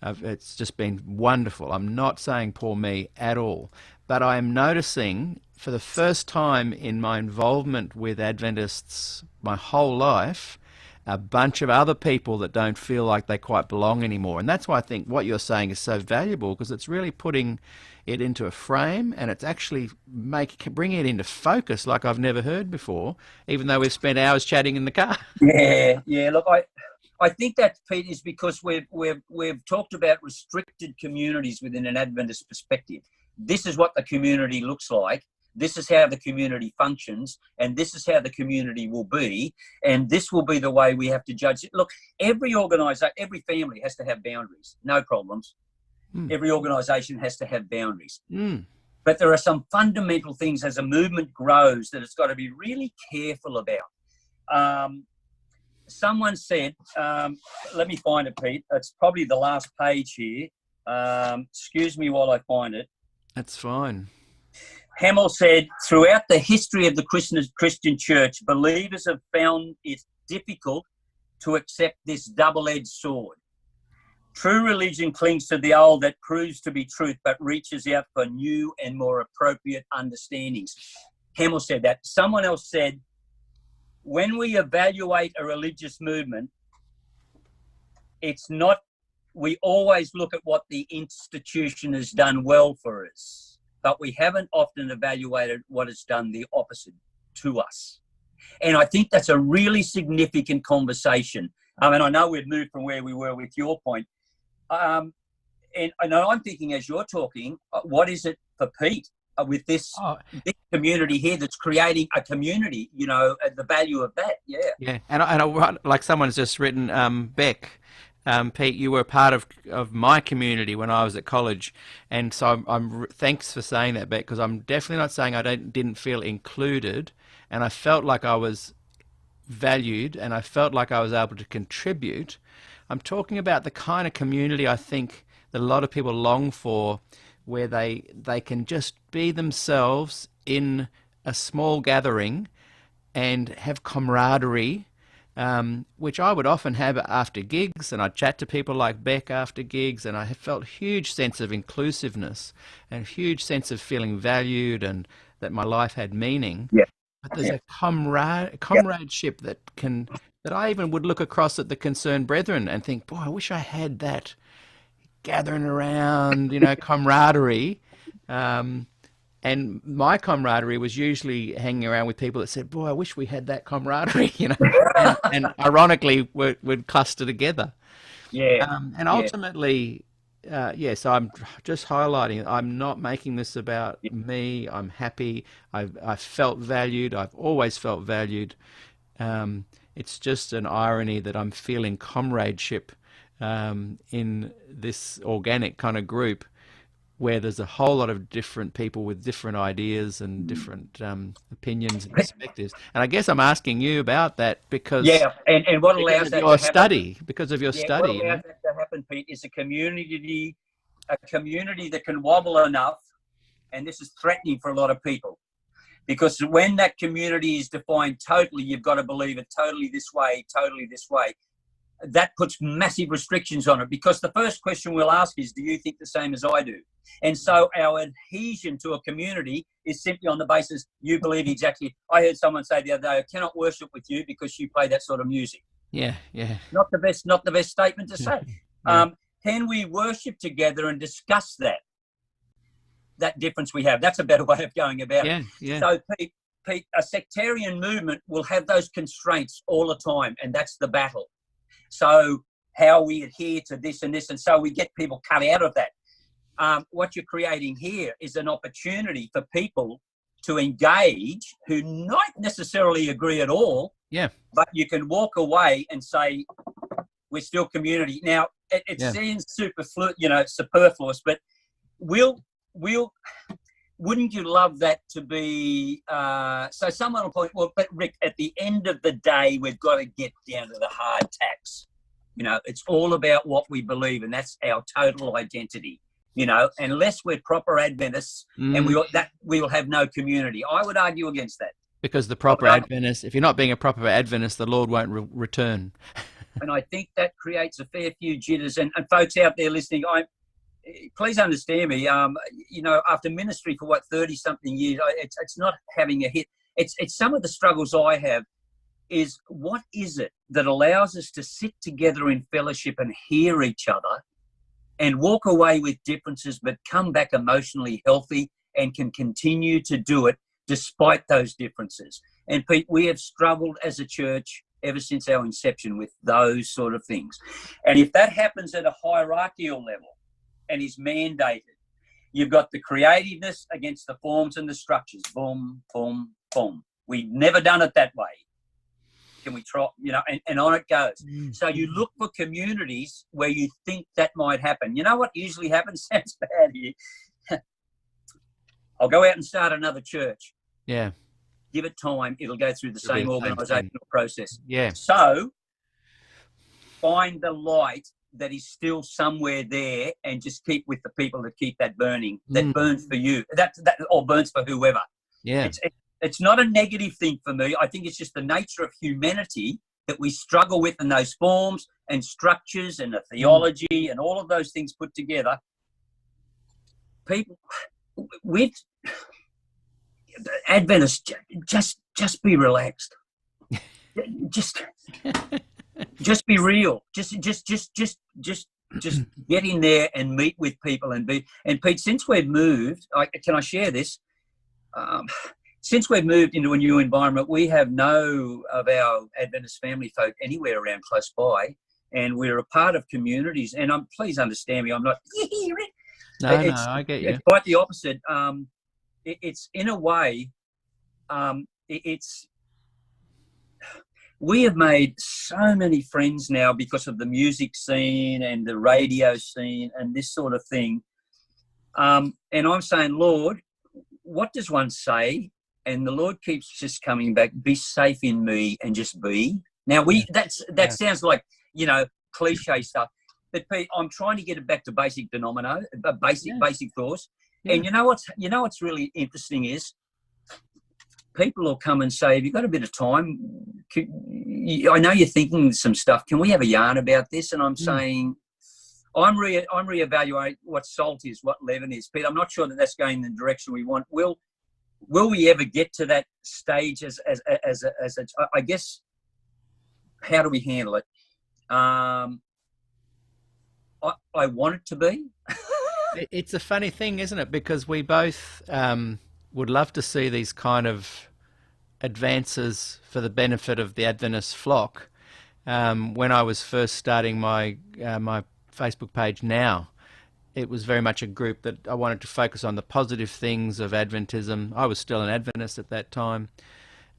It's just been wonderful. I'm not saying poor me at all, but I am noticing for the first time in my involvement with Adventists my whole life, a bunch of other people that don't feel like they quite belong anymore. And that's why I think what you're saying is so valuable, because it's really putting it into a frame, and it's actually bringing it into focus like I've never heard before, even though we've spent hours chatting in the car. Yeah. Look, I think that, Pete, is because we've talked about restricted communities within an Adventist perspective. This is what the community looks like. This is how the community functions, and this is how the community will be, and this will be the way we have to judge it. Look, every organisation, every family has to have boundaries, no problems. Every organisation has to have boundaries. But there are some fundamental things as a movement grows that it's got to be really careful about. Someone said, let me find it, Pete. It's probably the last page here. Excuse me while I find it. That's fine. Hamill said, throughout the history of the Christian church, believers have found it difficult to accept this double-edged sword. True religion clings to the old that proves to be truth, but reaches out for new and more appropriate understandings. Hamill said that. Someone else said, when we evaluate a religious movement, we always look at what the institution has done well for us, but we haven't often evaluated what it's done the opposite to us. And I think that's a really significant conversation. I mean, I know we've moved from where we were with your point. And I'm thinking as you're talking, what is it for Pete with this community here that's creating a community, the value of that. Yeah. And I like someone's just written, Beck, Pete, you were part of my community when I was at college. And so thanks for saying that, Beck, because I'm definitely not saying I didn't feel included, and I felt like I was valued and I felt like I was able to contribute. I'm talking about the kind of community I think that a lot of people long for, where they can just be themselves in a small gathering and have camaraderie, which I would often have after gigs, and I'd chat to people like Beck after gigs, and I felt a huge sense of inclusiveness and a huge sense of feeling valued and that my life had meaning. Yeah. But there's a comradeship that I even would look across at the Concerned Brethren and think, boy, I wish I had that gathering around, camaraderie. And my camaraderie was usually hanging around with people that said, boy, I wish we had that camaraderie, and ironically would cluster together. Yeah. And ultimately, so I'm just highlighting, I'm not making this about me. I'm happy. I've felt valued. I've always felt valued. It's just an irony that I'm feeling comradeship in this organic kind of group where there's a whole lot of different people with different ideas and different opinions and perspectives. And I guess I'm asking you about that because and what allows that your study, because of your study. What allows that to happen, Pete, is a community that can wobble enough, and this is threatening for a lot of people. Because when that community is defined totally, you've got to believe it totally this way. That puts massive restrictions on it, because the first question we'll ask is, do you think the same as I do? And so our adhesion to a community is simply on the basis you believe exactly. I heard someone say the other day, I cannot worship with you because you play that sort of music. Yeah. Not the best statement to say. Can we worship together and discuss that difference we have? That's a better way of going about it. Yeah. So Pete, a sectarian movement will have those constraints all the time, and that's the battle. So how we adhere to this and this, and so we get people cut out of that. What you're creating here is an opportunity for people to engage who not necessarily agree at all. Yeah. But you can walk away and say, we're still community. Now, it seems superfluous, but wouldn't you love that to be, so someone will point, well, but Rick, at the end of the day, we've got to get down to the hard tax. It's all about what we believe, and that's our total identity. Unless we're proper Adventists, and we will have no community. I would argue against that. Because the proper Adventist, if you're not being a proper Adventist, the Lord won't return. And I think that creates a fair few jitters. And folks out there listening, please understand me. After ministry for 30-something years, it's not having a hit. It's some of the struggles I have. Is what is it that allows us to sit together in fellowship and hear each other, and walk away with differences, but come back emotionally healthy and can continue to do it despite those differences. And Pete, we have struggled as a church ever since our inception with those sort of things. And if that happens at a hierarchical level and is mandated, you've got the creativeness against the forms and the structures. Boom, boom, boom. We've never done it that way. Can we try, and on it goes. So you look for communities where you think that might happen. You know what usually happens? Sounds bad here. I'll go out and start another church. Yeah. Give it time. It'll go through the same organisational process. Yeah. So find the light that is still somewhere there, and just keep with the people that keep that burning, that burns for you, that or burns for whoever. Yeah. It's not a negative thing for me. I think it's just the nature of humanity that we struggle with, in those forms and structures and the theology and all of those things put together. People, with Adventists, just be relaxed. Just be real. Just get in there and meet with people and be. And Pete, since we've moved, can I share this? Since we've moved into a new environment, we have no of our Adventist family folk anywhere around close by, and we're a part of communities. And please understand me, I'm not. No, I get you. It's quite the opposite. It's in a way, we have made so many friends now because of the music scene and the radio scene and this sort of thing. And I'm saying, Lord, what does one say? And the Lord keeps just coming back, be safe in me and just be. Now, that sounds like, cliche stuff. But Pete, I'm trying to get it back to basic basic thoughts. Yeah. And you know what's really interesting is people will come and say, have you got a bit of time? I know you're thinking some stuff. Can we have a yarn about this? And I'm saying, I'm reevaluating what salt is, what leaven is. Pete, I'm not sure that that's going in the direction we want. Will we ever get to that stage as I guess, how do we handle it? I want it to be. It's a funny thing, isn't it? Because we both would love to see these kind of advances for the benefit of the Adventist flock. When I was first starting my Facebook page now, it was very much a group that I wanted to focus on the positive things of Adventism. I was still an Adventist at that time,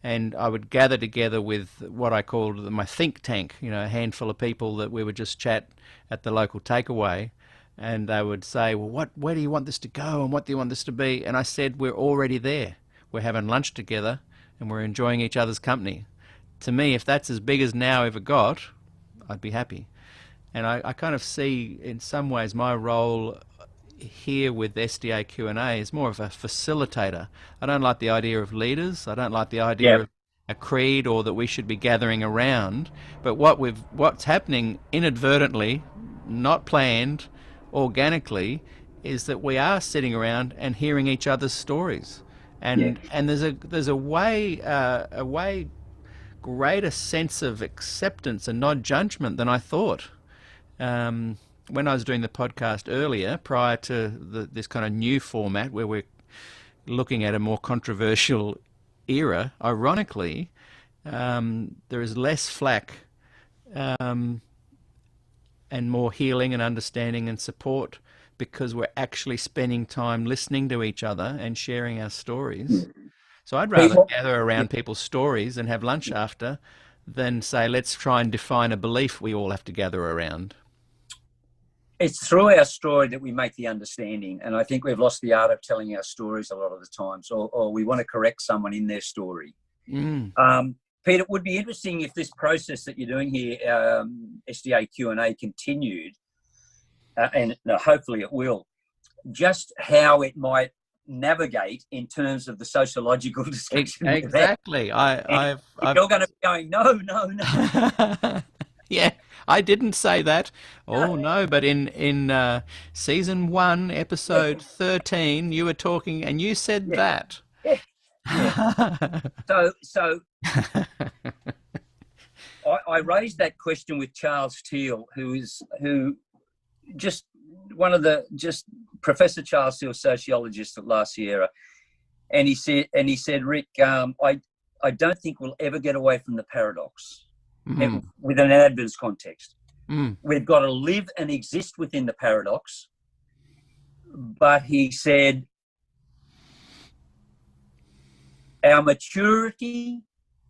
and I would gather together with what I called my think tank, a handful of people that we would just chat at the local takeaway, and they would say, well, where do you want this to go, and what do you want this to be? And I said, we're already there. We're having lunch together, and we're enjoying each other's company. To me, if that's as big as Now ever got, I'd be happy. And I kind of see, in some ways, my role here with SDAQ&A is more of a facilitator. I don't like the idea of leaders. I don't like the idea of a creed or that we should be gathering around. But what's happening inadvertently, not planned, organically, is that we are sitting around and hearing each other's stories. And there's a way greater sense of acceptance and non-judgment than I thought. When I was doing the podcast earlier, prior to this kind of new format where we're looking at a more controversial era, ironically, there is less flack and more healing and understanding and support because we're actually spending time listening to each other and sharing our stories. So I'd rather People, gather around people's stories and have lunch after than say, let's try and define a belief we all have to gather around. it's through our story that we make the understanding. And I think we've lost the art of telling our stories a lot of the times, or we want to correct someone in their story. Pete, it would be interesting if this process that you're doing here, SDAQ&A, continued, and hopefully it will, just how it might navigate in terms of the sociological discussion. Exactly. You're going to be going, no. Yeah, I didn't say that. Oh no, but in season 1, episode 13, you were talking and you said that. Yeah. So I raised that question with Charles Teal, who just one of the Professor Charles Teal, sociologist at La Sierra, and he said, Rick, I don't think we'll ever get away from the paradox within an Adventist context. We've got to live and exist within the paradox. But he said, our maturity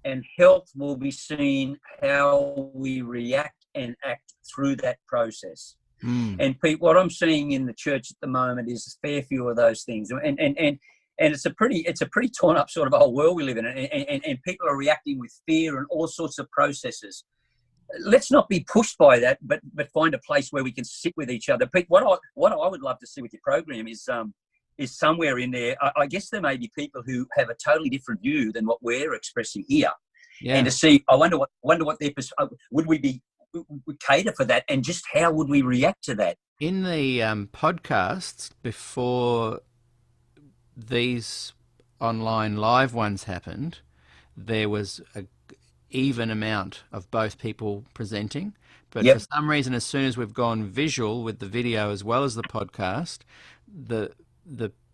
and health will be seen how we react and act through that process. And Pete, what I'm seeing in the church at the moment is a fair few of those things, and it's a pretty torn up sort of a whole world we live in, and people are reacting with fear and all sorts of processes. Let's not be pushed by that, but find a place where we can sit with each other. Pete, what I would love to see with your program is somewhere in there. I guess there may be people who have a totally different view than what we're expressing here, and to see. I wonder what their would we cater for that, and just how would we react to that? In the podcasts before these online live ones happened, there was a even amount of both people presenting, but for some reason, as soon as we've gone visual with the video as well as the podcast, the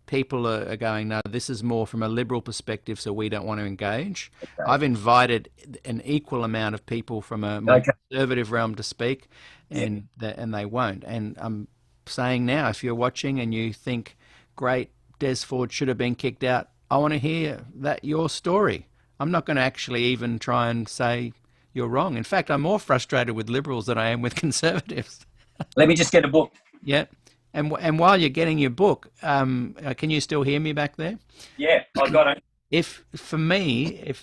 people are going, no, this is more from a liberal perspective, so we don't want to engage. Okay. I've invited an equal amount of people from a more conservative realm to speak, and they won't. And I'm saying now, if you're watching and you think, great, Des Ford should have been kicked out, I want to hear your story. I'm not going to actually even try and say you're wrong. In fact, I'm more frustrated with liberals than I am with conservatives. Let me just get a book. Yeah. And while you're getting your book, can you still hear me back there? Yeah, I've got it. If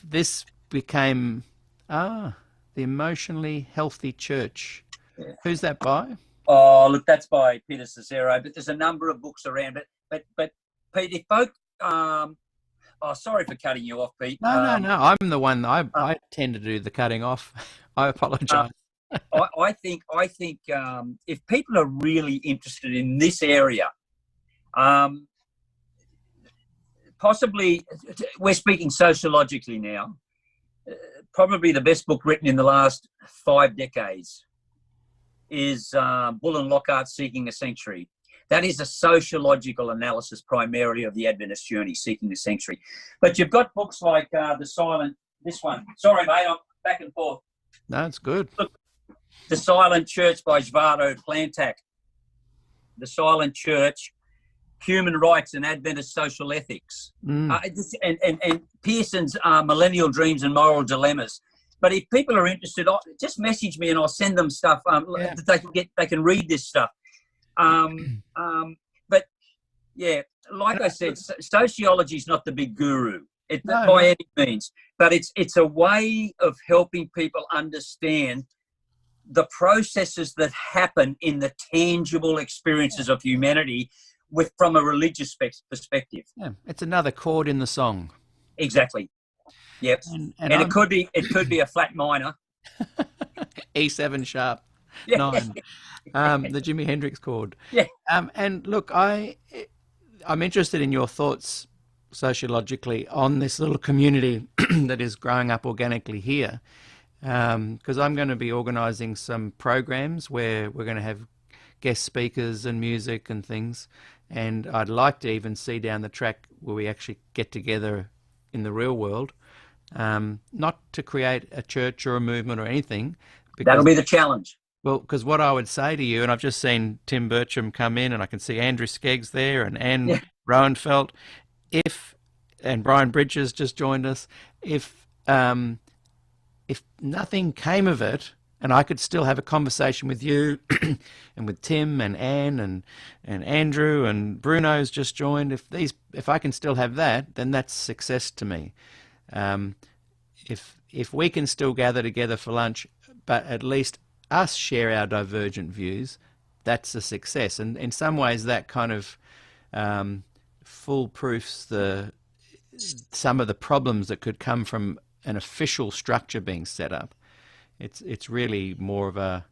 this became the Emotionally Healthy Church, who's that by? Oh, look, that's by Peter Cicero, but there's a number of books around it. But Pete, if folk, sorry for cutting you off, Pete. No. I'm the one. I tend to do the cutting off. I apologise. I think if people are really interested in this area, possibly we're speaking sociologically now. Probably the best book written in the last 5 decades is Bull and Lockhart's Seeking the Sanctuary. That is a sociological analysis primarily of the Adventist journey, seeking the sanctuary. But you've got books like this one. Sorry, mate, I'm back and forth. No, it's good. Look, The Silent Church by Žarko Plantak. The Silent Church, Human Rights and Adventist Social Ethics. And Pearson's Millennial Dreams and Moral Dilemmas. But if people are interested, just message me and I'll send them stuff that they can read this stuff. But yeah, like I said, sociology is not the big guru by any means, but it's a way of helping people understand the processes that happen in the tangible experiences of humanity from a religious perspective. Yeah, it's another chord in the song. Exactly. Yep. And it could be a flat minor. E7 sharp 9. The Jimi Hendrix chord. Yeah. And look, I'm interested in your thoughts sociologically on this little community that is growing up organically here. Because I'm going to be organising some programs where we're going to have guest speakers and music and things. And I'd like to even see down the track where we actually get together in the real world, not to create a church or a movement or anything. That'll be the challenge. Well, because what I would say to you, and I've just seen Tim Bircham come in, and I can see Andrew Skeggs there, and Anne Yeah. Rowenfeld. If and Brian Bridges just joined us. If if nothing came of it, and I could still have a conversation with you, and with Tim and Anne and Andrew and Bruno's just joined. If I can still have that, then that's success to me. Um, if we can still gather together for lunch, but at least us share our divergent views, that's a success. And in some ways, that kind of foolproofs some of the problems that could come from an official structure being set up. It's really more of a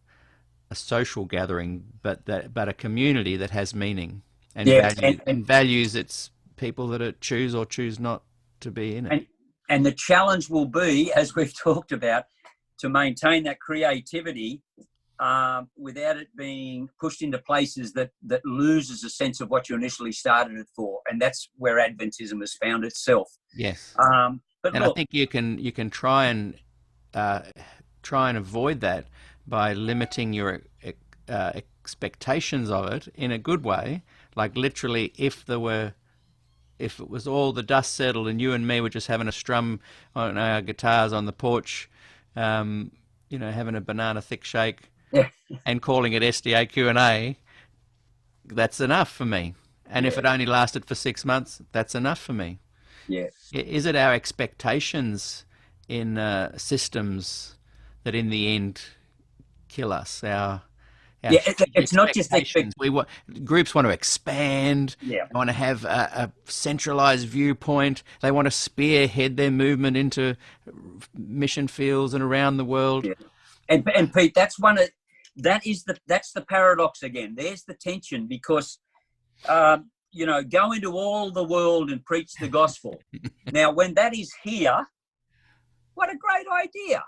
social gathering, but a community that has meaning and Yeah, and values its people that it choose or choose not to be in it. And the challenge will be, as we've talked about, to maintain that creativity without it being pushed into places that loses a sense of what you initially started it for. And that's where Adventism has found itself. Yes. But And look, I think you can try and avoid that by limiting your expectations of it in a good way. Like literally, if it was all the dust settled and you and me were just having a strum on our guitars on the porch, having a banana thick shake yeah, and calling it SDAQ&A, that's enough for me. And if it only lasted for 6 months, that's enough for me. yeah. Is it our expectations in systems that in the end kill us? Our Yeah, it's not just expectations. Groups want to expand. Yeah. They want to have a centralized viewpoint. They want to spearhead their movement into mission fields and around the world. Yeah. And Pete, that's the paradox again. There's the tension because go into all the world and preach the gospel. Now, when that is here, what a great idea.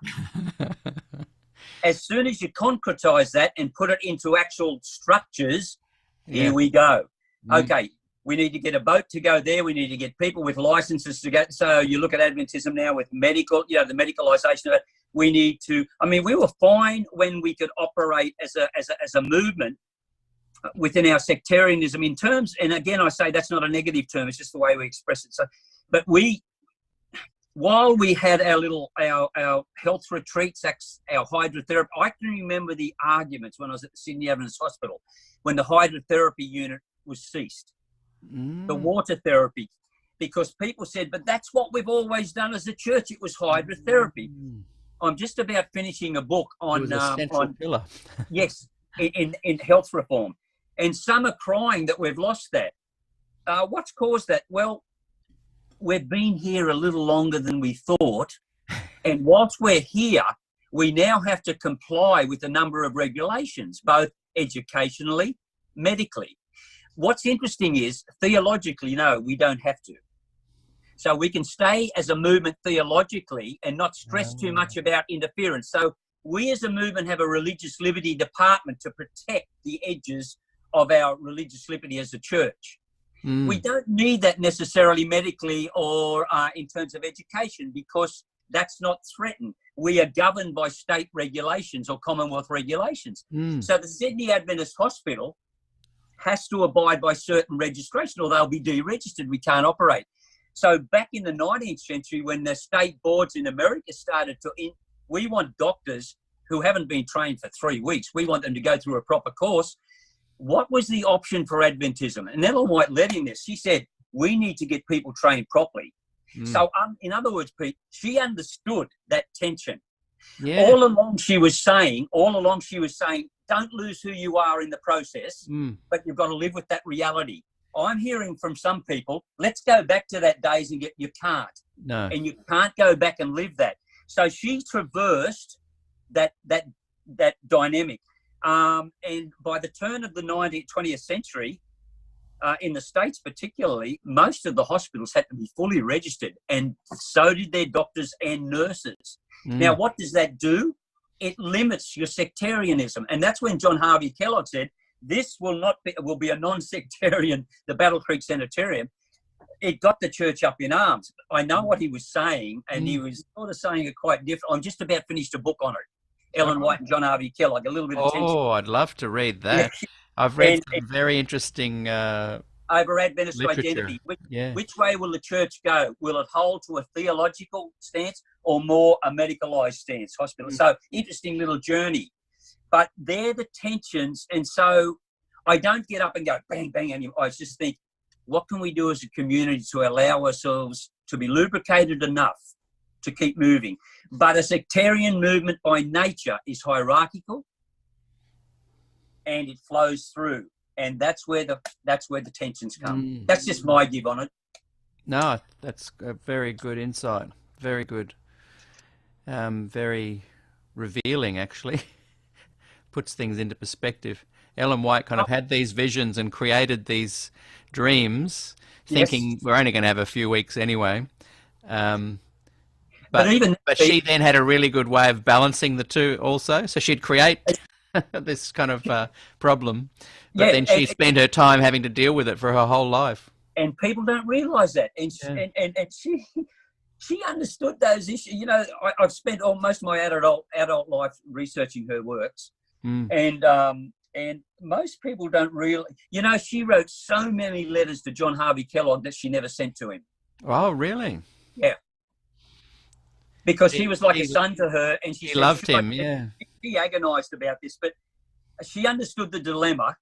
As soon as you concretize that and put it into actual structures, here we go. Okay, we need to get a boat to go there. We need to get people with licenses to go. So you look at Adventism now with medical, the medicalization of it. We need to, we were fine when we could operate as a movement within our sectarianism in terms, and again, I say that's not a negative term, it's just the way we express it. So, but while we had our health retreats, our hydrotherapy, I can remember the arguments when I was at the Sydney Adventist Hospital when the hydrotherapy unit was ceased, the water therapy, because people said, but that's what we've always done as a church. It was hydrotherapy. I'm just about finishing a book on pillar. Yes, in health reform, and some are crying that we've lost that. What's caused that? Well, we've been here a little longer than we thought. And whilst we're here, we now have to comply with a number of regulations, both educationally, medically. What's interesting is, theologically, no, we don't have to. So we can stay as a movement theologically and not stress too much about interference. So we as a movement have a religious liberty department to protect the edges of our religious liberty as a church. We don't need that necessarily medically or in terms of education because that's not threatened. We are governed by state regulations or Commonwealth regulations. So the Sydney Adventist Hospital has to abide by certain registration or they'll be deregistered. We can't operate. So back in the 19th century, when the state boards in America started we want doctors who haven't been trained for 3 weeks. We want them to go through a proper course. What was the option for Adventism? And Ellen White led in this. She said, we need to get people trained properly. So in other words, Pete, she understood that tension. Yeah. All along she was saying, don't lose who you are in the process, but you've got to live with that reality. I'm hearing from some people, let's go back to that days and you can't. No. And you can't go back and live that. So she traversed that dynamic. And by the turn of the 20th century, in the States particularly, most of the hospitals had to be fully registered, and so did their doctors and nurses. Now, what does that do? It limits your sectarianism. And that's when John Harvey Kellogg said, this will be a non-sectarian, the Battle Creek Sanitarium. It got the church up in arms. I know what he was saying, and he was sort of saying it quite different. I'm just about finished a book on it. Ellen White and John Harvey Kellogg, a little bit of tension. Oh, I'd love to read that. I've read some very interesting over Adventist literature. identity. Yeah. Which way will the church go? Will it hold to a theological stance or more a medicalised stance, hospital? So interesting little journey. But they're the tensions. And so I don't get up and go bang, bang. And I just think, what can we do as a community to allow ourselves to be lubricated enough to keep moving? But a sectarian movement by nature is hierarchical and it flows through. And that's where the tensions come. That's just my give on it. No, that's a very good insight. Very good. Very revealing, actually. Puts things into perspective. Ellen White kind of had these visions and created these dreams, thinking we're only going to have a few weeks anyway. But she then had a really good way of balancing the two also. So she'd create this kind of problem, but then she spent her time having to deal with it for her whole life. And people don't realise that. And she understood those issues. You know, I've spent most of my adult life researching her works, and most people don't really. You know, she wrote so many letters to John Harvey Kellogg that she never sent to him. Oh, really? Yeah. Because he was like a son to her, and she loved him. Yeah. She agonised about this, but she understood the dilemma,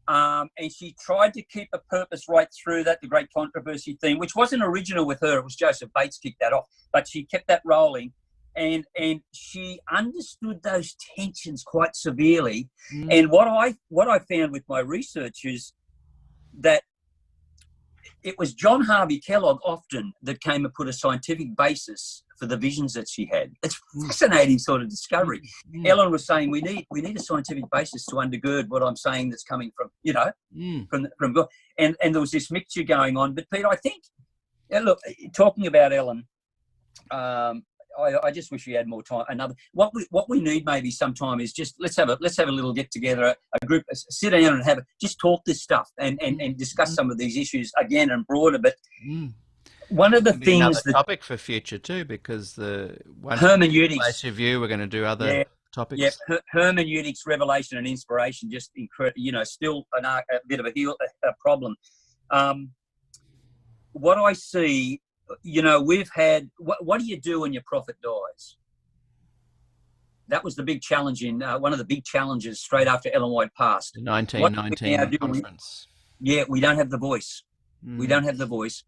and she tried to keep a purpose right through that. The great controversy theme, which wasn't original with her, it was Joseph Bates kicked that off, but she kept that rolling, and she understood those tensions quite severely. And what I found with my research is that it was John Harvey Kellogg often that came and put a scientific basis for the visions that she had. It's fascinating sort of discovery. Ellen was saying we need a scientific basis to undergird what I'm saying that's coming from, you know, from God. And there was this mixture going on. But Peter, I think, look, talking about Ellen, I just wish we had more time. What we need maybe sometime is just let's have a little get together, a group, sit down and just talk this stuff and discuss some of these issues again and broader. But one of the things another topic for future too, because the hermeneutics, Glacier View, we're going to do other topics. Yeah, hermeneutics, revelation, and inspiration. Just incredible. You know, still a bit of a problem. What I see. You know, we've had, what do you do when your prophet dies? That was the big challenge one of the big challenges straight after Ellen White passed. The 1919 conference. We don't have the voice. We don't have the voice.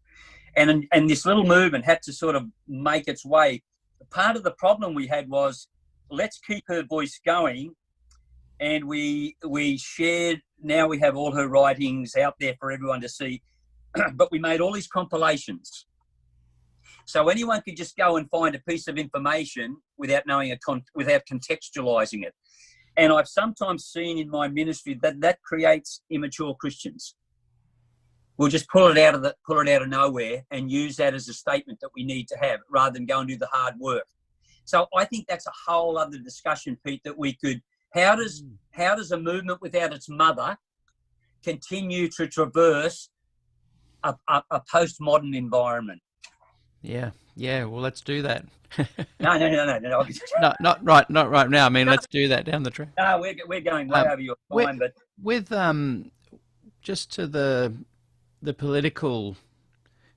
And this little movement had to sort of make its way. Part of the problem we had was, let's keep her voice going. And we shared, now we have all her writings out there for everyone to see. But we made all these compilations. So anyone could just go and find a piece of information without knowing without contextualizing it. And I've sometimes seen in my ministry that creates immature Christians. We'll just pull it out of nowhere and use that as a statement that we need to have, rather than go and do the hard work. So I think that's a whole other discussion, Pete, that we could. How does a movement without its mother continue to traverse a postmodern environment? Yeah. Well, let's do that. No. Not right now. I mean, let's do that down the track. No, we're going way over your time, but with just to the political.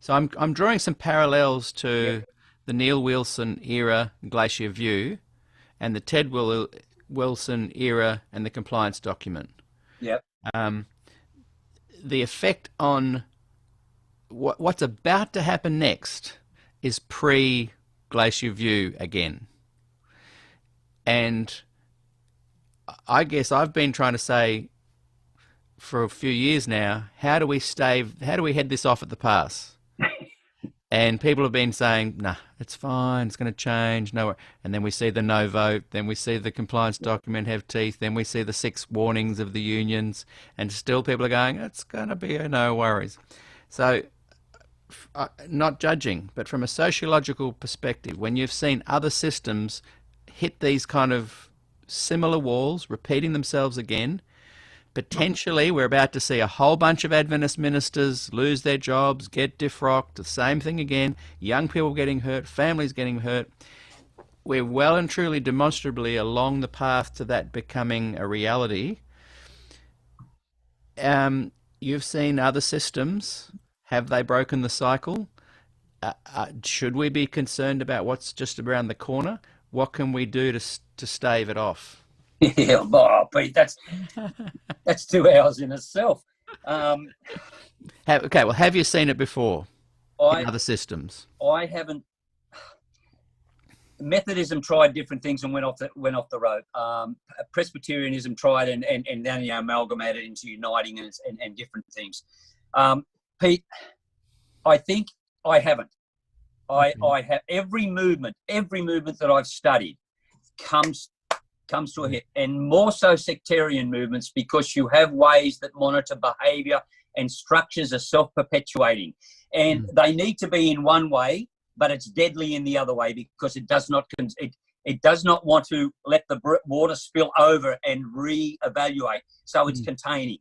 So I'm drawing some parallels to the Neil Wilson era Glacier View, and the Ted Wilson era and the compliance document. Yep. The effect on what's about to happen next is pre-Glacier View again. And I guess I've been trying to say for a few years now, how do we head this off at the pass? And people have been saying, nah, it's fine, it's going to change, no. And then we see the no vote, then we see the compliance document have teeth, then we see the 6 warnings of the unions, and still people are going, it's going to be no worries. So, not judging, but from a sociological perspective, when you've seen other systems hit these kind of similar walls, repeating themselves again, potentially we're about to see a whole bunch of Adventist ministers lose their jobs, get defrocked, the same thing again, young people getting hurt, families getting hurt. we're well and truly demonstrably along the path to that becoming a reality. You've seen other systems. Have they broken the cycle? Should we be concerned about what's just around the corner? What can we do to stave it off? Yeah, oh, Pete, that's 2 hours in itself. Okay, well, have you seen it before in I other systems? I haven't. Methodism tried different things and went off the road. Presbyterianism tried and then amalgamated into uniting and different things. Pete, I think I haven't. I have every movement that I've studied comes to a hit, and more so sectarian movements, because you have ways that monitor behaviour and structures are self-perpetuating, and they need to be in one way, but it's deadly in the other way, because it does not want to let the water spill over and re-evaluate. So it's containing.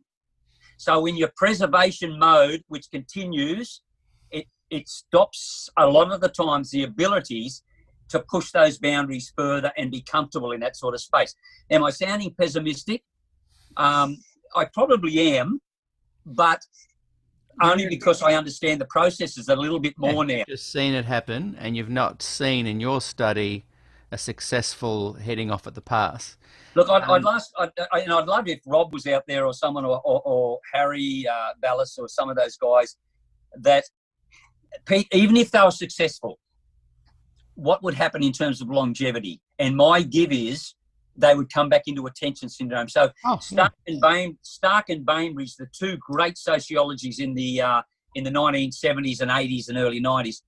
So in your preservation mode, which continues, it stops a lot of the times the abilities to push those boundaries further and be comfortable in that sort of space. Am I sounding pessimistic? I probably am, but only because I understand the processes a little bit more now. You've just seen it happen, and you've not seen in your study a successful heading off at the pass. Look, I'd love if Rob was out there, or someone, or Harry Ballas, or some of those guys, that, Pete, even if they were successful, what would happen in terms of longevity? And my give is they would come back into attention syndrome. So Stark and Bainbridge, the two great sociologies in the 1970s and 80s and early 90s,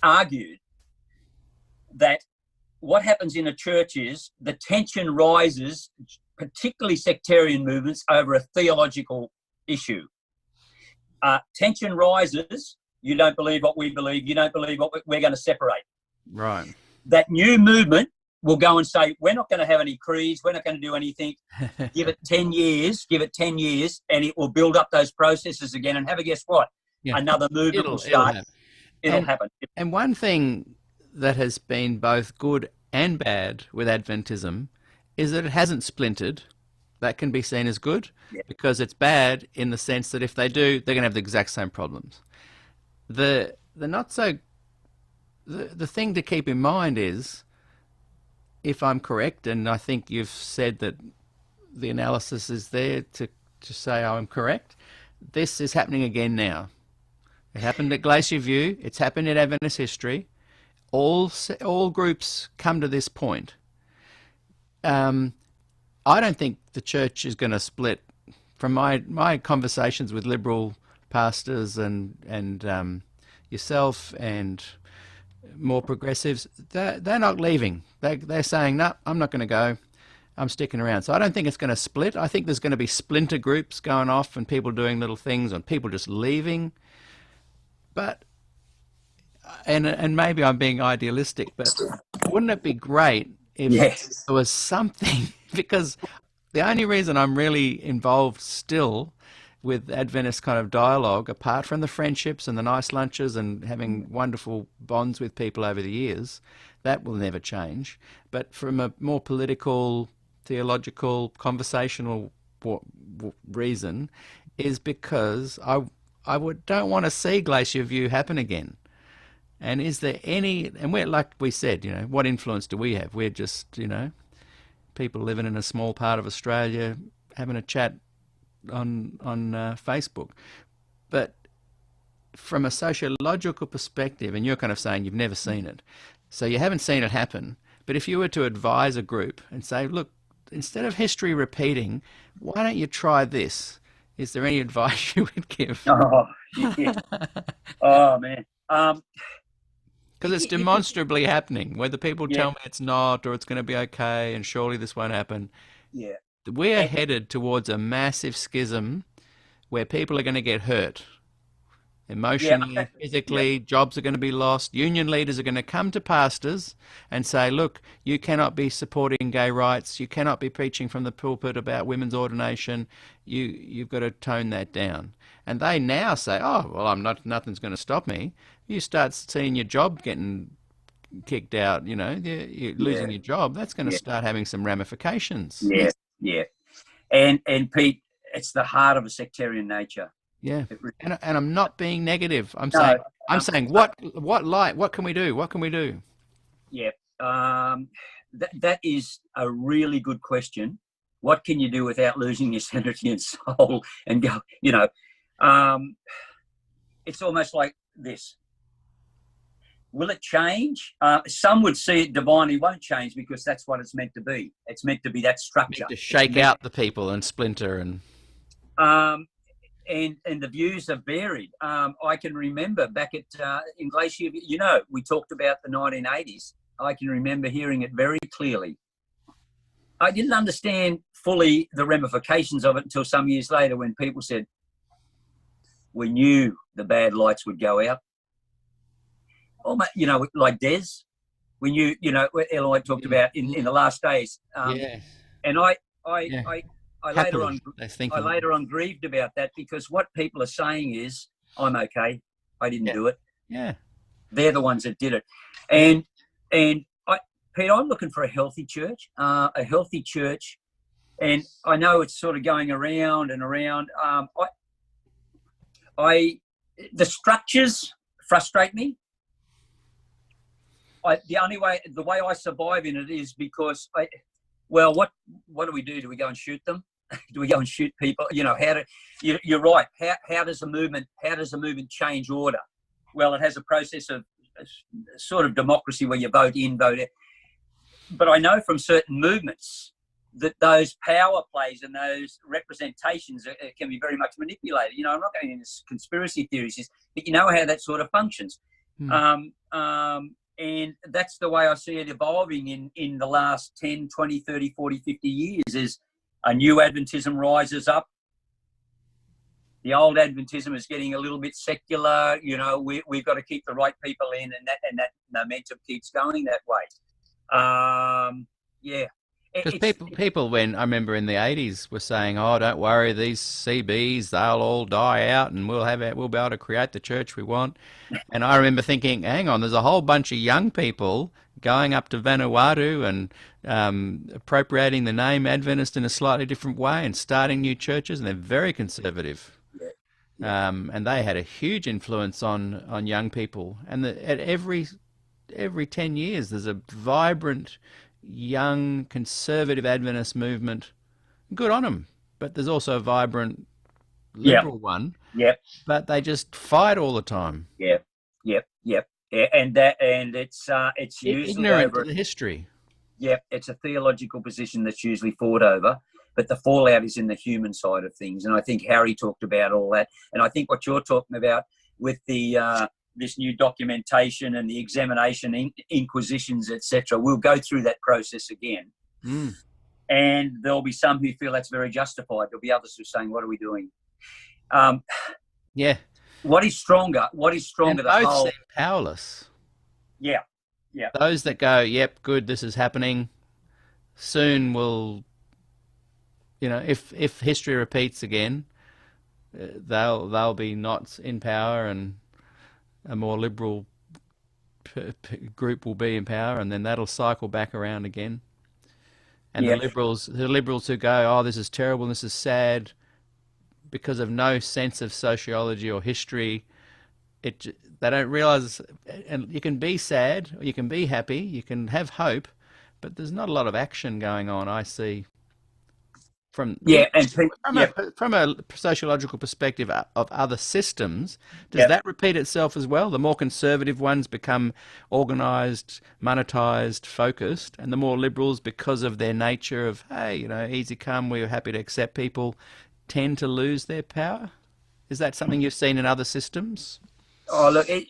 argued that what happens in a church is the tension rises, particularly sectarian movements, over a theological issue. Tension rises. You don't believe what we believe. You don't believe what we're going to separate. Right. That new movement will go and say, we're not going to have any creeds. We're not going to do anything. Give it 10 years, and it will build up those processes again. And have a guess what? Yeah. Another movement will start. It'll happen. And one thing that has been both good and bad with Adventism is that it hasn't splintered. That can be seen as good, because it's bad in the sense that if they do, they're going to have the exact same problems. The thing to keep in mind is, if I'm correct, and I think you've said that the analysis is there to say I'm correct, this is happening again now. It happened at Glacier View. It's happened in Adventist history. All groups come to this point. I don't think the church is going to split. From my conversations with liberal pastors and yourself and more progressives, they're not leaving. They're saying, no, I'm not going to go. I'm sticking around. So I don't think it's going to split. I think there's going to be splinter groups going off and people doing little things and people just leaving. But, and maybe I'm being idealistic, but wouldn't it be great if there was something? Because the only reason I'm really involved still with Adventist kind of dialogue, apart from the friendships and the nice lunches and having wonderful bonds with people over the years, that will never change. But from a more political, theological, conversational reason, is because I don't want to see Glacier View happen again. And is there any, and we're, like we said, what influence do we have? We're just, people living in a small part of Australia having a chat on Facebook. But from a sociological perspective, and you're kind of saying you've never seen it, so you haven't seen it happen, but if you were to advise a group and say, look, instead of history repeating, why don't you try this? Is there any advice you would give? Oh, yeah. Oh man. Because it's demonstrably happening, whether people tell me it's not or it's going to be okay and surely this won't happen. Yeah. We're headed towards a massive schism where people are going to get hurt. Emotionally, physically, jobs are going to be lost. Union leaders are going to come to pastors and say, look, you cannot be supporting gay rights. You cannot be preaching from the pulpit about women's ordination. You've got to tone that down. And they now say, oh, well, nothing's going to stop me. You start seeing your job getting kicked out, you're losing your job. That's going to Yeah. start having some ramifications. Yeah, yeah. And Pete, it's the heart of a sectarian nature. Yeah. And I'm not being negative. I'm No, saying what can we do? What can we do? Yeah. That is a really good question. What can you do without losing your sanity and soul and go, it's almost like this. Will it change? Some would see it divinely won't change because that's what it's meant to be. It's meant to be that structure. Meant to shake out the people and splinter and the views are varied. I can remember back at in Glacier, we talked about the 1980s. I can remember hearing it very clearly. I didn't understand fully the ramifications of it until some years later when people said, we knew the bad lights would go out. Oh, like Des, we knew, what Eloy talked about in the last days. And I later on grieved about that because what people are saying is, I'm okay. I didn't do it. Yeah. They're the ones that did it. And Pete, I'm looking for a healthy church, and I know it's sort of going around and around. The structures frustrate me. The way I survive in it is because what do we do? Do we go and shoot them? Do we go and shoot people? You're right. How does a movement change order? Well, it has a process of sort of democracy where you vote in, vote out. But I know from certain movements that those power plays and those representations can be very much manipulated. I'm not going into conspiracy theories, but you know how that sort of functions. And that's the way I see it evolving in the last 10, 20, 30, 40, 50 years is a new Adventism rises up. The old Adventism is getting a little bit secular. We've got to keep the right people in, and that momentum keeps going that way. Because people, when I remember in the 80s, were saying, "Oh, don't worry, these CBs, they'll all die out, and we'll be able to create the church we want." And I remember thinking, "Hang on, there's a whole bunch of young people going up to Vanuatu and appropriating the name Adventist in a slightly different way and starting new churches, and they're very conservative." And they had a huge influence on young people. And at every 10 years, there's a vibrant, young, conservative Adventist movement. Good on them. But there's also a vibrant, liberal one. Yep. But they just fight all the time. Yep. And it's usually ignorant to the history. Yep. It's a theological position that's usually fought over. But the fallout is in the human side of things. And I think Harry talked about all that. And I think what you're talking about with the this new documentation and the examination, inquisitions, etc., we'll go through that process again. And there'll be some who feel that's very justified. There'll be others who are saying, what are we doing? What is stronger? And both seem powerless. Yeah. Those that go, yep, good, this is happening. Soon we'll... if history repeats again, they'll be not in power, and a more liberal group will be in power, and then that'll cycle back around again. And the liberals who go, oh, this is terrible, this is sad, because of no sense of sociology or history, they don't realise. And you can be sad, or you can be happy, you can have hope, but there's not a lot of action going on, I see. From a sociological perspective of other systems, does that repeat itself as well? The more conservative ones become organised, monetised, focused, and the more liberals, because of their nature of, hey, easy come, we're happy to accept people, tend to lose their power? Is that something you've seen in other systems? Oh, look, in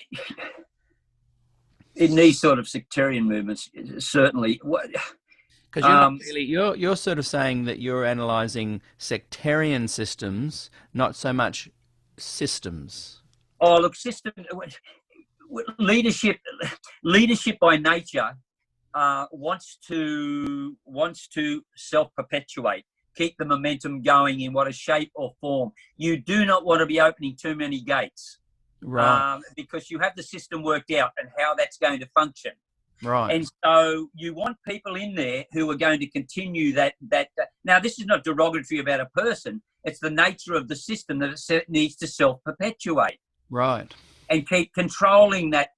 these sort of sectarian movements, certainly... Because you're sort of saying that you're analysing sectarian systems, not so much systems. Oh, look, leadership by nature wants to self-perpetuate, keep the momentum going in whatever shape or form. You do not want to be opening too many gates, right? Because you have the system worked out and how that's going to function. Right. And so you want people in there who are going to continue that. Now, this is not derogatory about a person. It's the nature of the system that it needs to self-perpetuate. Right. And keep controlling that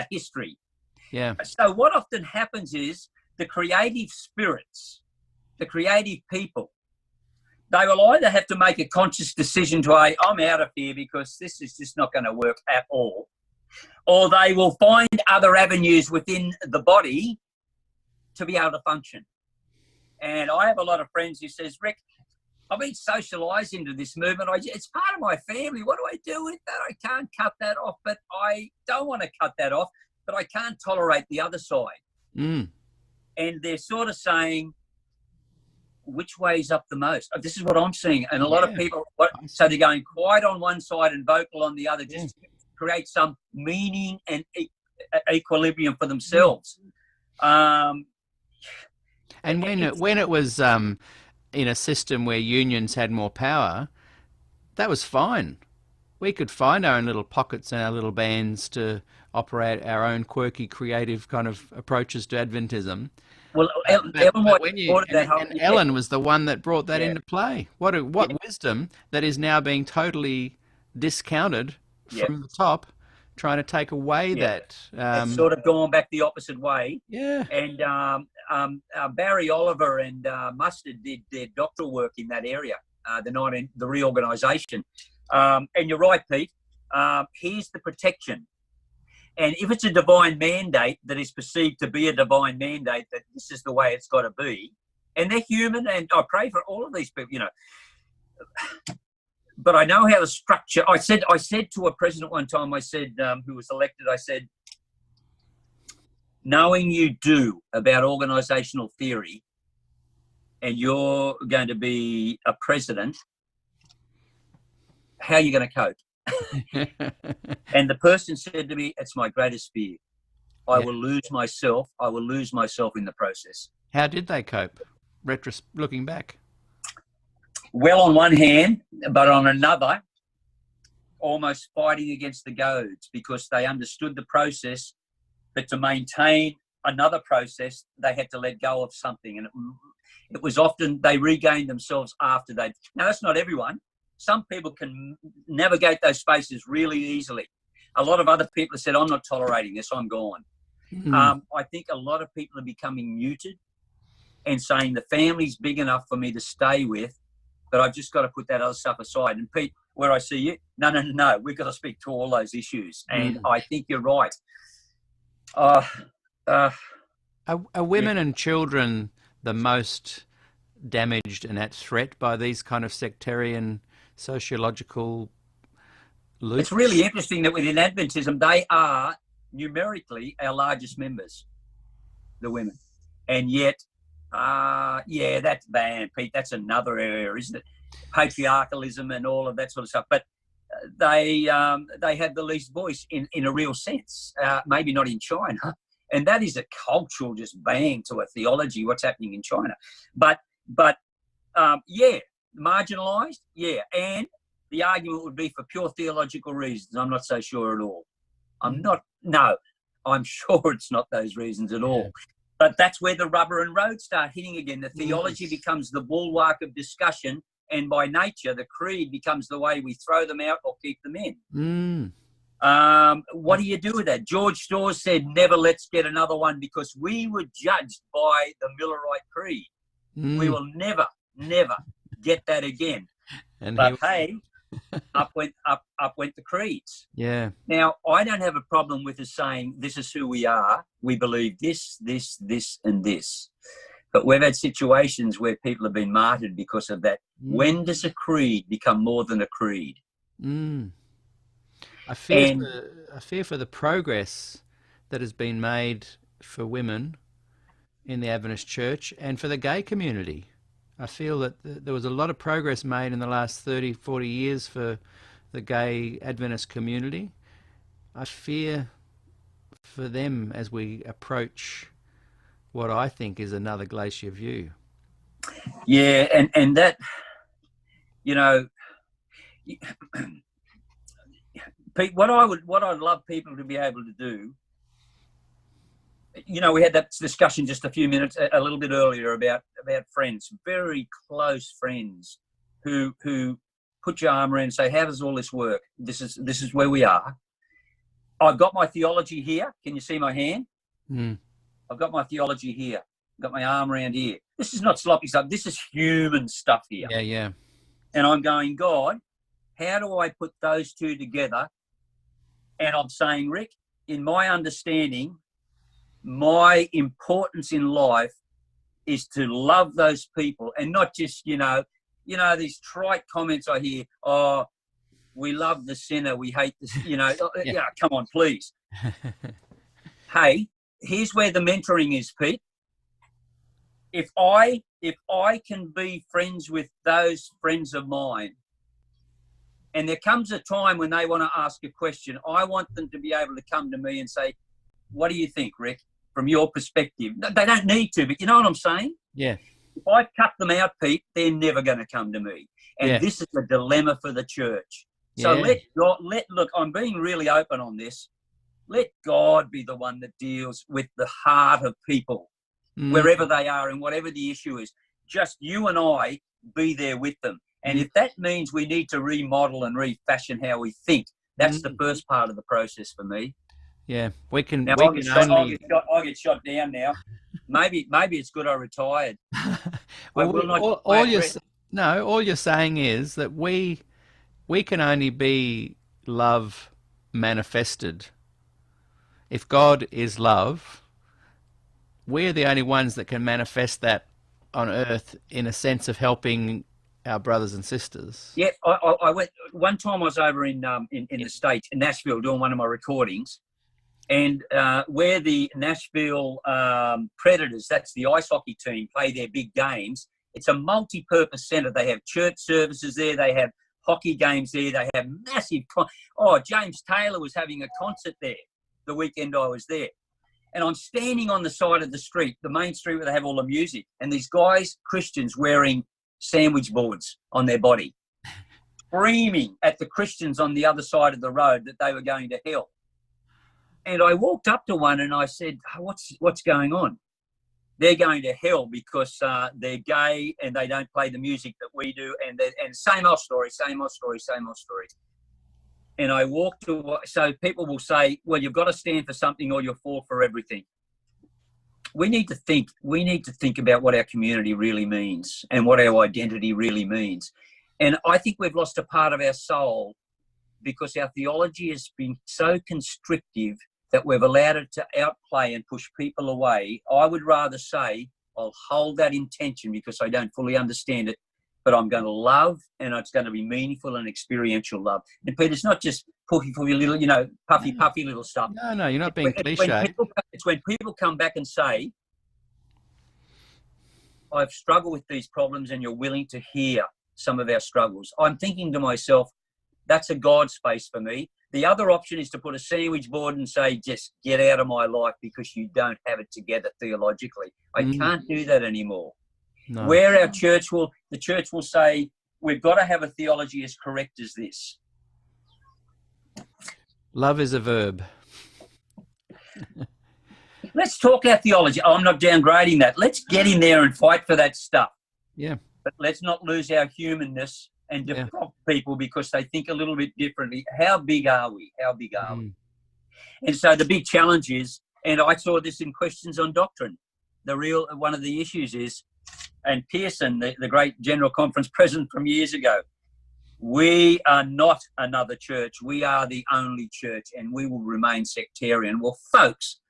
history. Yeah. So what often happens is the creative spirits, the creative people, they will either have to make a conscious decision to, I'm out of here because this is just not going to work at all, or they will find other avenues within the body to be able to function. And I have a lot of friends who says, Rick, I've been socialised into this movement. It's part of my family. What do I do with that? I can't cut that off, but I don't want to cut that off, but I can't tolerate the other side. Mm. And they're sort of saying, which way's up the most? This is what I'm seeing. And a lot of people, so they're going quiet on one side and vocal on the other, just to create some meaning and equilibrium for themselves. And when it was in a system where unions had more power, that was fine. We could find our own little pockets and our little bands to operate our own quirky, creative kind of approaches to Adventism. Well, Ellen was the one that brought that into play. What wisdom that is now being totally discounted from the top, trying to take away that. It's sort of gone back the opposite way. Yeah. And Barry Oliver and Mustard did their doctoral work in that area, the reorganisation. And you're right, Pete. Here's the protection. And if it's a divine mandate that is perceived to be a divine mandate, that this is the way it's got to be, and they're human, and I pray for all of these people, but I know how the structure. I said to a president one time, I said, who was elected, I said, knowing you do about organisational theory, and you're going to be a president, how are you going to cope? And the person said to me, it's my greatest fear. I will lose myself. I will lose myself in the process. How did they cope, looking back? Well, on one hand, but on another, almost fighting against the goads, because they understood the process, but to maintain another process, they had to let go of something. And it was often they regained themselves after they. Now, that's not everyone. Some people can navigate those spaces really easily. A lot of other people have said, I'm not tolerating this, I'm gone. I think a lot of people are becoming muted and saying the family's big enough for me to stay with, but I've just got to put that other stuff aside. And Pete, where I see you, no, we've got to speak to all those issues. And I think you're right. Are women and children the most damaged and at threat by these kind of sectarian sociological loops? It's really interesting that within Adventism, they are numerically our largest members, the women. And yet, that's bad, Pete. That's another area, isn't it? Patriarchalism and all of that sort of stuff. But they have the least voice in a real sense, maybe not in China. And that is a cultural just bang to a theology, what's happening in China. But marginalised, and the argument would be for pure theological reasons. I'm not so sure at all. I'm sure it's not those reasons at all. But that's where the rubber and road start hitting again. The theology becomes the bulwark of discussion, and by nature, the creed becomes the way we throw them out or keep them in. What do you do with that? George Storrs said, never let's get another one, because we were judged by the Millerite creed. We will never get that again. But hey, up went the creeds. Yeah. Now, I don't have a problem with us saying this is who we are. We believe this, and this. But we've had situations where people have been martyred because of that. When does a creed become more than a creed? I fear for the progress that has been made for women in the Adventist Church and for the gay community. I feel that there was a lot of progress made in the last 30, 40 years for the gay Adventist community. I fear for them as we approach what I think is another Glacier view. Yeah, and that, Pete, what I'd love people to be able to do we had that discussion just a little bit earlier about friends, very close friends who put your arm around and say, how does all this work? This is where we are. I've got my theology here. Can you see my hand? Mm. I've got my theology here. I've got my arm around here. This is not sloppy stuff. This is human stuff here. Yeah, yeah. And I'm going, God, how do I put those two together? And I'm saying, Rick, in my understanding, my importance in life is to love those people and not just, these trite comments I hear, oh, we love the sinner, we hate this, yeah, come on, please. Hey, here's where the mentoring is, Pete. If I can be friends with those friends of mine, and there comes a time when they want to ask a question, I want them to be able to come to me and say, what do you think, Rick, from your perspective? They don't need to, but you know what I'm saying? Yeah. If I cut them out, Pete, they're never going to come to me. And this is a dilemma for the church. So look, I'm being really open on this. Let God be the one that deals with the heart of people, wherever they are and whatever the issue is. Just you and I be there with them. And if that means we need to remodel and refashion how we think, that's the first part of the process for me. Yeah, we can. Now, I'll get shot down now. Maybe it's good I retired. Well, all you're saying is that we can only be love manifested. If God is love, we're the only ones that can manifest that on earth in a sense of helping our brothers and sisters. Yeah, I went one time. I was over in the States, in Nashville, doing one of my recordings, and where the Nashville Predators, that's the ice hockey team, play their big games. It's a multi-purpose centre. They have church services there. They have hockey games there. They have massive. James Taylor was having a concert there the weekend I was there. And I'm standing on the side of the street, the main street where they have all the music, and these guys, Christians, wearing sandwich boards on their body, screaming at the Christians on the other side of the road that they were going to hell. And I walked up to one and I said, what's going on? They're going to hell because they're gay and they don't play the music that we do. And same old story. And I walked to, so people will say, well, you've got to stand for something or you'll fall for everything. We need to think about what our community really means and what our identity really means. And I think we've lost a part of our soul because our theology has been so constrictive that we've allowed it to outplay and push people away. I would rather say I'll hold that intention because I don't fully understand it, but I'm going to love, and it's going to be meaningful and experiential love. And Peter, it's not just puffy little, puffy little stuff. No, you're not being cliche. It's when people come back and say, I've struggled with these problems and you're willing to hear some of our struggles. I'm thinking to myself, that's a God space for me. The other option is to put a sandwich board and say, just get out of my life because you don't have it together theologically. I can't do that anymore. No. Where the church will say, we've got to have a theology as correct as this. Love is a verb. Let's talk our theology. I'm not downgrading that. Let's get in there and fight for that stuff. Yeah. But let's not lose our humanness and defrock people because they think a little bit differently. How big are we? We? And so the big challenge is, and I saw this in Questions on Doctrine, one of the issues is, and Pearson, the great General Conference president from years ago, we are not another church. We are the only church, and we will remain sectarian. Well, folks,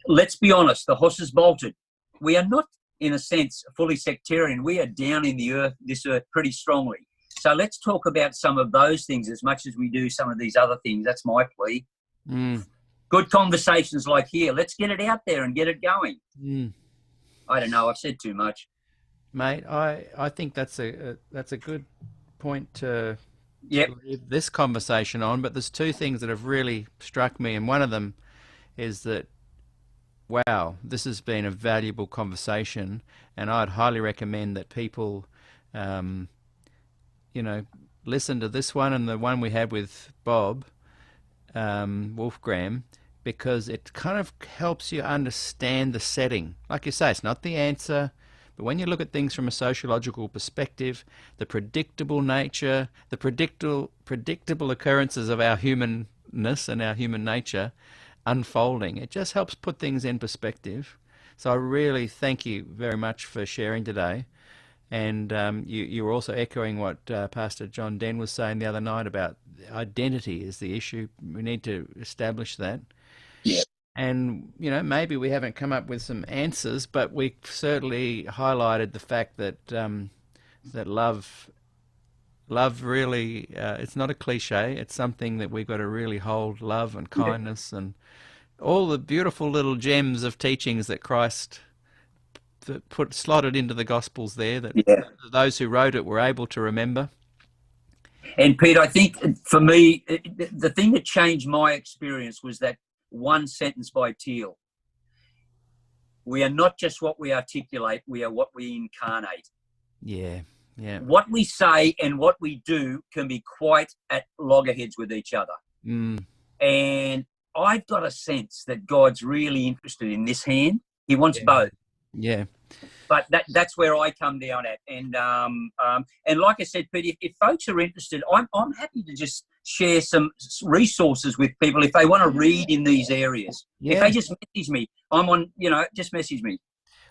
let's be honest. The horse is bolted. We are not, in a sense, fully sectarian. We are down in this earth pretty strongly. So let's talk about some of those things as much as we do some of these other things. That's my plea. Good conversations like here. Let's get it out there and get it going. I don't know. I've said too much. Mate, I think that's a good point to leave this conversation on. But there's two things that have really struck me, and one of them is that, wow, this has been a valuable conversation, and I'd highly recommend that people, listen to this one and the one we had with Bob Wolfgram, because it kind of helps you understand the setting. Like you say, it's not the answer, but when you look at things from a sociological perspective, the predictable nature, the predictable occurrences of our humanness and our human nature unfolding, it just helps put things in perspective. So I really thank you very much for sharing today. And you were also echoing what Pastor John Den was saying the other night about identity is the issue. We need to establish that. Yeah. And, you know, maybe we haven't come up with some answers, but we certainly highlighted the fact that that love really, it's not a cliche. It's something that we've got to really hold, love and kindness and all the beautiful little gems of teachings that Christ put slotted into the Gospels there that Yeah. those who wrote it were able to remember. And Pete, I think for me, the thing that changed my experience was that one sentence by Teal. We are not just what we articulate, we are what we incarnate. Yeah, yeah. What we say and what we do can be quite at loggerheads with each other. Mm. And I've got a sense that God's really interested in this hand. He wants both. Yeah. But that's where I come down at. And like I said, Pete, if folks are interested, I'm happy to just share some resources with people if they want to read in these areas. Yeah. If they just message me, I'm on, just message me.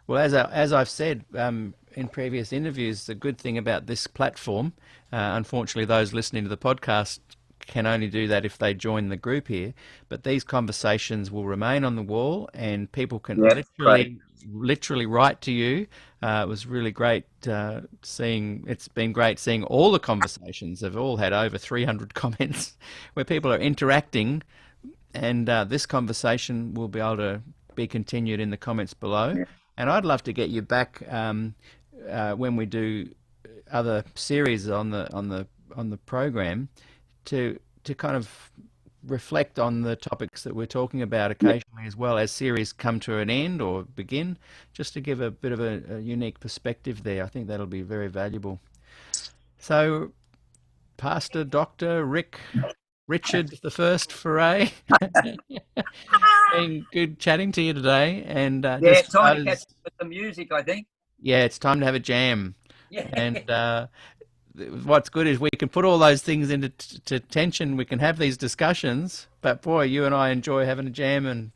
Well, as I've said in previous interviews, the good thing about this platform, unfortunately, those listening to the podcast can only do that if they join the group here. But these conversations will remain on the wall, and people can literally write to you. It was really great seeing. It's been great seeing all the conversations. They've all had over 300 comments where people are interacting, and this conversation will be able to be continued in the comments below. Yeah. And I'd love to get you back when we do other series on the program to kind of reflect on the topics that we're talking about occasionally, as well as series come to an end or begin, just to give a bit of a unique perspective there. I think that'll be very valuable. So, Pastor Dr. Richard the First Ferrét, been good chatting to you today. And it's time to catch up with the music, I think. Yeah, it's time to have a jam. Yeah. And what's good is we can put all those things into tension. We can have these discussions, but boy, you and I enjoy having a jam and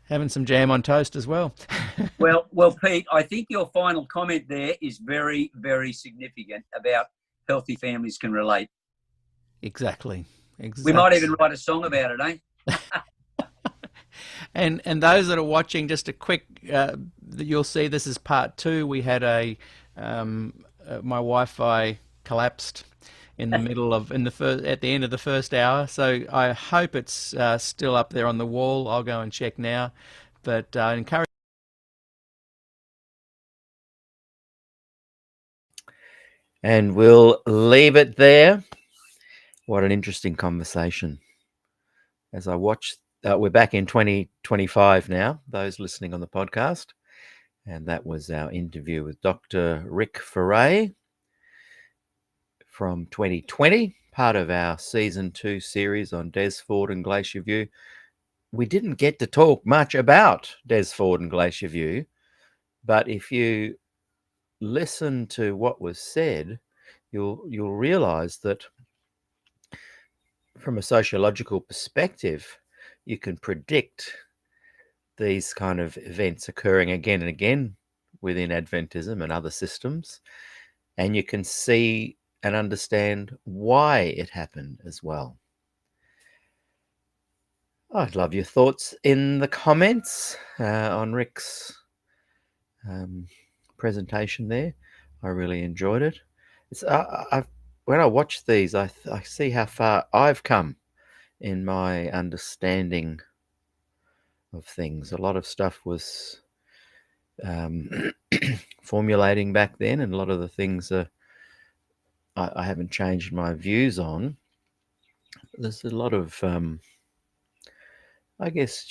having some jam on toast as well. Well, Pete, I think your final comment there is very, very significant about healthy families can relate. Exactly. We might even write a song about it, eh? And those that are watching, just a quick, you'll see this is part 2. We had my Wi-Fi collapsed in the middle of at the end of the first hour, so I hope it's still up there on the wall. I'll go and check now, but I encourage. And we'll leave it there. What an interesting conversation. As I watch, we're back in 2025 now, those listening on the podcast. And that was our interview with Dr. Rick Ferrét from 2020, part of our Season 2 series on Des Ford and Glacier View. We didn't get to talk much about Des Ford and Glacier View, but if you listen to what was said, you'll realize that from a sociological perspective, you can predict these kind of events occurring again and again within Adventism and other systems, and you can see and understand why it happened as well. I'd love your thoughts in the comments on Rick's presentation there. I really enjoyed it. When I watch these, I see how far I've come in my understanding of things. A lot of stuff was formulating back then, and a lot of the things I haven't changed my views on. There's a lot of, I guess,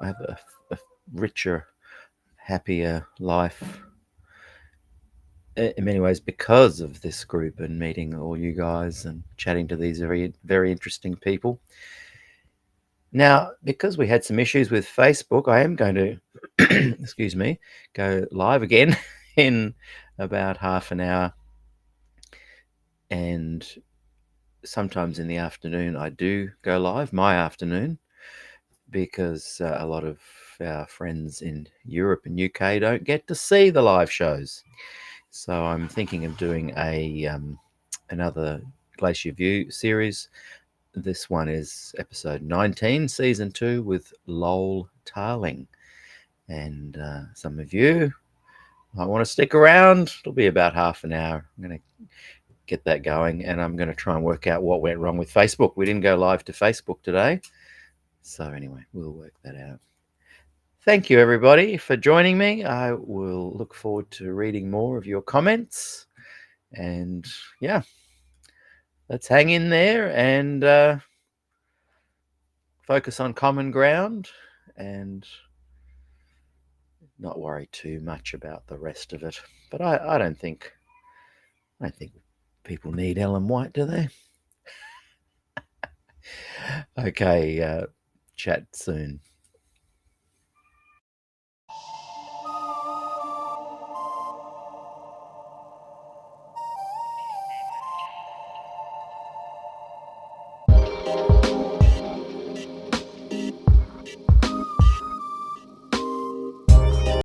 I have a richer, happier life in many ways because of this group and meeting all you guys and chatting to these very, very interesting people. Now, because we had some issues with Facebook, I am going to, excuse me, go live again in about half an hour. And sometimes in the afternoon, I do go live, my afternoon, because a lot of our friends in Europe and UK don't get to see the live shows. So I'm thinking of doing another Glacier View series. This one is episode 19, season 2, with Lowell Tarling. And some of you might want to stick around. It'll be about half an hour. I'm going to get that going, and I'm going to try and work out what went wrong with Facebook. We didn't go live to Facebook today. So anyway, we'll work that out. Thank you, everybody, for joining me. I will look forward to reading more of your comments. And yeah, let's hang in there and focus on common ground and not worry too much about the rest of it. But I don't think people need Ellen White, do they? Okay, chat soon.